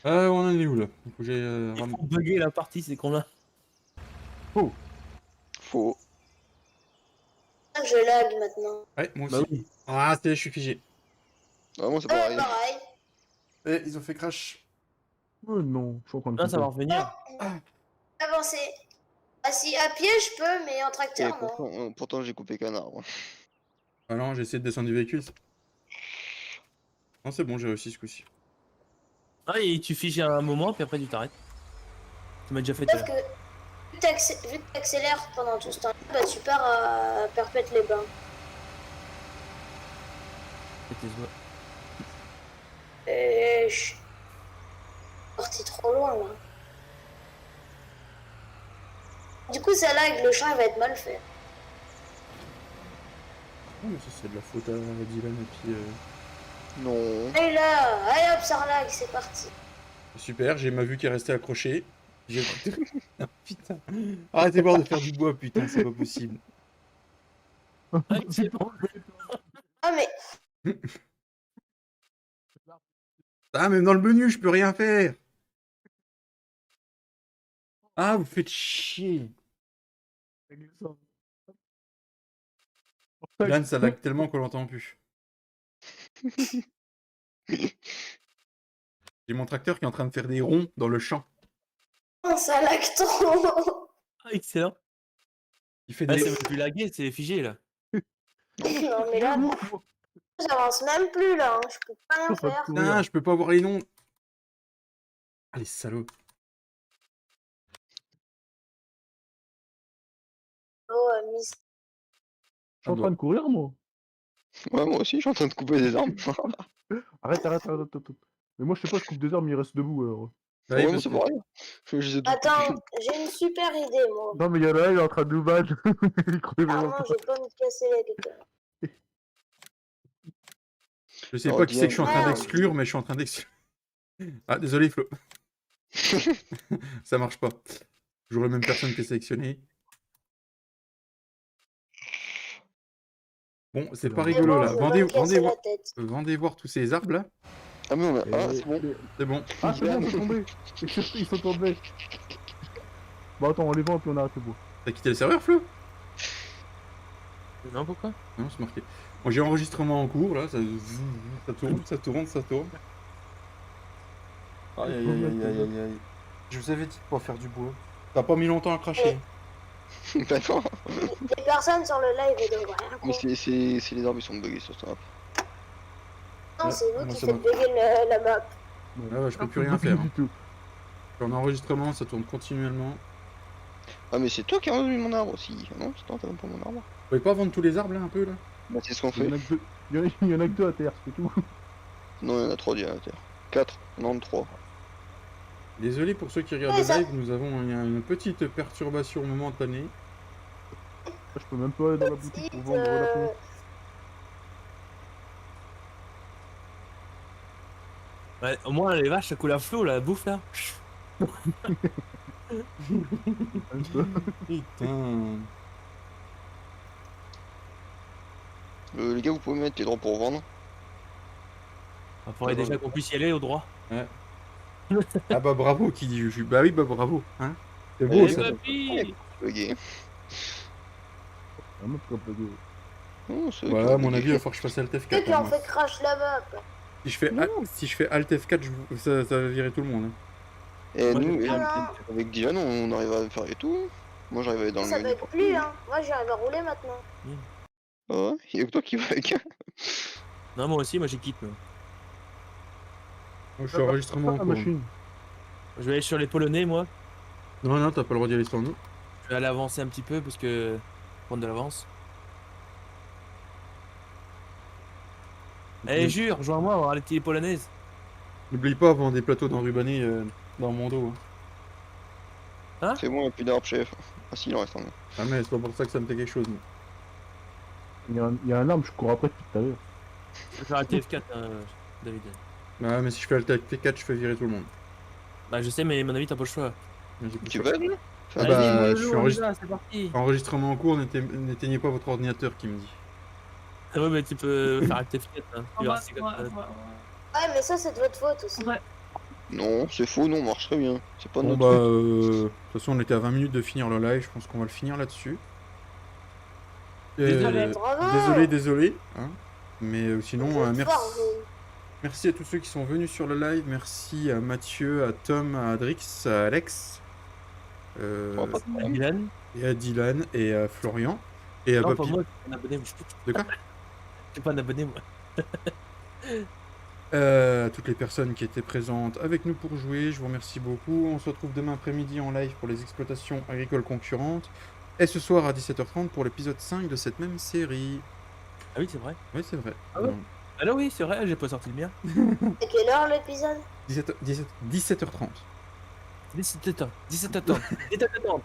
On en est où là? Il faut que j'ai Ils font bugger la partie, c'est qu'on a. Oh, Faux. C'est pour ça que je lag maintenant. Ouais, moi Bah aussi. oui. Ah, je suis figé. Ah, moi, c'est Ah, pareil. pareil. Ils ont fait crash. non, je suis en train de Là, ça va couper. revenir. Avancer. Ah si, à pied je peux, mais en Et tracteur non. pourtant j'ai coupé qu'un arbre. Ah non, j'ai essayé de descendre du véhicule. Non, c'est bon, j'ai réussi ce coup-ci. Ah, et tu figes un moment, puis après tu t'arrêtes. Tu m'as déjà fait tout à Sauf l'heure. que vu que t'accélères pendant tout ce temps, bah tu pars à Perpète-les-Bains. Et tes oies. Et je suis parti trop loin là. Du coup, ça lag, le champ il va être mal fait. Oh, mais ça, c'est de la faute à Dylan et puis. Non. Allez là, allez hop, ça lag, c'est parti. Super, j'ai ma vue qui est restée accrochée. J'ai. Ah, putain. Arrêtez voir de faire du bois, putain, c'est pas possible. Ah, c'est bon. Ah mais Ah, même dans le menu, je peux rien faire. Ah, vous faites chier. Dylan, ça lag tellement qu'on l'entend plus. J'ai mon tracteur qui est en train de faire des ronds dans le champ. non, ça lag trop. Ah, excellent. Il fait Ah, des. c'est même plus lagué, c'est figé là. Non mais là, j'avance même plus là, hein. Je peux pas rien faire. Putain, je peux pas voir les noms. Ah, les salauds. Oh, Miss. Je suis en train de courir, moi. Ouais, moi aussi, je suis en train de couper des arbres. Arrête. Mais moi, je sais pas, je coupe des arbres, mais il reste debout, alors. Bah oui, Ouais, mais parce c'est que- pareil. Je les ai tous Attends, coupés. j'ai une super idée moi. Non, mais il y en a un, il est en train de nous battre. Il crevait Ah même non, pas. j'ai pas envie de casser la gueule. Je sais Alors, pas qui c'est que je suis en train Dylan. d'exclure, mais je suis en train d'exclure. Ah, désolé, Flo. Ça marche pas. Toujours la même personne qui est sélectionnée. Bon, c'est pas Mais rigolo bon, là. je vais pas me casser la tête. Vendez voir tous ces arbres là. Ah, mais on a. Ah, c'est bon. C'est bon. Ah, c'est bon, ils sont tombés. Ils sont tombés. Bon, attends, on les vend, puis on arrête le bois. T'as quitté le serveur, Flo? Non, pourquoi? Non, c'est marqué. Bon, j'ai enregistrement en cours là. Ça tourne. Aïe aïe aïe aïe aïe aïe. Je vous avais dit de pas faire du bois. T'as pas mis longtemps à cracher. Bah non. Les personnes sur le live, elles doivent rien Mais comprendre. c'est les arbres, ils sont buggés sur ça. Non, c'est vous moi, qui ça faites m'a- bugger la map. Ah ouais, je peux plus rien faire. Hein. Je suis en enregistrement, ça tourne continuellement. Ah, mais c'est toi qui as remis mon arbre aussi. Ah non, c'est toi, t'as même pas mon arbre. Vous pouvez pas vendre tous les arbres là un peu là? Bah, c'est ce qu'on Il fait. y en a que deux. Il y en a que deux à terre, c'est tout. Non, il y en a 3 déjà à terre. 4. Non, 3. Désolé pour ceux qui regardent Ouais, le ça- live, nous avons une petite perturbation momentanée. Je peux même pas aller dans la boutique pour vendre la Euh, pompe. Ouais, au moins les vaches ça coule à flot la bouffe là. Putain. Les gars, vous pouvez mettre les droits pour vendre. Il faudrait déjà qu'on puisse y aller au droit. Ah bah bravo qui dit Juju. Bah oui, bah bravo. Hein, c'est beau Eh ça. papy Bugué. Ah, moi, je peux pas payer. Oh, c'est Voilà, à mon avis, il va falloir que je fasse Alt Ceux F4. qui hein, ont moi. fait crash la map. Si je fais Alt F4, ça va virer tout le monde. Hein. Et Moi, nous, j'ai- avec Dylan, on arrive à faire et tout. Moi, j'arrive à aller dans Ça le va menu. être plus, hein. Moi, j'arrive à rouler maintenant. Ah ouais, il y a que toi qui va avec. Non, moi aussi, moi j'ai quitté. Moi, je suis enregistrement en la cours. machine. Je vais aller sur les Polonais, moi. Non, non, t'as pas le droit d'y aller sans nous. Je vais aller avancer un petit peu parce que. Prendre de l'avance. Allez, jure, rejoins-moi, on va aller les polonaises. N'oublie pas, avant des plateaux d'enrubanés dans mon dos. Hein. C'est bon, il n'y a plus d'arbre, chef. Ah si, il en reste un. Ah, mais c'est pas pour ça que ça me fait quelque chose. moi. Il y a un arbre, je cours après depuis tout à l'heure. Je vais faire un TF4, David. Ah, mais si je fais Alt F4, je fais virer tout le monde. Bah, je sais, mais à mon avis, t'as pas le choix. Mais j'ai plus Tu le choix. veux là Ah Allez, bah, mollo, je suis on y va, c'est parti. enregistrement en cours, n'éteignez pas votre ordinateur qui me dit. Ah ouais, mais tu peux faire un TF4. Hein. Tu verras, c'est comme ça. Ouais, mais ça, c'est de votre faute aussi. Ouais. Non, c'est faux, non, on marche très bien. C'est pas de Bon notre bah, faute. de toute façon, on était à 20 minutes de finir le live, je pense qu'on va le finir là-dessus. Désolé. Bravo. Désolé. Hein. Mais sinon, Vous êtes merci. forts, vous. Merci à tous ceux qui sont venus sur le live. Merci à Mathieu, à Tom, à Adrix, à Alex, Oh, pas de problème. Dylan. et à Dylan, et à Florian, et à Non, pas Papy. moi, je suis un abonné. De quoi? Je suis pas un abonné, moi. toutes les personnes qui étaient présentes avec nous pour jouer. Je vous remercie beaucoup. On se retrouve demain après-midi en live pour les exploitations agricoles concurrentes. Et ce soir à 17h30 pour l'épisode 5 de cette même série. Ah oui, c'est vrai. Oui, c'est vrai. Ah ouais Ah non, oui, c'est vrai, j'ai pas sorti le mien. À quelle heure l'épisode? 17h30. 17h30. 17h30. 17h30.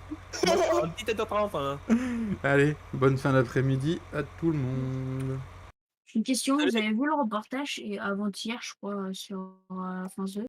17h30. Hein. Allez, bonne fin d'après-midi à tout le monde. J'ai une question, Salut. vous avez vu le reportage avant-hier, je crois, sur France 2?